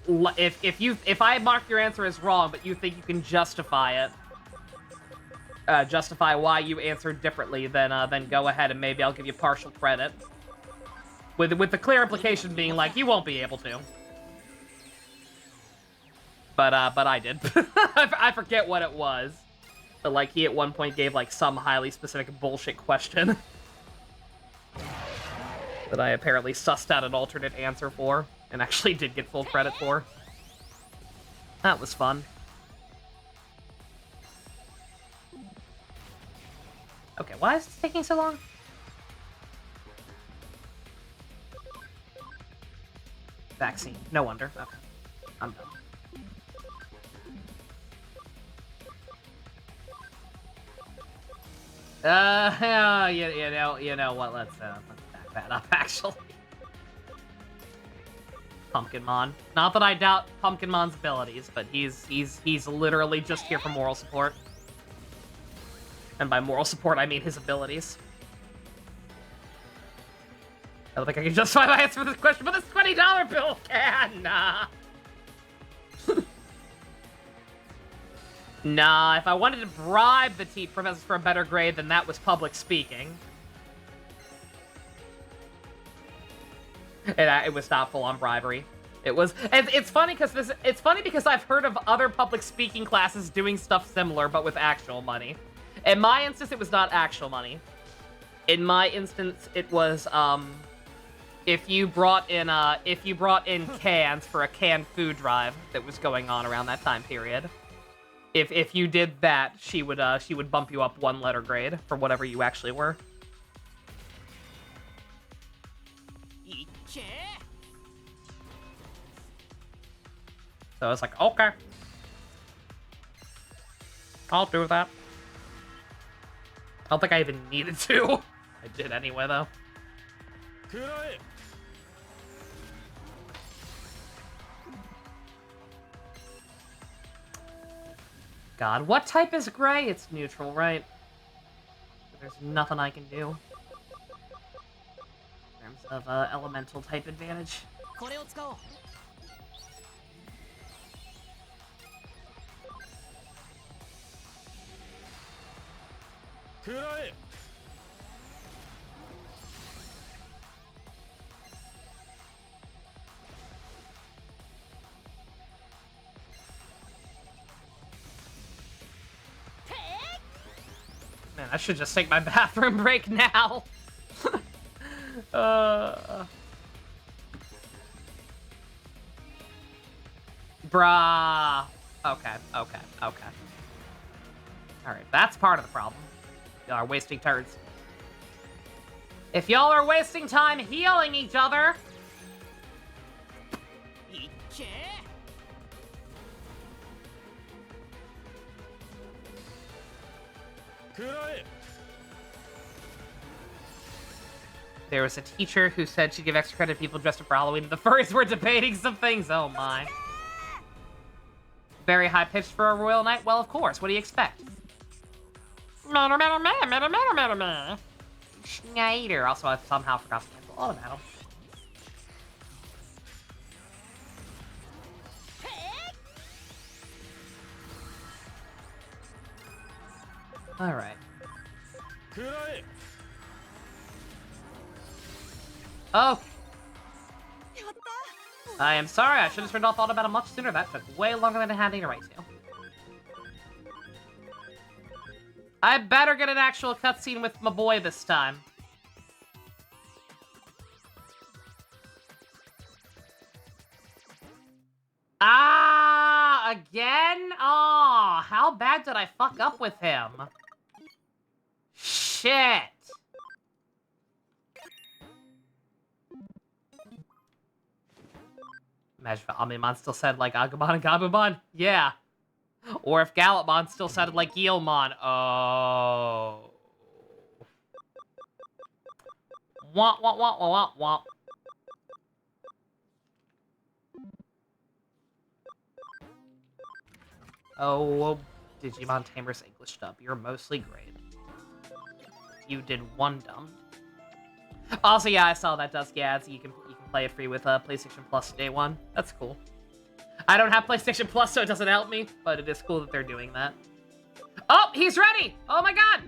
if I mark your answer as wrong, but you think you can justify it." Justify why you answered differently, then go ahead and maybe I'll give you partial credit. With the clear implication being like, you won't be able to. But I did. I forget what it was. But like he at one point gave like some highly specific bullshit question. That I apparently sussed out an alternate answer for, and actually did get full credit for. That was fun. Okay, why is this taking so long? Vaccine. No wonder. Okay. I'm done. You know what? Let's back that up, actually. Pumpkinmon. Not that I doubt Pumpkinmon's abilities, but he's literally just here for moral support. And by moral support, I mean his abilities. I don't think I can justify my answer for this question, but this $20 bill can! Nah. Nah, if I wanted to bribe the TEEP professors for a better grade, then that was public speaking. And it was not full-on bribery. It was... It's funny because I've heard of other public speaking classes doing stuff similar, but with actual money. In my instance, it was not actual money. In my instance, it was, if you brought in cans for a canned food drive that was going on around that time period. If you did that, she would bump you up 1 letter grade for whatever you actually were. So I was like, okay. I'll do that. I don't think I even needed to. I did anyway, though. God. What type is gray? It's neutral, right? There's nothing I can do. In terms of elemental type advantage. Man, I should just take my bathroom break now. Bruh. Okay. Alright, that's part of the problem. Y'all are wasting turns. If y'all are wasting time healing each other... There was a teacher who said she'd give extra credit to people dressed up for Halloween. The furries were debating some things. Oh my. Very high-pitched for a royal night? Well, of course. What do you expect? Schneider. Also, I somehow forgot to cancel Automatum. Alright. Oh. I am sorry, I should have turned off Automatum much sooner. That took way longer than it had any right to. I better get an actual cutscene with my boy this time. Ah, again? Aw, how bad did I fuck up with him? Shit. Imagine if Omnimon still said, like, Agumon and Gabumon. Yeah. Or if Gallopmon still sounded like Guilmon. Oh. Womp, womp, womp, womp, womp. Oh, Digimon Tamers English dub. You're mostly great. You did one dumb. Also, yeah, I saw that Dusky ads. You can play it free with PlayStation Plus day one. That's cool. I don't have PlayStation Plus, so it doesn't help me, but it is cool that they're doing that. Oh, he's ready! Oh my god!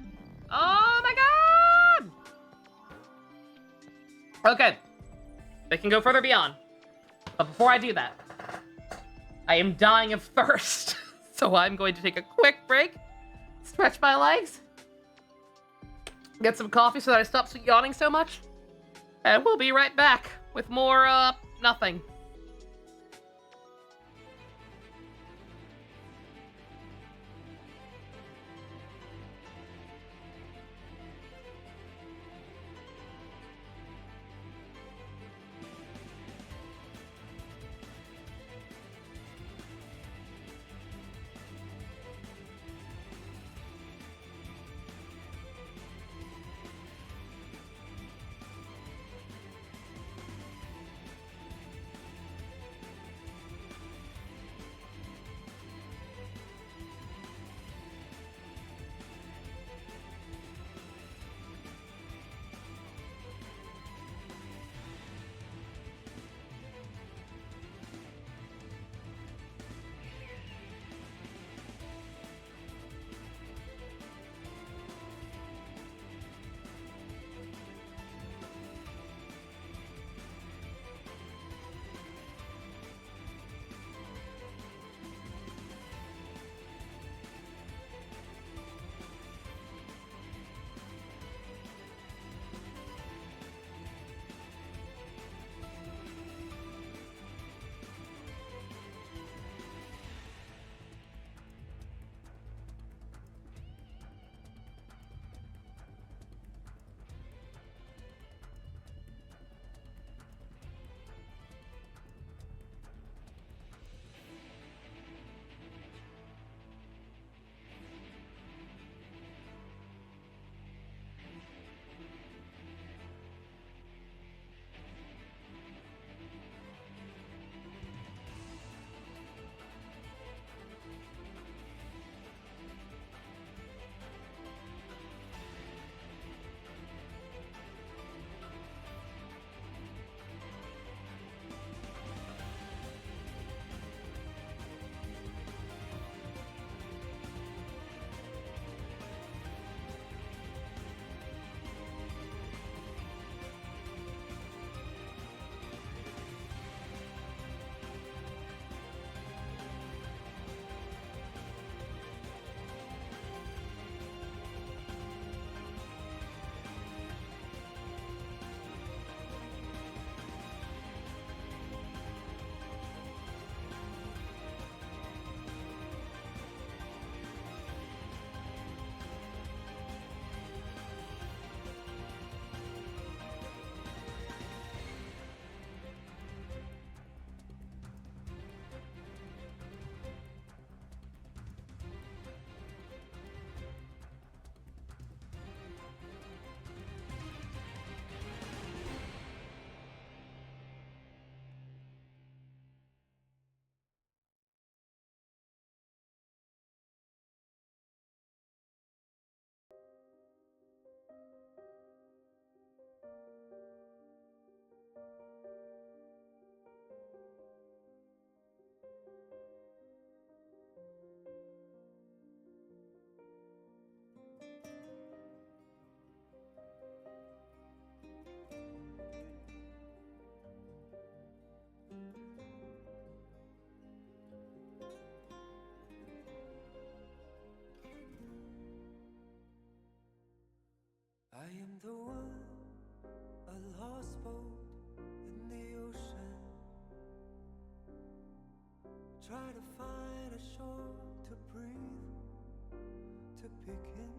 Oh my god! Okay. They can go further beyond. But before I do that, I am dying of thirst. So I'm going to take a quick break, stretch my legs, get some coffee so that I stop yawning so much, and we'll be right back with more, nothing. try to find a shore to breathe, to begin.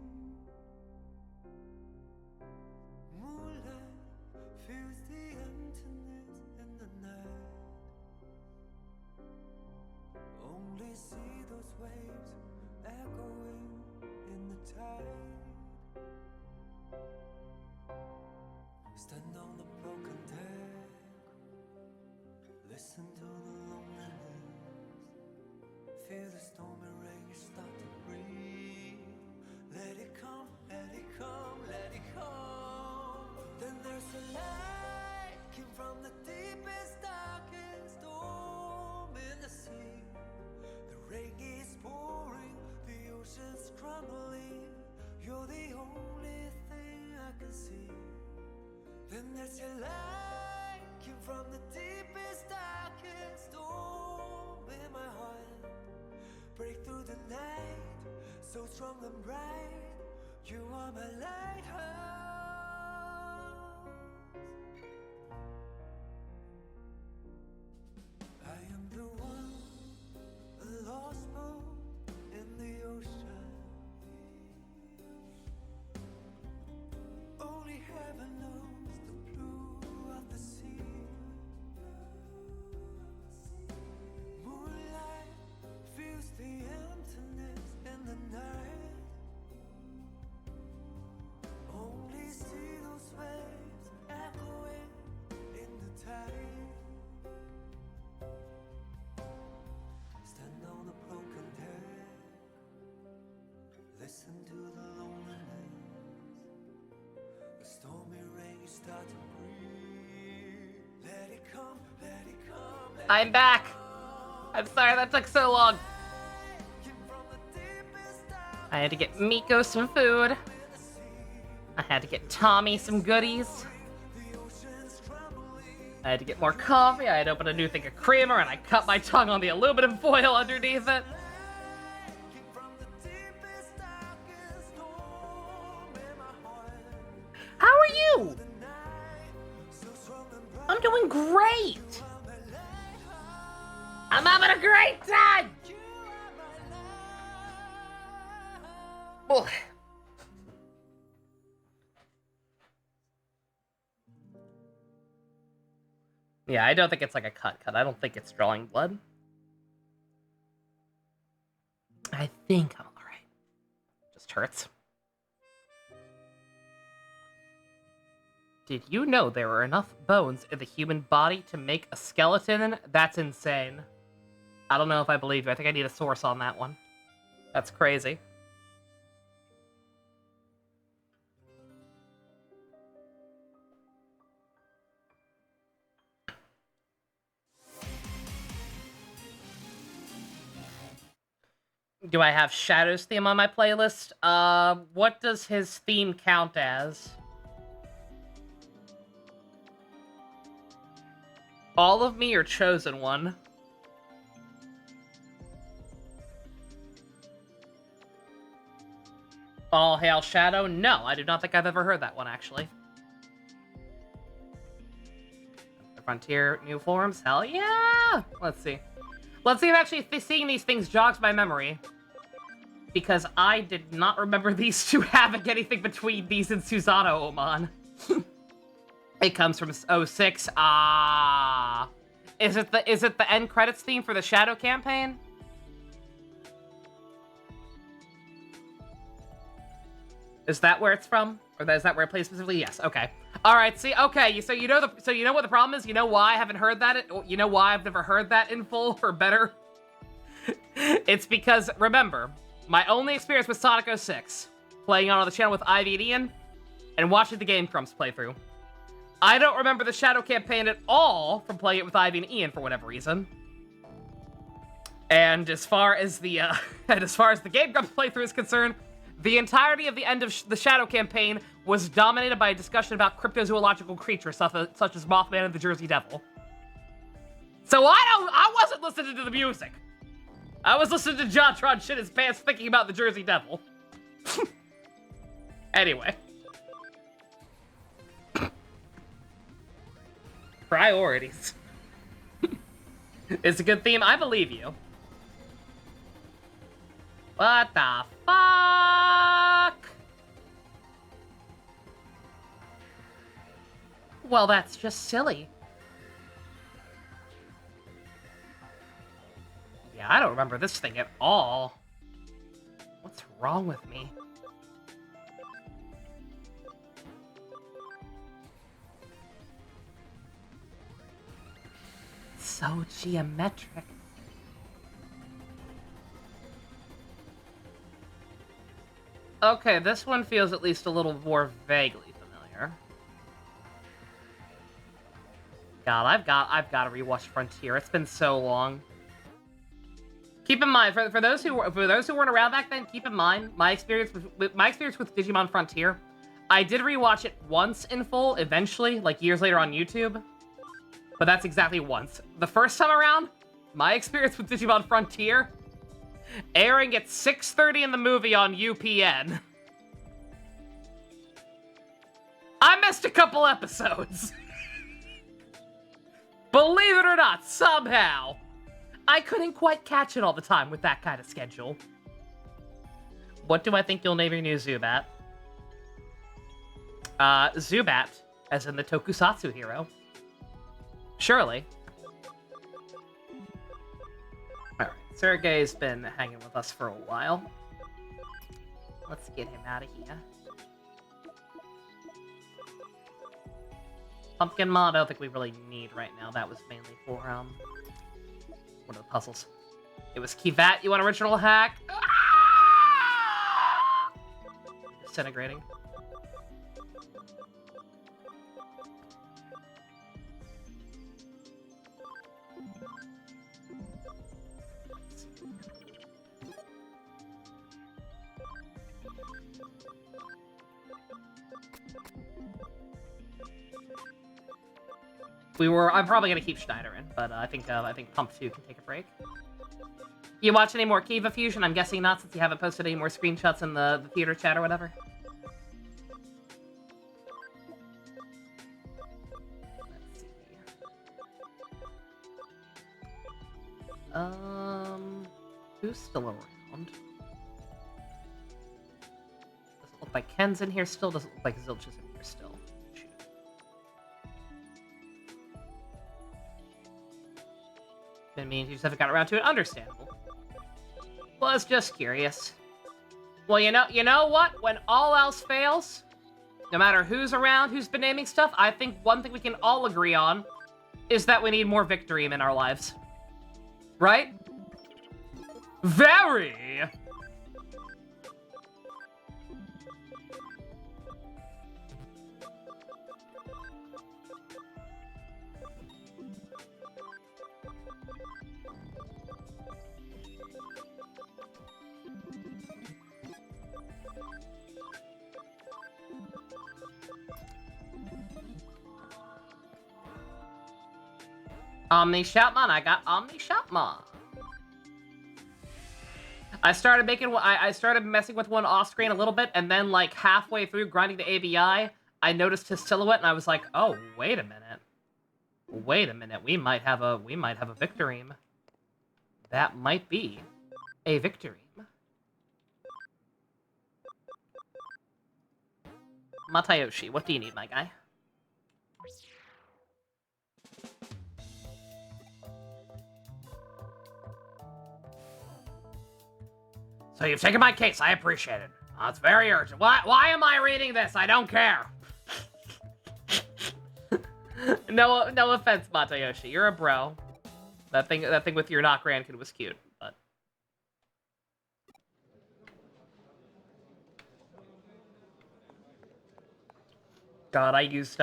Moonlight fills the emptiness in the night. Only see those waves echoing in the tide. Stand on the broken deck, listen to the loneliness, feel the stormy rain start to breathe. Let it come, let it come, let it come. Then there's a light came from the deepest, darkest storm in the sea. The rain is pouring, the ocean's crumbling. You're the only thing I can see. Then there's a light came from the deepest, darkest storm in my heart. Break through the night, so strong and bright. You are my lighthouse. I am the one, a lost boat in the ocean. Only heaven knows the blue of the sea. Moonlight fills the emptiness in the night. Only see those waves echoing in the tide. Stand on a broken deck, listen to the loneliness. The stormy rain start to breathe. Let it come, let it come, let I'm back. I'm sorry that took so long. I had to get Miko some food. I had to get Tommy some goodies. I had to get more coffee. I had to open a new thing of creamer, and I cut my tongue on the aluminum foil underneath it. How are you? I'm doing great. I'm having a great time. Ugh. Yeah, I don't think it's like a cut. I don't think it's drawing blood. I think I'm alright. Just hurts. Did you know there were enough bones in the human body to make a skeleton? That's insane. I don't know if I believe you. I think I need a source on that one. That's crazy. Do I have Shadow's theme on my playlist? What does his theme count as? All of me or Chosen One? All Hail Shadow? No, I do not think I've ever heard that one, actually. Frontier New Forms? Hell yeah! Let's see. Let's see if actually seeing these things jogs my memory. Because I did not remember these two having anything between these and Susanoo Oman. It comes from 06. Ah. Is it the end credits theme for the Shadow campaign? Is that where it's from? Or is that where it plays specifically? Yes. Okay. All right. See. Okay. So you know what the problem is. You know why I haven't heard that. You know why I've never heard that in full or better. It's because remember, my only experience with Sonic 06, playing on the channel with Ivy and Ian, and watching the Game Grumps playthrough. I don't remember the Shadow campaign at all from playing it with Ivy and Ian for whatever reason. And as far as the Game Grumps playthrough is concerned, the entirety of the end of the Shadow campaign was dominated by a discussion about cryptozoological creatures such as Mothman and the Jersey Devil. So I wasn't listening to the music. I was listening to Jontron shit his pants thinking about the Jersey Devil. Anyway. Priorities. It's a good theme. I believe you. What the fuck? Well, that's just silly. Yeah, I don't remember this thing at all. What's wrong with me? So geometric. Okay, this one feels at least a little more vaguely familiar. God, I've got to rewatch Frontier. It's been so long. Keep in mind, for those who weren't around back then, keep in mind my experience with Digimon Frontier. I did rewatch it once in full, eventually, like years later on YouTube. But that's exactly once. The first time around, my experience with Digimon Frontier, airing at 6:30 in the movie on UPN. I missed a couple episodes. Believe it or not, somehow. I couldn't quite catch it all the time with that kind of schedule. What do I think you'll name your new Zubat? Zubat, as in the tokusatsu hero. Surely. Alright, Sergei's been hanging with us for a while. Let's get him out of here. Pumpkin mod, I don't think we really need right now. That was mainly for, one of the puzzles. It was Kivat, you want original hack? Ah! Disintegrating. I'm probably gonna keep Schneider in, but I think Pump 2 can take a break. You watch any more Kiva Fusion? I'm guessing not, since you haven't posted any more screenshots in the theater chat or whatever. Let's see. Who's still around? Doesn't look like Ken's in here still. Doesn't look like Zilch is in here still. Been meaning you just haven't gotten around to it. Understandable. Was just curious. Well, you know what? When all else fails, no matter who's around, who's been naming stuff, I think one thing we can all agree on is that we need more victory in our lives. Right? Very! Omni Shoutmon, I got Omni Shoutmon. I started messing with one off screen a little bit, and then like halfway through grinding the ABI, I noticed his silhouette, and I was like, "Oh, wait a minute, we might have a Victoreem. That might be a Victoreem." Matayoshi, what do you need, my guy? So you've taken my case. I appreciate it. It's very urgent. Why am I reading this? I don't care. No offense, Matayoshi. You're a bro. That thing with your not grandkid was cute, but God, I used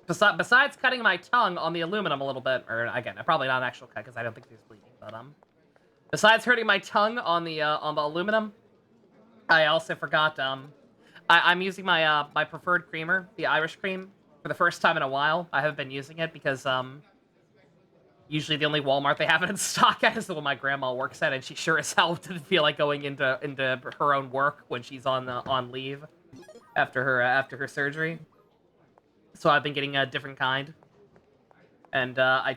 besides cutting my tongue on the aluminum a little bit, or again, probably not an actual cut because I don't think there's bleeding, but besides hurting my tongue on the aluminum, I also forgot, I'm using my, my preferred creamer, the Irish cream, for the first time in a while. I haven't been using it because, usually the only Walmart they have it in stock at is the one my grandma works at, and she sure as hell didn't feel like going into her own work when she's on leave after her surgery. So I've been getting a different kind. And I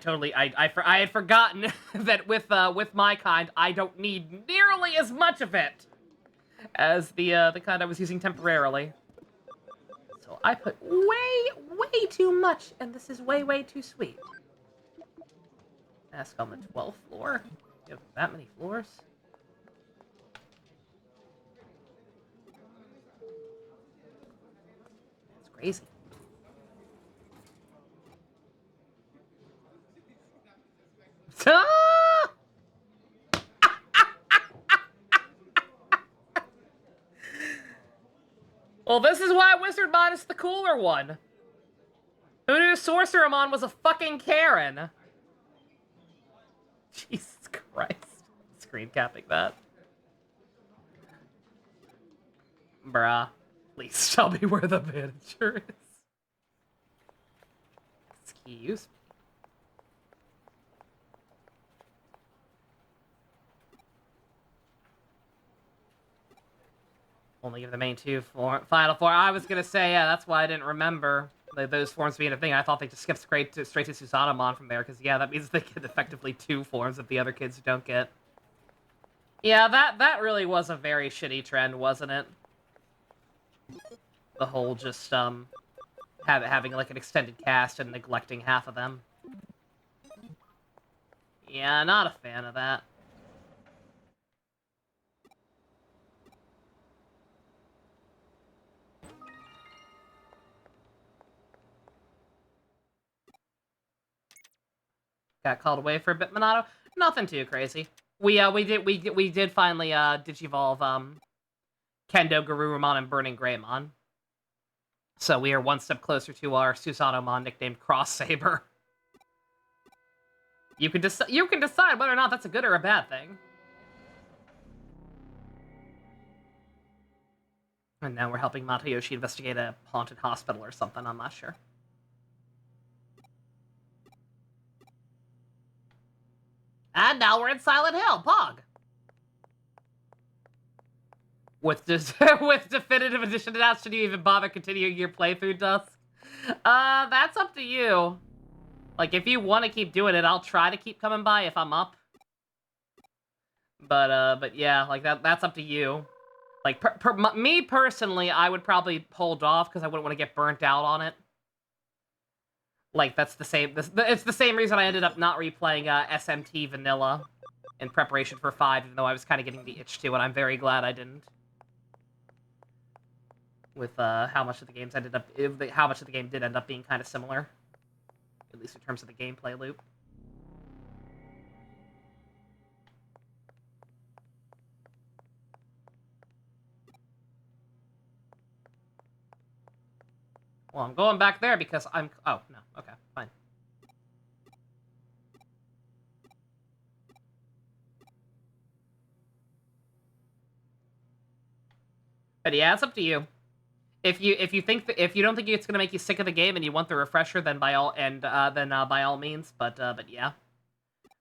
had forgotten that with my kind, I don't need nearly as much of it as the kind I was using temporarily. So I put way too much, and this is way too sweet. Ask on the 12th floor. You have that many floors? That's crazy. Well, this is why Wizardmon is the cooler one. Who knew Sorcerermon was a fucking Karen? Jesus Christ. Screen capping that. Bruh. Please tell me where the manager is. Excuse me. Only give the main two final four. I was gonna say, yeah, that's why I didn't remember those forms being a thing. I thought they just skipped straight to Susanamon from there, because yeah, that means they get effectively 2 forms that the other kids don't get. Yeah, that really was a very shitty trend, wasn't it? The whole just having like an extended cast and neglecting half of them. Yeah, not a fan of that. Got called away for a bit, Minato. Nothing too crazy. We did finally digivolve Kendo, Garurumon, and Burning Greymon. So we are one step closer to our Susanomon nicknamed Cross Saber. You can decide whether or not that's a good or a bad thing. And now we're helping Matayoshi investigate a haunted hospital or something. I'm not sure. And now we're in Silent Hill, Pog! With definitive edition announced, should you even bother continuing your playthrough, Dusk? That's up to you. Like, if you want to keep doing it, I'll try to keep coming by if I'm up. But yeah, like, that's up to you. Like, me personally, I would probably hold off, because I wouldn't want to get burnt out on it. Like, that's the same... It's the same reason I ended up not replaying SMT Vanilla in preparation for 5, even though I was kind of getting the itch to, and I'm very glad I didn't. With how much of the game did end up being kind of similar, at least in terms of the gameplay loop. Well, I'm going back there because I'm... Oh, no. Okay, fine. But yeah, it's up to you. If you don't think it's gonna make you sick of the game and you want the refresher, then by all means. But yeah,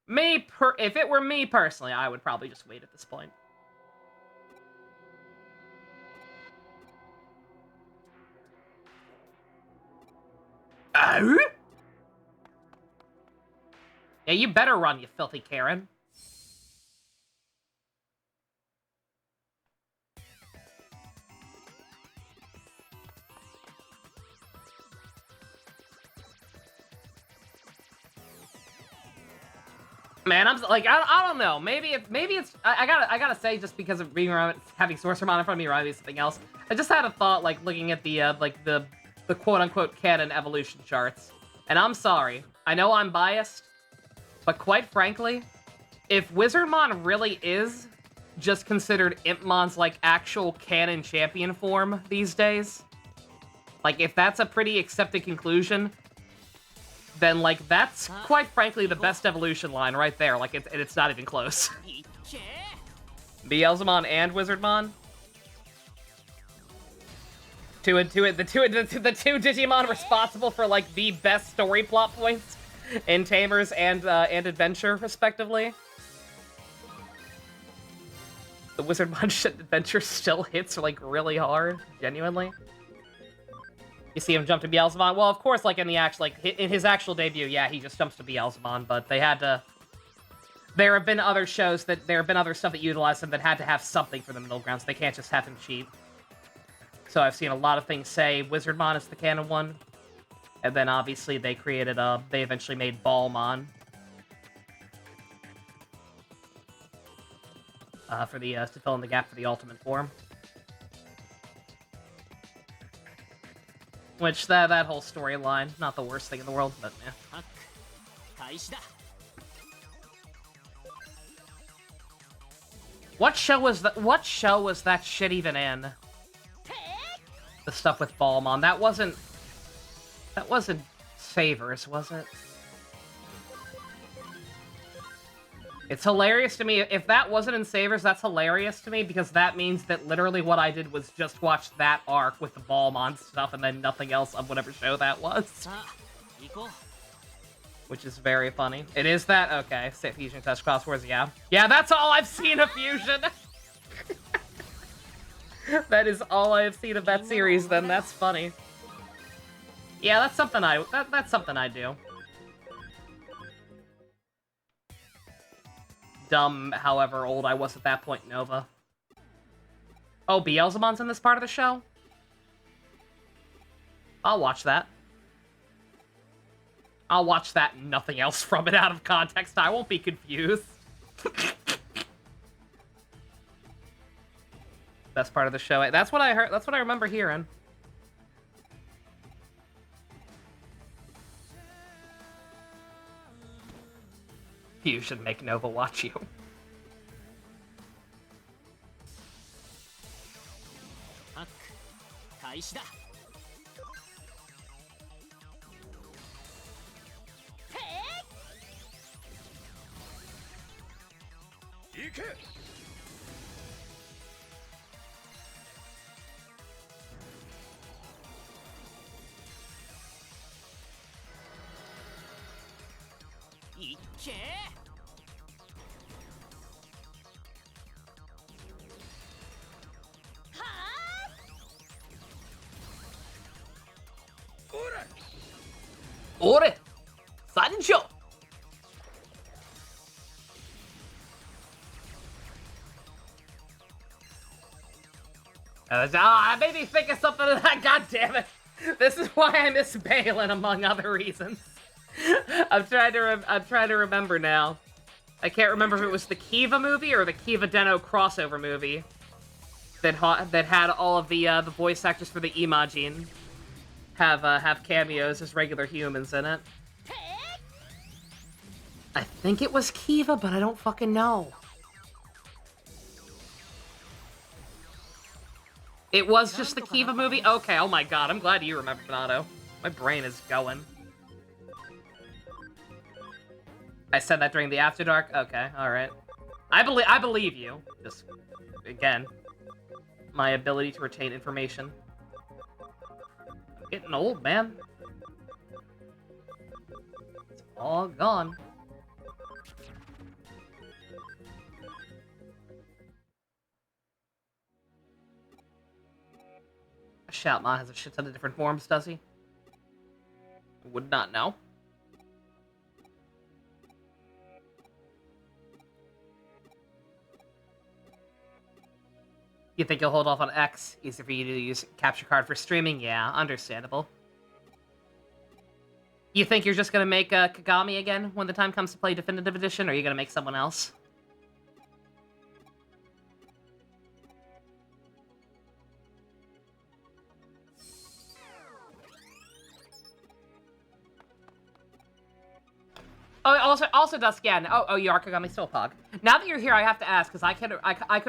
if it were me personally, I would probably just wait at this point. Yeah, you better run, you filthy Karen. Man, I'm like, I don't know. Maybe it's I gotta say, just because of being around having Sorcerermon in front of me, or maybe something else. I just had a thought, like looking at the the quote unquote canon evolution charts, and I'm sorry, I know I'm biased, but quite frankly, if Wizardmon really is just considered Impmon's like actual canon champion form these days, like if that's a pretty accepted conclusion, then, like, that's, quite frankly, the best evolution line right there. Like, it's not even close. Beelzemon and Wizardmon? The two Digimon responsible for, like, the best story plot points in Tamers and Adventure, respectively. The Wizardmon shit Adventure still hits, like, really hard, genuinely. You see him jump to Beelzebub? Well, of course, like in the actual, like in his actual debut, yeah, he just jumps to Beelzebub, but they had to. There have been other shows that there have been other stuff that utilized him that had to have something for the middle ground, so they can't just have him cheat. So I've seen a lot of things say Wizardmon is the canon one, and then obviously they created they eventually made Ballmon for the to fill in the gap for the Ultimate form. Which that whole storyline, not the worst thing in the world, but yeah. What show was that? What show was that shit even in? The stuff with Ballmon. That wasn't Savers, was it? It's hilarious to me. If that wasn't in Savers, that's hilarious to me, because that means that literally what I did was just watch that arc with the Ballmon stuff and then nothing else of whatever show that was. Which is very funny. It is that? Okay. State Fusion Test Crosswords, yeah. Yeah, that's all I've seen of Fusion! That is all I have seen of that series, then. That's funny. Yeah, that's something that's something I do. Dumb, however old I was at that point, Nova. Oh, Beelzebub's in this part of the show? I'll watch that. I'll watch that and nothing else from it out of context. I won't be confused. Best part of the show. That's what I heard. That's what I remember hearing. You should make Nova watch you. Ore! Sancho! I made me think of something of that, god damn it! This is why I miss Balin, among other reasons. I'm trying to remember now. I can't remember if it was the Kiva movie or the Kiva Deno crossover movie that had all of the voice actors for the Imagine have cameos as regular humans in it. I think it was Kiva, but I don't fucking know. It was just the Kiva movie? Okay, oh my god, I'm glad you remember, Minato. My brain is going. I said that during the After Dark? Okay, alright. I believe you. Just, again, my ability to retain information. I'm getting old, man. It's all gone. Shoutmon has a shit ton of different forms, does he? Would not know. You think you'll hold off on X? Easy for you to use capture card for streaming? Yeah, understandable. You think you're just gonna make Kagami again when the time comes to play Definitive Edition, or are you gonna make someone else? Oh, also Duskian. Oh, you are Kagami still Pog. Now that you're here, I have to ask, because I couldn't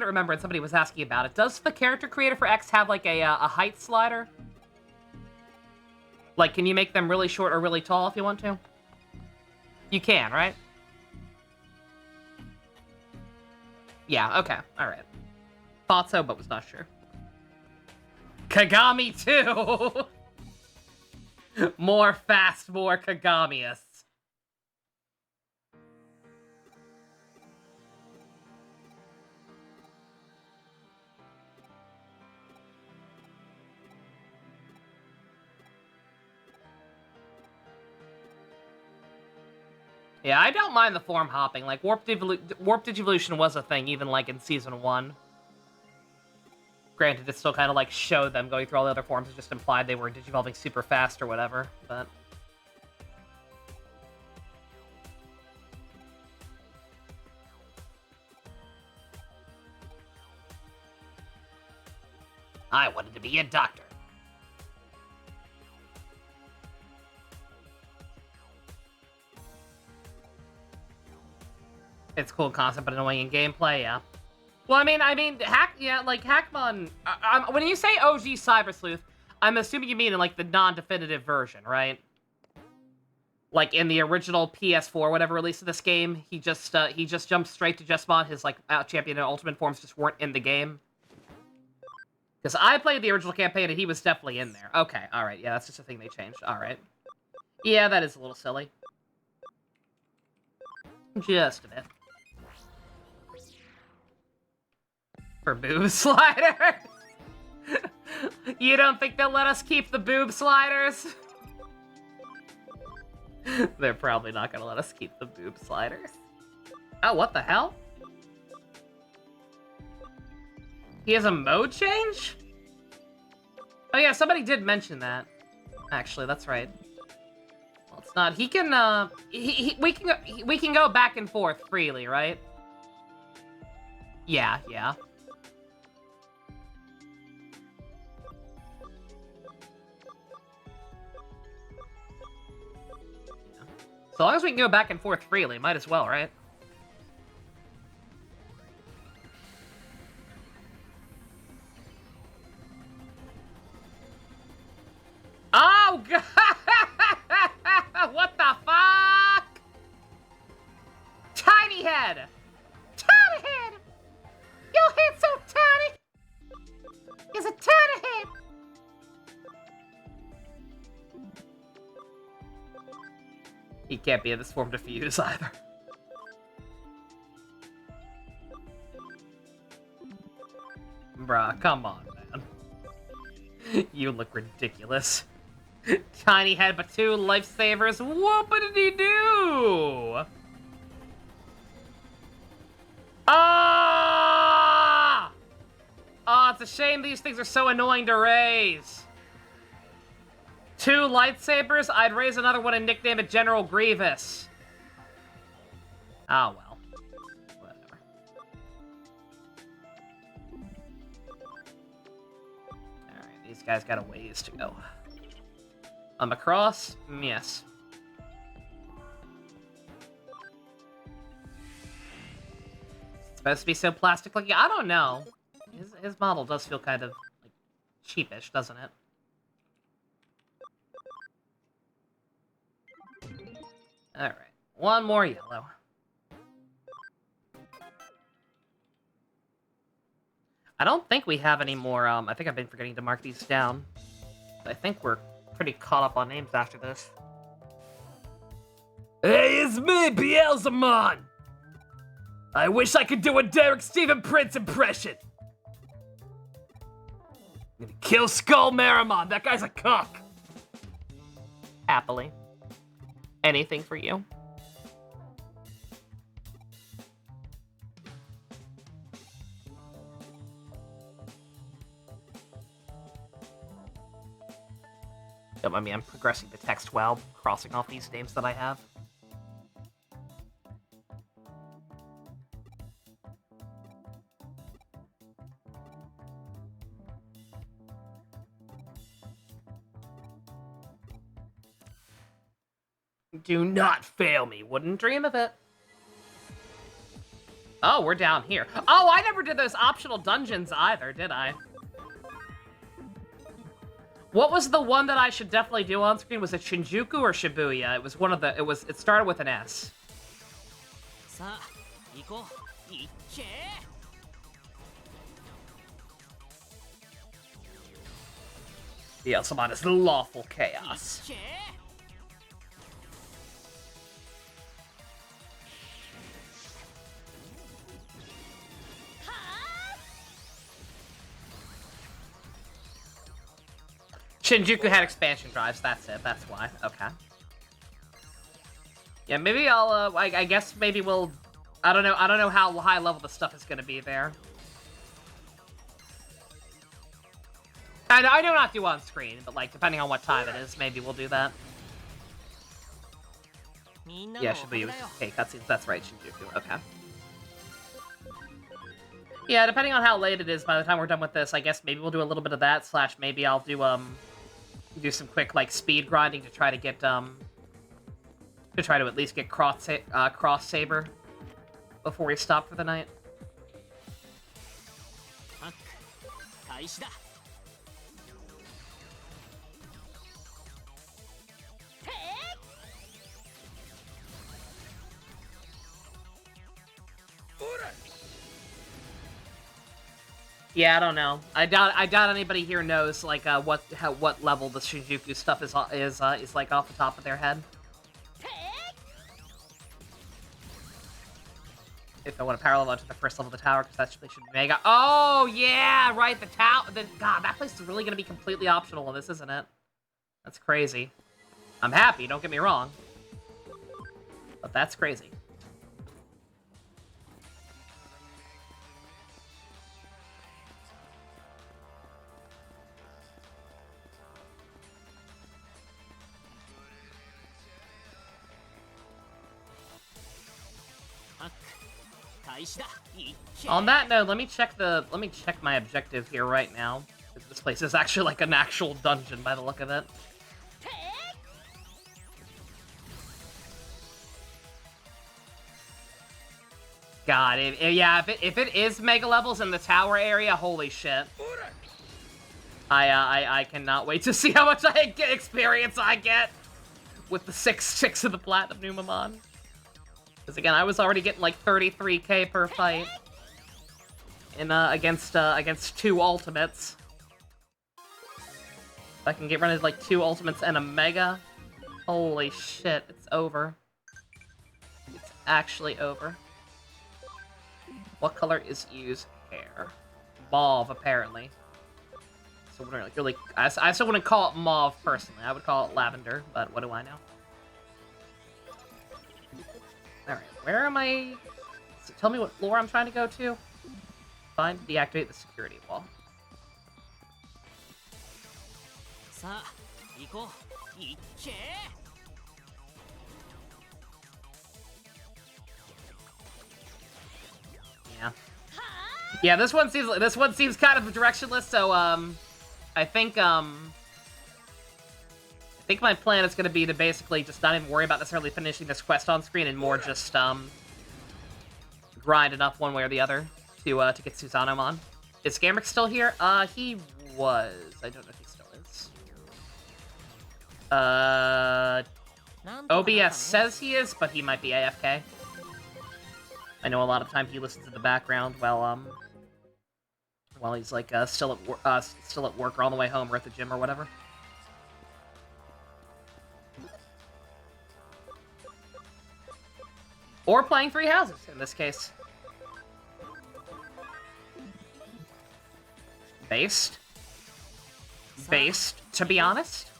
remember and somebody was asking about it. Does the character creator for X have, like, a height slider? Like, can you make them really short or really tall if you want to? You can, right? Yeah, okay, alright. Thought so, but was not sure. Kagami 2! More fast, more Kagamius. Yeah, I don't mind the form hopping. Like, Warp Digivolution was a thing, even, like, in Season 1. Granted, it still kind of, like, showed them going through all the other forms. It just implied they were digivolving super fast or whatever, but... I wanted to be a doctor. It's cool concept, but annoying in gameplay, yeah. Well, I mean, Hackmon... when you say OG Cyber Sleuth, I'm assuming you mean in, like, the non-definitive version, right? Like, in the original PS4, whatever release of this game, he just jumped straight to Jesmon. His, like, Champion and Ultimate forms just weren't in the game. Because I played the original campaign, and he was definitely in there. Okay, alright, yeah, that's just a thing they changed. Alright. Yeah, that is a little silly. Just a bit. For boob sliders? You don't think they'll let us keep the boob sliders? They're probably not gonna let us keep the boob sliders. Oh, what the hell? He has a mode change? Oh yeah, somebody did mention that. Actually, that's right. Well, it's not. He can, we can go back and forth freely, right? Yeah, yeah. So long as we can go back and forth freely, might as well, right? Oh, God! What the fuck? Tiny head! Tiny head! Your head's so tiny! It's a tiny head! He can't be in this form to fuse either. Bruh, come on, man. You look ridiculous. Tiny head, but 2 lifesavers. What did he do? Ah! Oh, it's a shame these things are so annoying to raise. 2 lightsabers? I'd raise another one and nickname it General Grievous. Oh, well. Whatever. Alright, these guys got a ways to go. Across? Yes. It's supposed to be so plastic-looking? I don't know. His model does feel kind of, like, cheapish, doesn't it? Alright, one more yellow. I don't think we have any more, I think I've been forgetting to mark these down. I think we're pretty caught up on names after this. Hey, it's me, Beelzemon! I wish I could do a Derek Stephen Prince impression! I'm gonna kill Skull Marimon, that guy's a cock! Happily. Anything for you. Don't mind me, I'm progressing the text well, crossing off these names that I have. Do not fail me. Wouldn't dream of it. Oh, we're down here. Oh, I never did those optional dungeons either, did I? What was the one that I should definitely do on screen? Was it Shinjuku or Shibuya? It was one of the... It started with an S. The Elsamon is lawful chaos. Shinjuku had expansion drives, that's it, that's why. Okay. Yeah, maybe I'll, I guess maybe we'll... I don't know how high level the stuff is gonna be there. I know not do on screen, but like, depending on what time it is, maybe we'll do that. Yeah, should we use okay, cutscenes? That's right, Shinjuku, okay. Yeah, depending on how late it is by the time we're done with this, I guess maybe we'll do a little bit of that, / maybe I'll do some quick, like, speed grinding to try to get, to try to at least get Cross Saber before we stop for the night. Yeah, I don't know. I doubt anybody here knows like what level the Shinjuku stuff is like off the top of their head. If I want to power level up to the first level of the tower, because that should be mega. Oh yeah, right. The tower. God, that place is really gonna be completely optional in this, isn't it? That's crazy. I'm happy. Don't get me wrong, but that's crazy. On that note, let me check my objective here right now, because this place is actually like an actual dungeon by the look of it. God, if it is mega levels in the tower area, holy shit! I cannot wait to see how much experience I get with the 6 chicks of the Platinum Numamon. Because again, I was already getting like 33k per fight in against 2 ultimates. If I can get rid of like 2 ultimates and a mega, holy shit, it's over. It's actually over. What color is Yu's hair? Mauve, apparently. So like really, I still wouldn't call it mauve personally. I would call it lavender, but what do I know? Alright, where am I? So tell me what floor I'm trying to go to. Fine, deactivate the security wall. Yeah. Yeah, this one seems kind of directionless, so I think my plan is going to be to basically just not even worry about necessarily finishing this quest on screen and more just, grind enough one way or the other to get Susanomon. Is Gamrick still here? He was. I don't know if he still is. OBS says he is, but he might be AFK. I know a lot of time he listens in the background while he's, like, still at work or on the way home or at the gym or whatever. Or playing Three Houses, in this case. Based, to be honest.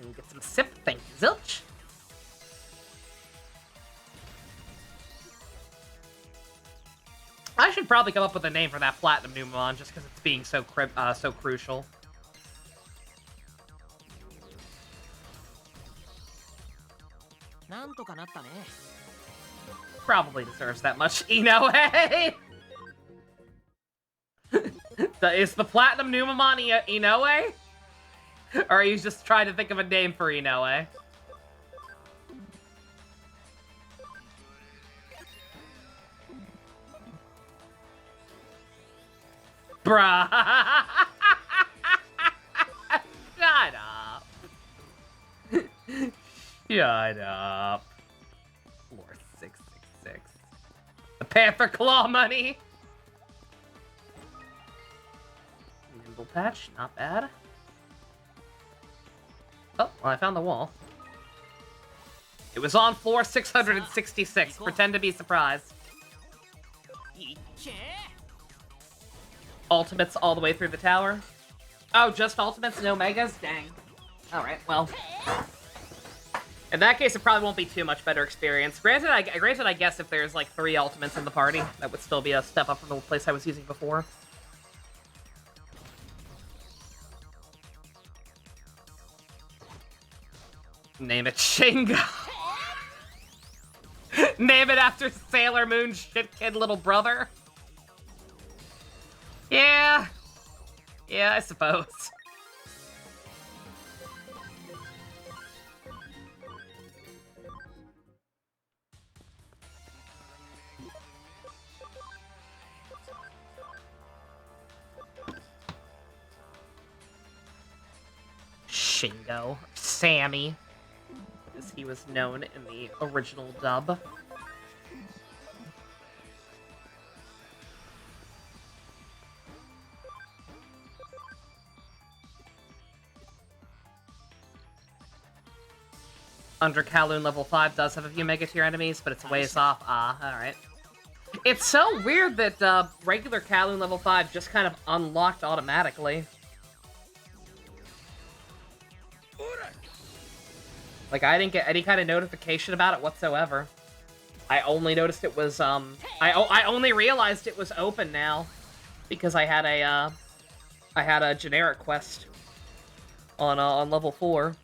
And get some sip, thank you, Zilch. I should probably come up with a name for that Platinum Numamon, just because it's being so crucial. Probably deserves that much Inoue! Is the Platinum Numamon Inoue? Or are you just trying to think of a name for Inoue? Bruh! Shut up! Shut up. Floor 666. The Panther Claw money! Nimble patch, not bad. Oh, well, I found the wall. It was on floor 666. Pretend to be surprised. Ultimates all the way through the tower? Oh, just ultimates, no megas? Dang. Alright, well. In that case, it probably won't be too much better experience. Granted, I guess if there's like 3 ultimates in the party, that would still be a step up from the place I was using before. Name it Shingo. Name it after Sailor Moon's shit kid little brother. Yeah. Yeah, I suppose. Shingo. Sammy, as he was known in the original dub. Under Kowloon level 5 does have a few Mega Tier enemies, but it's a ways off. Ah, alright. It's so weird that regular Kowloon level 5 just kind of unlocked automatically. Like, I didn't get any kind of notification about it whatsoever. I only noticed it was, I only realized it was open now because I had a generic quest on level 4.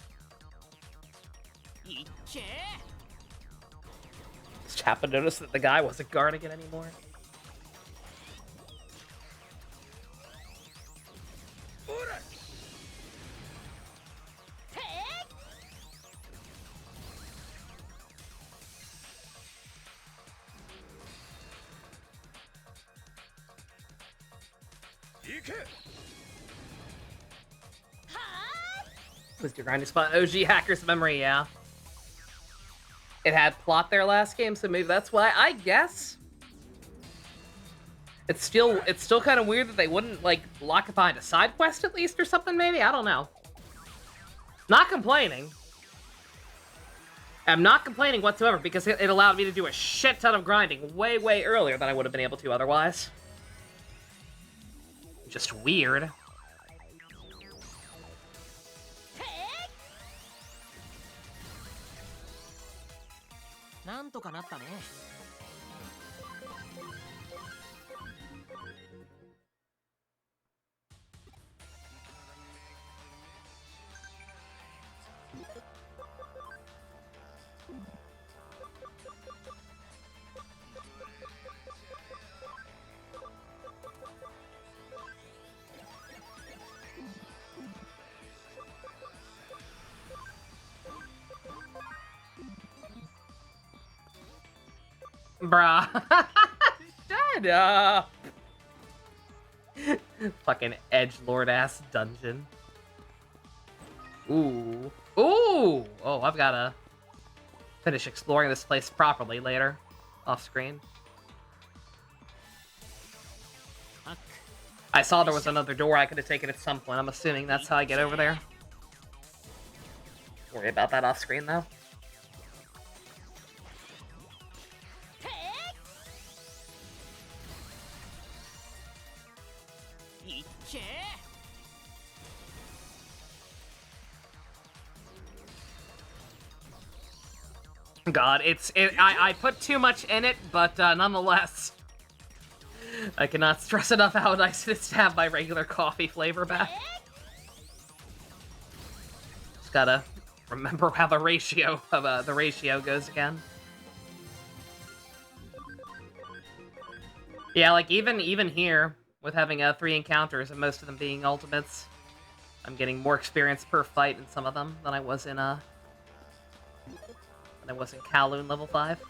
Just happened to notice that the guy wasn't guarding it anymore. Was your grinding spot OG Hacker's memory? Yeah. It had plot there last game, so maybe that's why. I guess. It's still kind of weird that they wouldn't like lock it behind a side quest at least or something. Maybe, I don't know. Not complaining. I'm not complaining whatsoever because it allowed me to do a shit ton of grinding way earlier than I would have been able to otherwise. Just weird. Bruh. Shut up. Fucking edgelord ass dungeon. Ooh. Ooh! Oh, I've gotta finish exploring this place properly later. Off screen. I saw there was another door I could have taken at some point. I'm assuming that's how I get over there. Don't worry about that off screen though. God, I put too much in it, but nonetheless, I cannot stress enough how nice it is to have my regular coffee flavor back. Just gotta remember how the ratio goes again. Yeah, like even here with having 3 encounters and most of them being ultimates, I'm getting more experience per fight in some of them than I was in Kowloon level 5.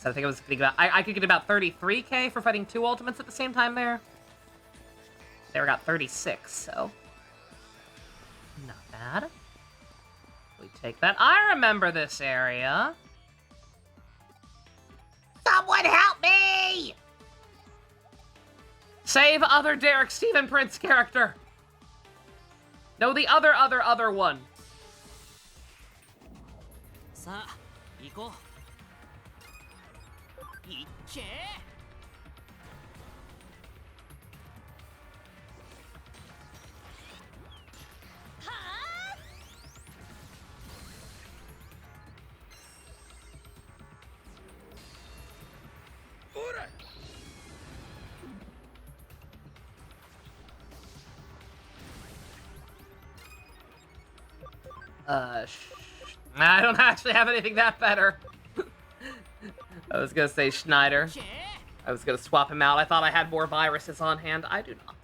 So I think I was getting about... I could get about 33k for fighting 2 ultimates at the same time there. There got 36, so... not bad. We take that. I remember this area. Someone help me! Save other Derek Stephen Prince character! No, the other one. I don't actually have anything that better. I was gonna say Schneider. I was gonna swap him out. I thought I had more viruses on hand. I do not.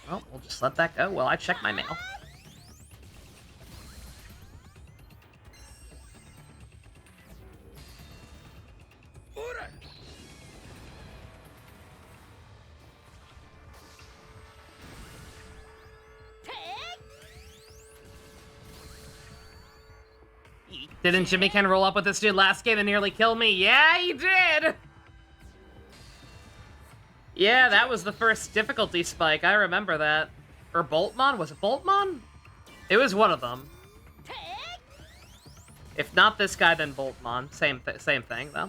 Well, we'll just let that go while I check my mail. Didn't Jimmy Ken roll up with this dude last game and nearly kill me? Yeah, he did! Yeah, that was the first difficulty spike. I remember that. Or Boltmon? Was it Boltmon? It was one of them. If not this guy, then Boltmon. Same thing, though.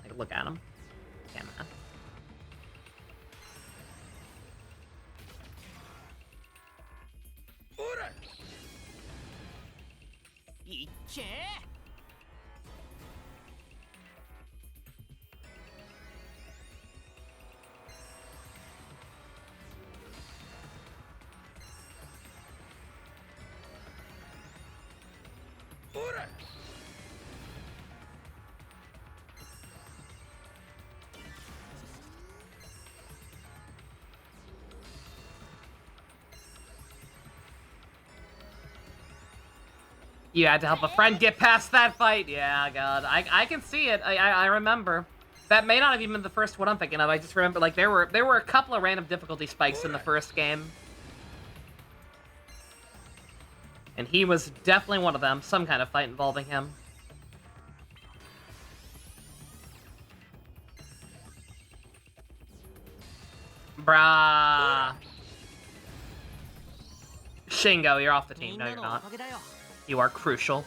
Like, look at him. Yeah, man. You had to help a friend get past that fight. Yeah, God, I can see it. I remember. That may not have even been the first one I'm thinking of. I just remember, like, there were a couple of random difficulty spikes in the first game. And he was definitely one of them. Some kind of fight involving him. Brah. Shingo, you're off the team. No, you're not. You are crucial.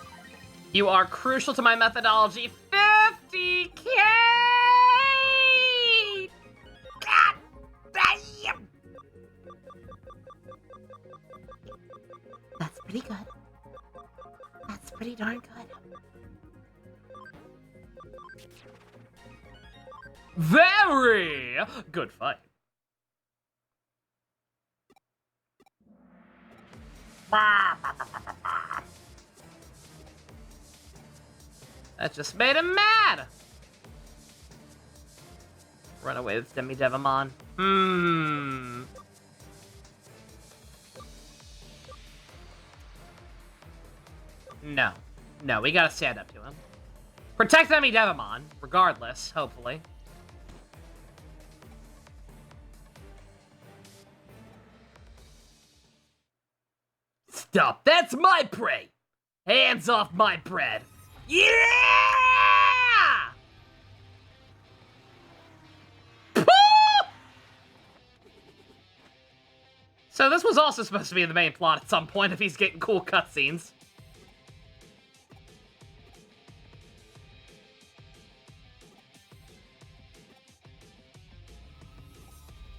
You are crucial to my methodology. 50K! God damn! That's pretty good. That's pretty darn good. Very good fight. That just made him mad! Run away with Digimon. No. No, we gotta stand up to him. Protect Digimon, regardless, hopefully. Stop! That's my prey! Hands off my bread! Yeah! So this was also supposed to be the main plot at some point if he's getting cool cutscenes.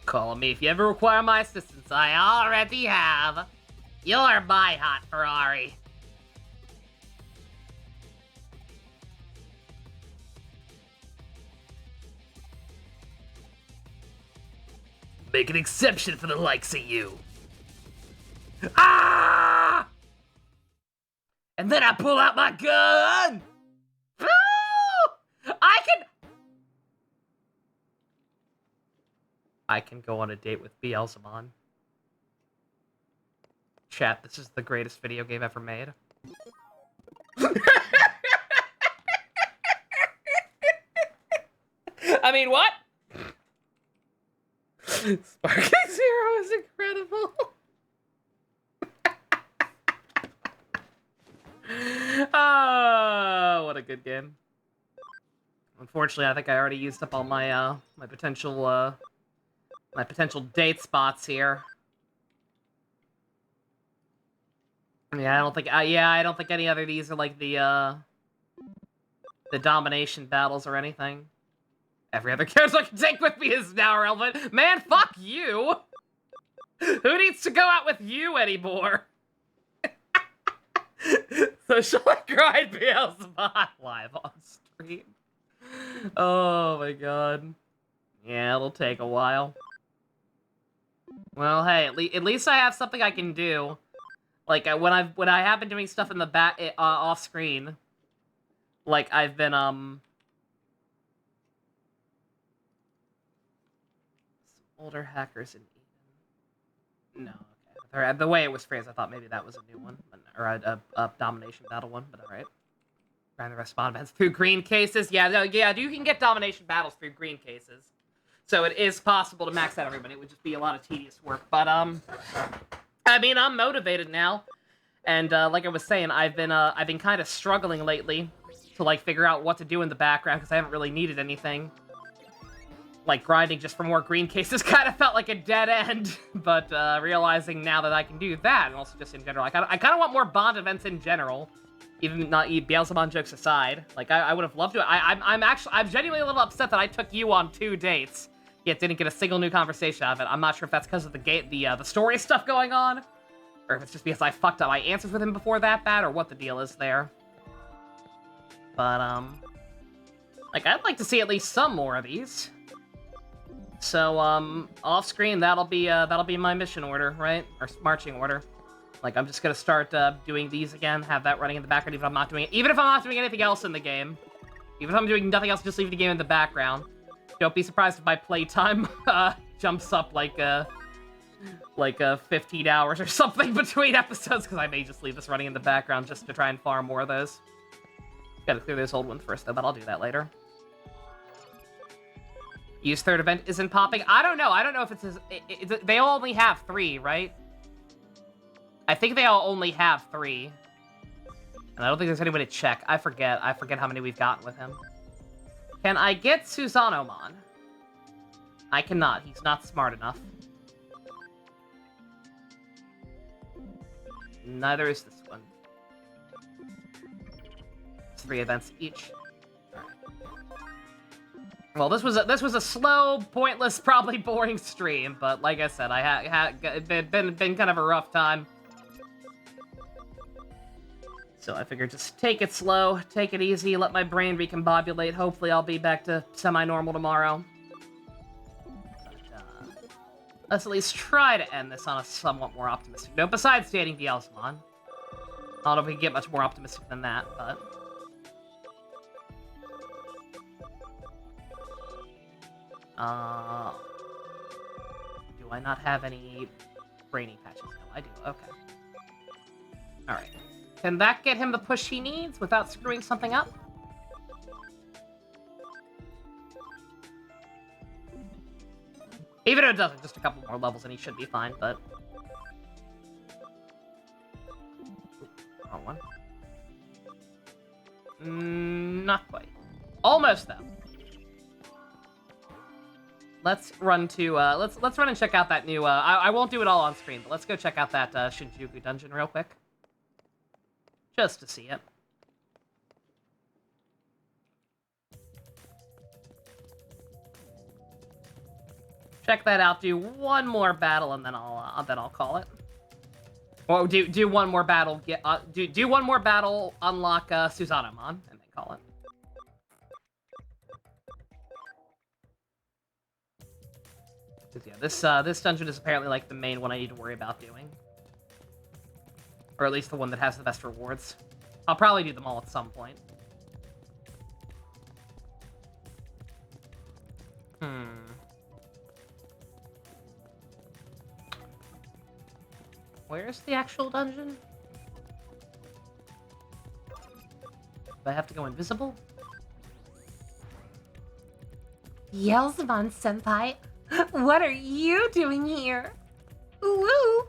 Call on me if you ever require my assistance. I already have. You're my hot Ferrari. Make an exception for the likes of you. Ah! And then I pull out my gun. I can go on a date with Beelzemon. Chat, this is the greatest video game ever made. I mean, what? Sparking Zero is incredible. Oh, what a good game. Unfortunately, I think I already used up all my my potential date spots here. Yeah, I don't think any other of these are like the domination battles or anything. Every other character I can take with me is now relevant. Man, fuck you! Who needs to go out with you anymore? So shall I grind Beelzebub live on stream? Oh my god. Yeah, it'll take a while. Well, hey, at least I have something I can do. Like, when I have been doing stuff in the back, off screen, like, I've been, some older hackers in Eden. No, okay. The way it was phrased, I thought maybe that was a new one, or a domination battle one, but alright. Trying to respond events through green cases. Yeah, no, yeah, you can get domination battles through green cases. So it is possible to max out everybody. It would just be a lot of tedious work. But, I mean, I'm motivated now. And, like I was saying, I've been kind of struggling lately to, like, figure out what to do in the background, because I haven't really needed anything. Like, grinding just for more green cases kind of felt like a dead end. But, realizing now that I can do that, and also just in general, I kind of want more Bond events in general. Even not Beelzebub jokes aside. Like, I would have loved to. I'm genuinely a little upset that I took you on 2 dates, yet didn't get a single new conversation out of it. I'm not sure if that's because of the story stuff going on, or if it's just because I fucked up my answers with him before that bad, or what the deal is there. But, like, I'd like to see at least some more of these. So, off screen, that'll be my mission order, right? Or marching order. Like, I'm just gonna start, doing these again, have that running in the background, even if I'm not doing it. Even if I'm not doing anything else in the game. Even if I'm doing nothing else, just leave the game in the background. Don't be surprised if my playtime, jumps up like 15 hours or something between episodes, because I may just leave this running in the background just to try and farm more of those. Gotta clear this old one first, though, but I'll do that later. Use third event isn't popping? I don't know. I don't know if it's... they all only have 3, right? I think they all only have 3. And I don't think there's any way to check. I forget how many we've gotten with him. Can I get Susanomon? I cannot. He's not smart enough. Neither is this one. It's 3 events each. Well, this was a slow, pointless, probably boring stream, but like I said, I had been kind of a rough time. So I figured just take it slow, take it easy, let my brain recombobulate. Hopefully I'll be back to semi-normal tomorrow. But, let's at least try to end this on a somewhat more optimistic note, besides dating Beelzebub. I don't know if we can get much more optimistic than that, but... do I not have any brainy patches? No, I do. Okay. Alright. Can that get him the push he needs without screwing something up? Even if it doesn't, just a couple more levels and he should be fine, but... Wrong one. Not quite. Almost, though. Let's run to, let's run and check out that new, I won't do it all on screen, but let's go check out that, Shinjuku dungeon real quick. Just to see it. Check that out, do one more battle, and then I'll call it. Or do one more battle, do one more battle, unlock, Susanomon, and then call it. Yeah, this dungeon is apparently, like, the main one I need to worry about doing. Or at least the one that has the best rewards. I'll probably do them all at some point. Where's the actual dungeon? Do I have to go invisible? Beelzebub-senpai, what are you doing here? Woo!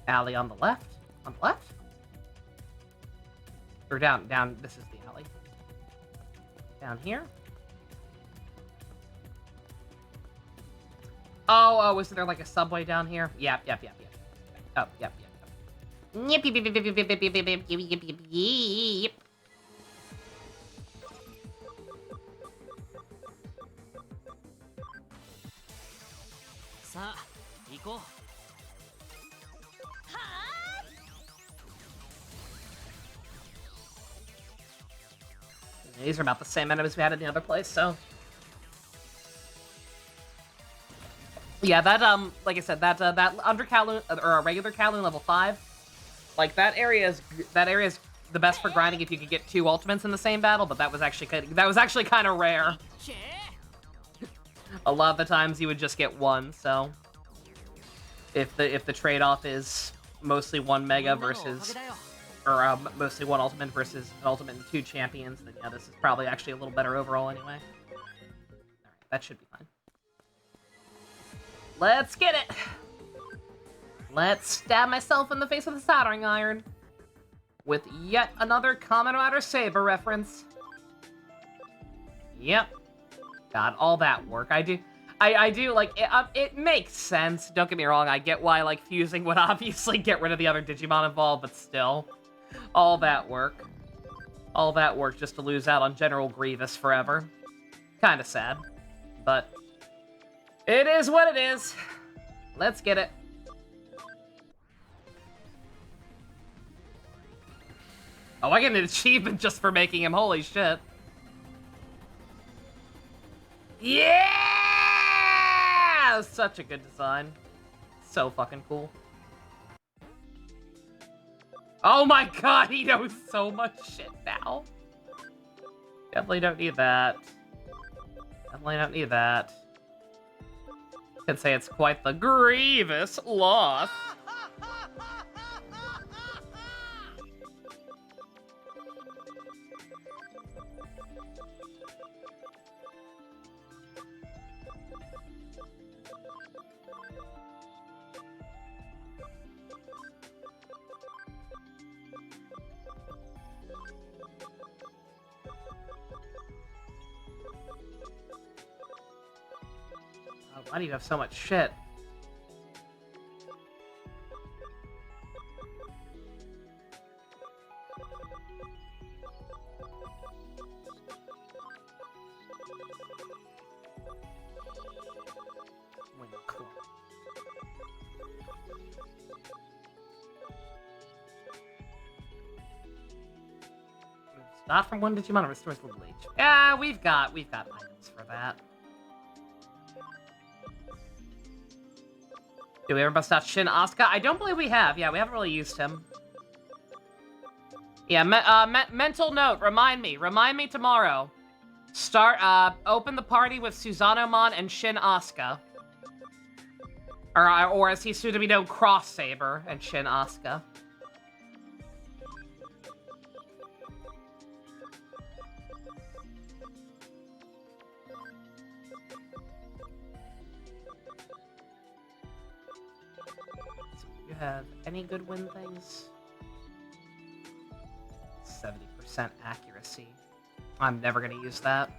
Alley on the left? On the left? Or down, this is the alley. Down here? Oh, isn't there like a subway down here? Yep. Oh, yep. Yep. These are about the same enemies we had in the other place, so... Yeah, that like I said, that under Kowloon or a regular Kowloon level 5, like that area is the best for grinding if you could get 2 ultimates in the same battle, but that was actually kind of rare. A lot of the times you would just get 1, so if the trade-off is mostly 1 mega versus or mostly 1 ultimate versus an ultimate and 2 champions, then yeah, this is probably actually a little better overall anyway. Alright, that should be fine. Let's get it! Let's stab myself in the face with a soldering iron. With yet another Kamen Rider Saber reference. Yep. Got all that work. I do, like, it makes sense. Don't get me wrong, I get why, like, fusing would obviously get rid of the other Digimon involved, but still. All that work. All that work just to lose out on General Grievous forever. Kinda sad. But it is what it is. Let's get it. Oh, I get an achievement just for making him. Holy shit. Yeah! Such a good design. So fucking cool. Oh my god, he knows so much shit now. Definitely don't need that. Definitely don't need that. Could say it's quite the grievous loss. Why do you have so much shit? Cool. Not from one Digimon restores little H. Yeah, we've got items for that. Do we ever bust out Shin Asuka? I don't believe we have. Yeah, we haven't really used him. Yeah, mental note. Remind me tomorrow. Open the party with Suzanomon and Shin Asuka. Or as he's soon to be known, Cross Saber and Shin Asuka. Have any good win things? 70% accuracy. I'm never gonna use that.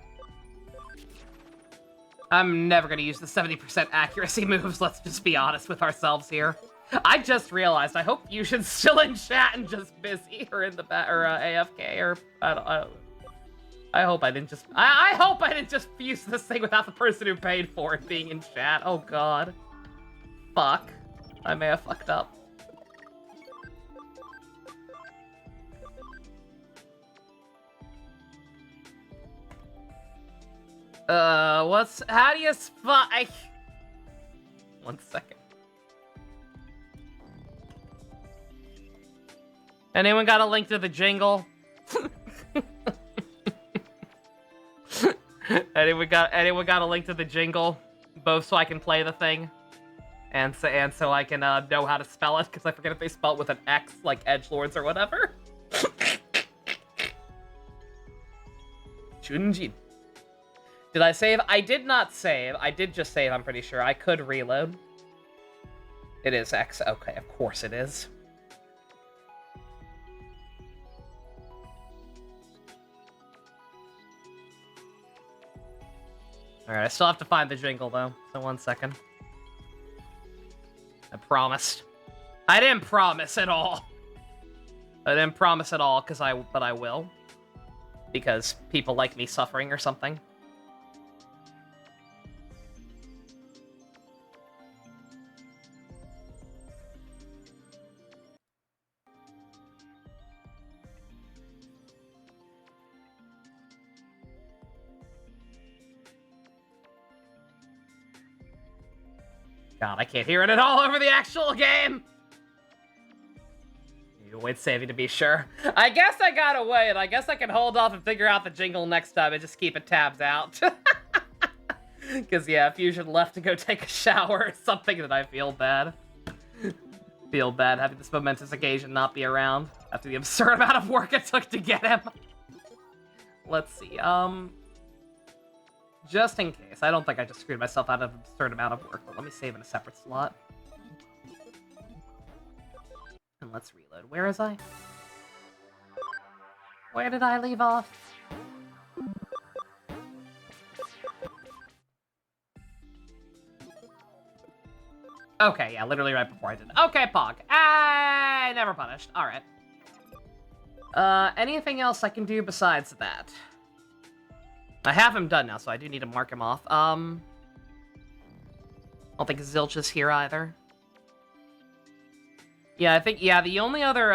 I'm never gonna use the 70% accuracy moves, let's just be honest with ourselves here. I just realized, I hope Fusion's still in chat and just busy, or in the AFK, or I don't know. I hope I didn't just I hope I didn't just fuse this thing without the person who paid for it being in chat. Oh god. Fuck. I may have fucked up. How do you spy? 1 second. Anyone got a link to the jingle? Anyone got a link to the jingle? Both so I can play the thing, and so I can know how to spell it, because I forget if they spell it with an X, like edgelords or whatever. Chunjin. Did I save? I did not save. I did just save, I'm pretty sure. I could reload. It is X. Okay, of course it is. Alright, I still have to find the jingle, though. So 1 second. I promised. I didn't promise at all. I didn't promise at all, but I will. Because people like me suffering or something. God, I can't hear it at all over the actual game! You wait saving to be sure. I guess I gotta wait. I guess I can hold off and figure out the jingle next time and just keep it tabs out. Because, yeah, Fusion left to go take a shower or something that I feel bad. Feel bad having this momentous occasion not be around after the absurd amount of work it took to get him. Let's see, just in case. I don't think I just screwed myself out of an absurd amount of work, but let me save in a separate slot. And let's reload. Where is I? Where did I leave off? Okay, yeah, literally right before I did. Okay, Pog. I never punished. Alright. Anything else I can do besides that? I have him done now, so I do need to mark him off. I don't think Zilch is here either. Yeah, I think, yeah, the only other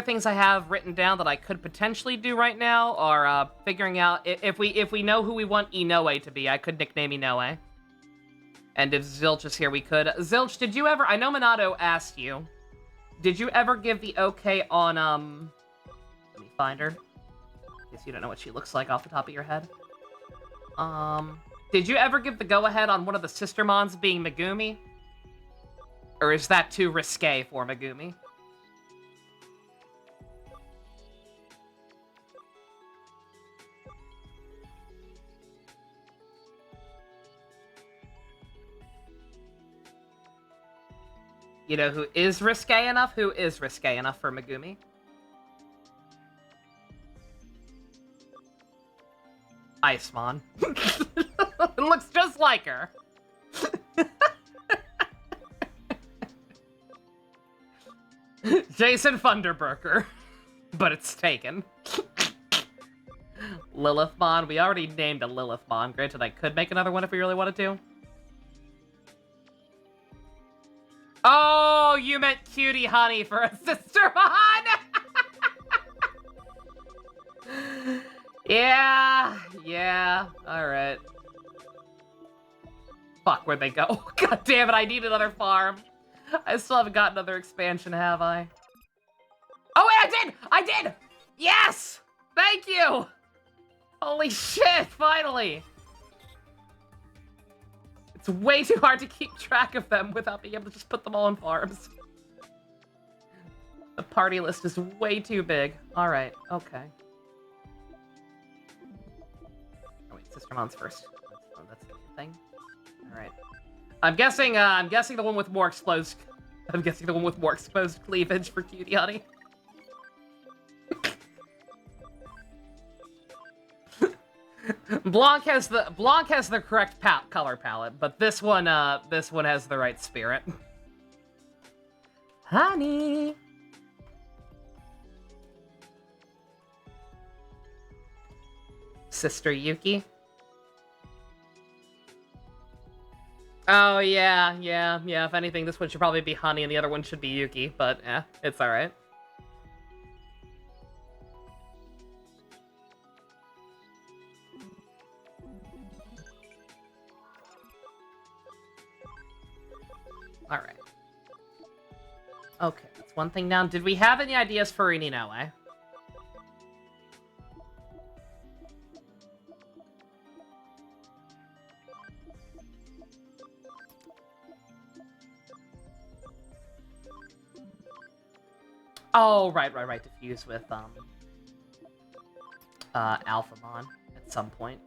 things I have written down that I could potentially do right now are, figuring out, if we know who we want Inoue to be, I could nickname Inoue. And if Zilch is here, we could. Zilch, did you ever... I know Minato asked you. Did you ever give the okay on, Let me find her. In case you don't know what she looks like off the top of your head. Did you ever give the go-ahead on one of the Sistermons being Megumi? Or is that too risque for Megumi? You know who is risque enough? Who is risque enough for Megumi? Icemon. It looks just like her. Jason Funderburker. But it's taken. Lilithmon. We already named a Lilithmon. Granted, I could make another one if we really wanted to. Oh, you meant Cutie Honey for a Sistermon! Yeah, alright. Fuck, where'd they go? God damn it, I need another farm. I still haven't got another expansion, have I? Oh wait, I did! Yes! Thank you! Holy shit, finally! It's way too hard to keep track of them without being able to just put them all on farms. The party list is way too big. Alright, okay. Oh wait, Sistermon's first. That's the thing. Alright. I'm guessing the one with more exposed... I'm guessing the one with more exposed cleavage for Cutie Honey. Blanc has the correct color palette, but this one has the right spirit. Honey. Sister Yuki. Oh yeah. If anything, this one should probably be Honey, and the other one should be Yuki. But yeah, it's all right. Alright. Okay, that's one thing down. Did we have any ideas for Inoue? Oh, right. To fuse with, Alphamon at some point.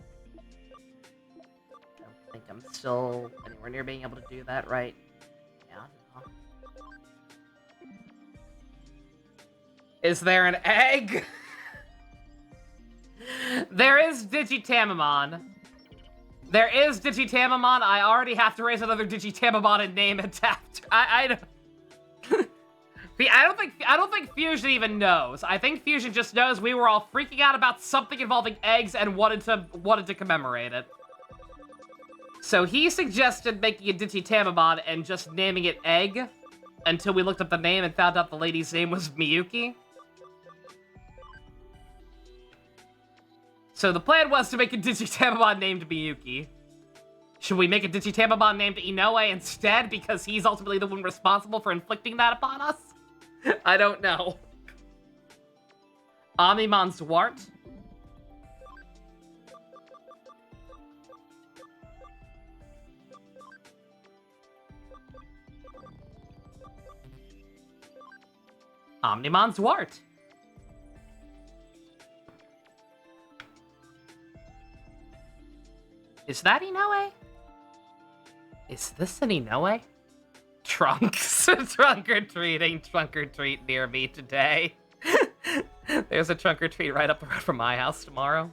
I don't think I'm still anywhere near being able to do that right. Is there an egg? There is Digitamamon. There is Digitamamon. I already have to raise another Digitamamon and name it after. I don't think Fusion even knows. I think Fusion just knows we were all freaking out about something involving eggs and wanted to commemorate it. So he suggested making a Digitamamon and just naming it Egg until we looked up the name and found out the lady's name was Miyuki. So the plan was to make a Digitamamon named Miyuki. Should we make a Digitamamon named Inoue instead because he's ultimately the one responsible for inflicting that upon us? I don't know. Omnimon Zwart? Omnimon Zwart. Is that Inoue? Is this an Inoue? Trunks. Trunk or treat near me today. There's a trunk or treat right up the road from my house tomorrow.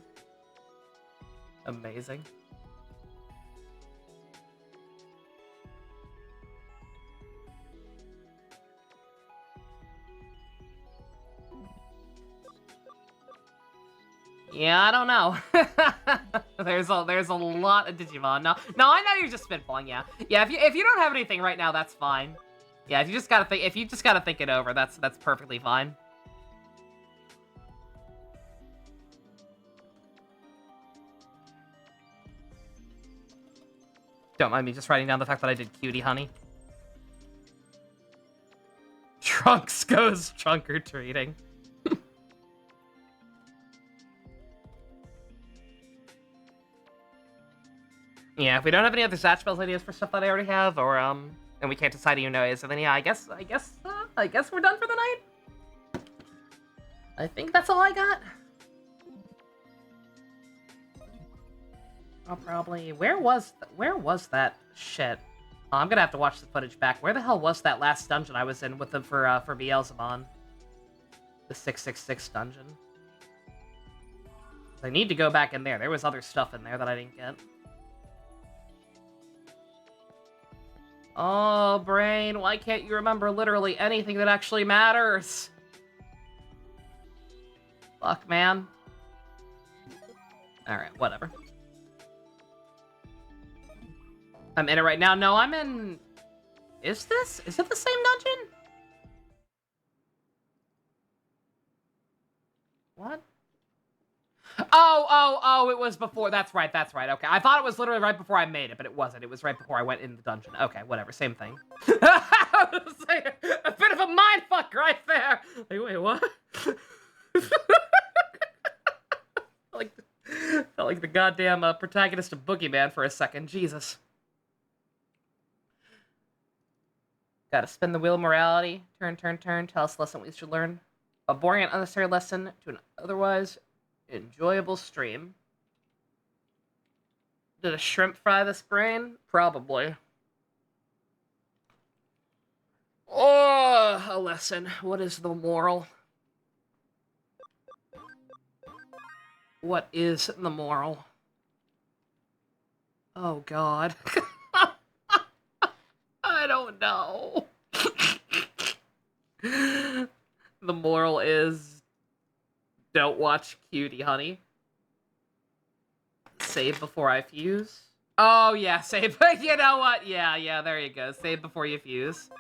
Amazing. Yeah, I don't know. there's a lot of Digimon. No, I know you're just spitballing. Yeah, if you don't have anything right now, that's fine. Yeah, if you just gotta think it over, that's perfectly fine. Don't mind me just writing down the fact that I did cutie honey. Trunks goes trunk or treating. Yeah, if we don't have any other Zatch Bells ideas for stuff that I already have, or and we can't decide who knows, so then yeah, I guess we're done for the night. I think that's all I got. I'll probably where was that shit? Oh, I'm gonna have to watch the footage back. Where the hell was that last dungeon I was in with them for Beelzemon? The 666 dungeon. I need to go back in there. There was other stuff in there that I didn't get. Oh, brain, why can't you remember literally anything that actually matters? Fuck, man. Alright, whatever. I'm in it right now. No, I'm in... Is it the same dungeon? What? Oh, it was before. That's right. Okay. I thought it was literally right before I made it, but it wasn't. It was right before I went in the dungeon. Okay, whatever. Same thing. I was like, a bit of a mindfuck right there. Like, wait, what? Felt like the goddamn protagonist of Boogeyman for a second. Jesus. Gotta spin the wheel of morality. Turn. Tell us a lesson we should learn. A boring and unnecessary lesson to an otherwise enjoyable stream. Did a shrimp fry this brain? Probably. Oh, a lesson. What is the moral? What is the moral? Oh, God. I don't know. The moral is... Don't watch Cutie Honey. Save before I fuse. Oh, yeah, save. You know what? Yeah, there you go. Save before you fuse.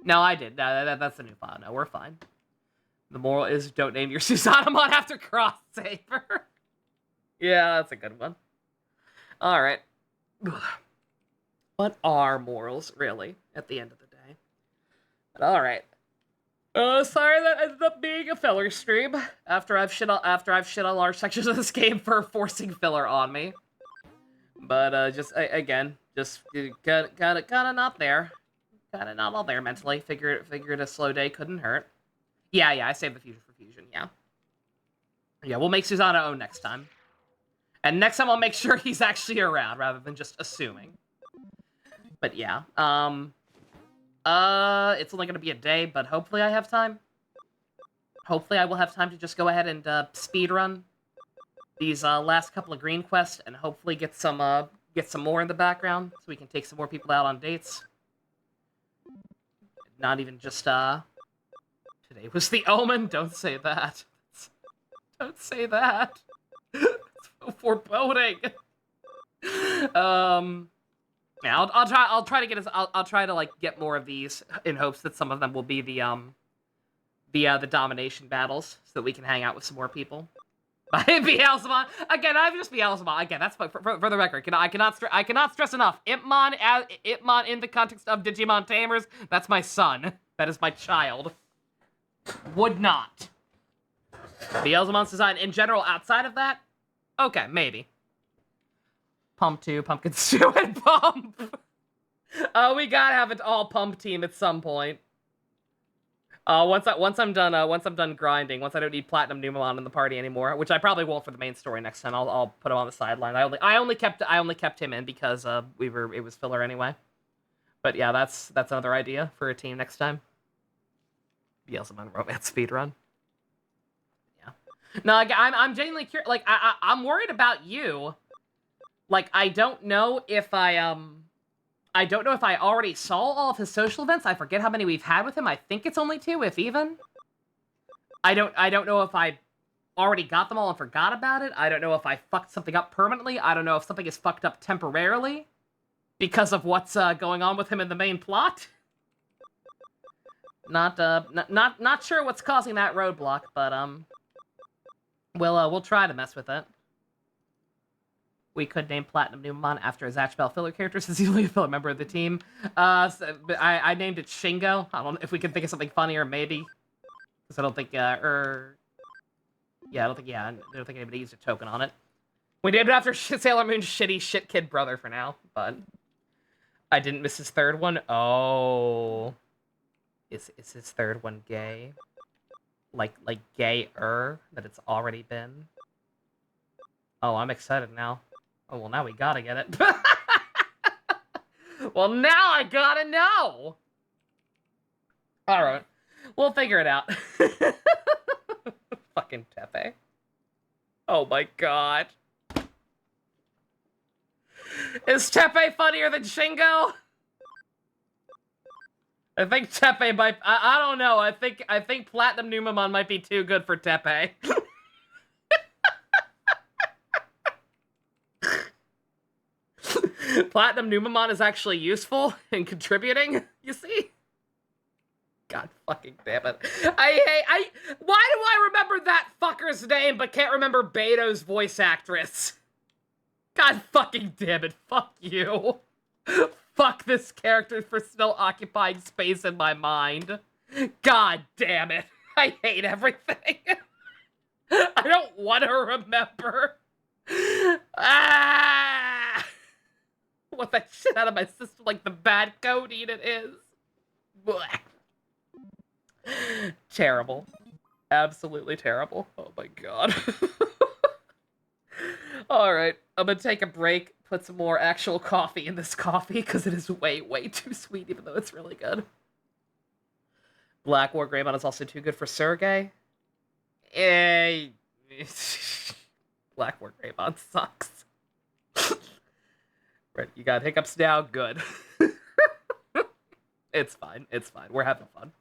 No, I did. No, that's a new file. No, we're fine. The moral is don't name your Susanamon after Cross Saber. Yeah, that's a good one. Alright. What are morals, really, at the end of the day? But alright. Sorry that ended up being a filler stream after I've shit on large sections of this game for forcing filler on me. But just again, just kind of not there, kind of not all there mentally. Figured a slow day couldn't hurt. Yeah, I saved the fusion for fusion. Yeah, we'll make Susanna own next time, and next time I'll make sure he's actually around rather than just assuming. But yeah, it's only gonna be a day, but hopefully I have time. Hopefully I will have time to just go ahead and speedrun these last couple of green quests, and hopefully get some more in the background so we can take some more people out on dates. Not even just today was the omen. Don't say that. Don't say that. It's so foreboding. Yeah, I'll try to get I'll try to like get more of these in hopes that some of them will be the domination battles so that we can hang out with some more people. Beelzebub. Again, I'm just Beelzebub. Again, that's for the record. I cannot stress enough. Ipmon in the context of Digimon Tamers, that's my son. That is my child. Would not. Beelzebub's design in general outside of that? Okay, maybe. Pump 2, Pumpkin Stew, and Pump. We gotta have an all Pump team at some point. Once I'm done grinding, once I don't need Platinum Numemon in the party anymore, which I probably won't for the main story next time. I'll put him on the sideline. I only kept him in because it was filler anyway. But yeah, that's another idea for a team next time. Beelzebub romance speedrun. Yeah. No, I'm genuinely curious. Like I'm worried about you. Like I don't know if I already saw all of his social events. I forget how many we've had with him. I think it's only 2, if even. I don't know if I already got them all and forgot about it. I don't know if I fucked something up permanently. I don't know if something is fucked up temporarily because of what's going on with him in the main plot. Not sure what's causing that roadblock, but we'll try to mess with it. We could name Platinum Numemon after a Zatch Bell filler character since he's only a filler member of the team. I named it Shingo. I don't know if we can think of something funnier, maybe. Because I don't think, I don't think anybody used a token on it. We named it after Sailor Moon's shitty shit kid brother for now, but I didn't miss his third one. Oh. Is his third one gay? Like gayer that it's already been? Oh, I'm excited now. Oh, well, now we gotta get it. Well, now I gotta know! Alright. We'll figure it out. Fucking Tepe. Oh my god. Is Tepe funnier than Shingo? I think Tepe might... I don't know. I think Platinum Numemon might be too good for Tepe. Platinum Numemon is actually useful and contributing, you see? God fucking damn it. Why do I remember that fucker's name but can't remember Beto's voice actress? God fucking damn it, fuck you. Fuck this character for still occupying space in my mind. God damn it. I hate everything. I don't want to remember. Ah! Want that shit out of my system like the bad codeine it is. Blech. Terrible. Absolutely terrible. Oh my god. Alright, I'm gonna take a break, put some more actual coffee in this coffee, because it is way, way too sweet, even though it's really good. Black War Greymon is also too good for Sergey. Black War Greymon sucks. Right, you got hiccups now? Good. It's fine, it's fine. We're having fun.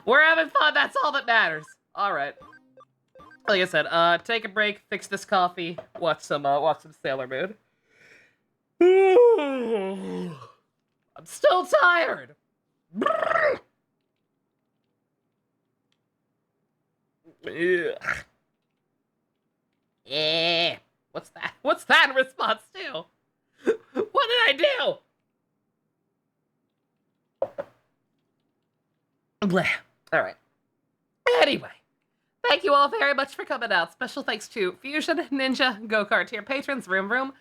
We're having fun, that's all that matters. Alright. Like I said, take a break, fix this coffee, watch some Sailor Moon. I'm still tired! Yeah. What's that? What's that in response to? What did I do? Blah. All right. Anyway, thank you all very much for coming out. Special thanks to Fusion, Ninja, Go-Kart tier patrons, Room.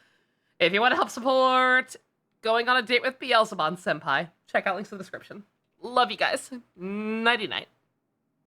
If you want to help support Going on a Date with Beelzebub Senpai, check out links in the description. Love you guys. Nighty-night.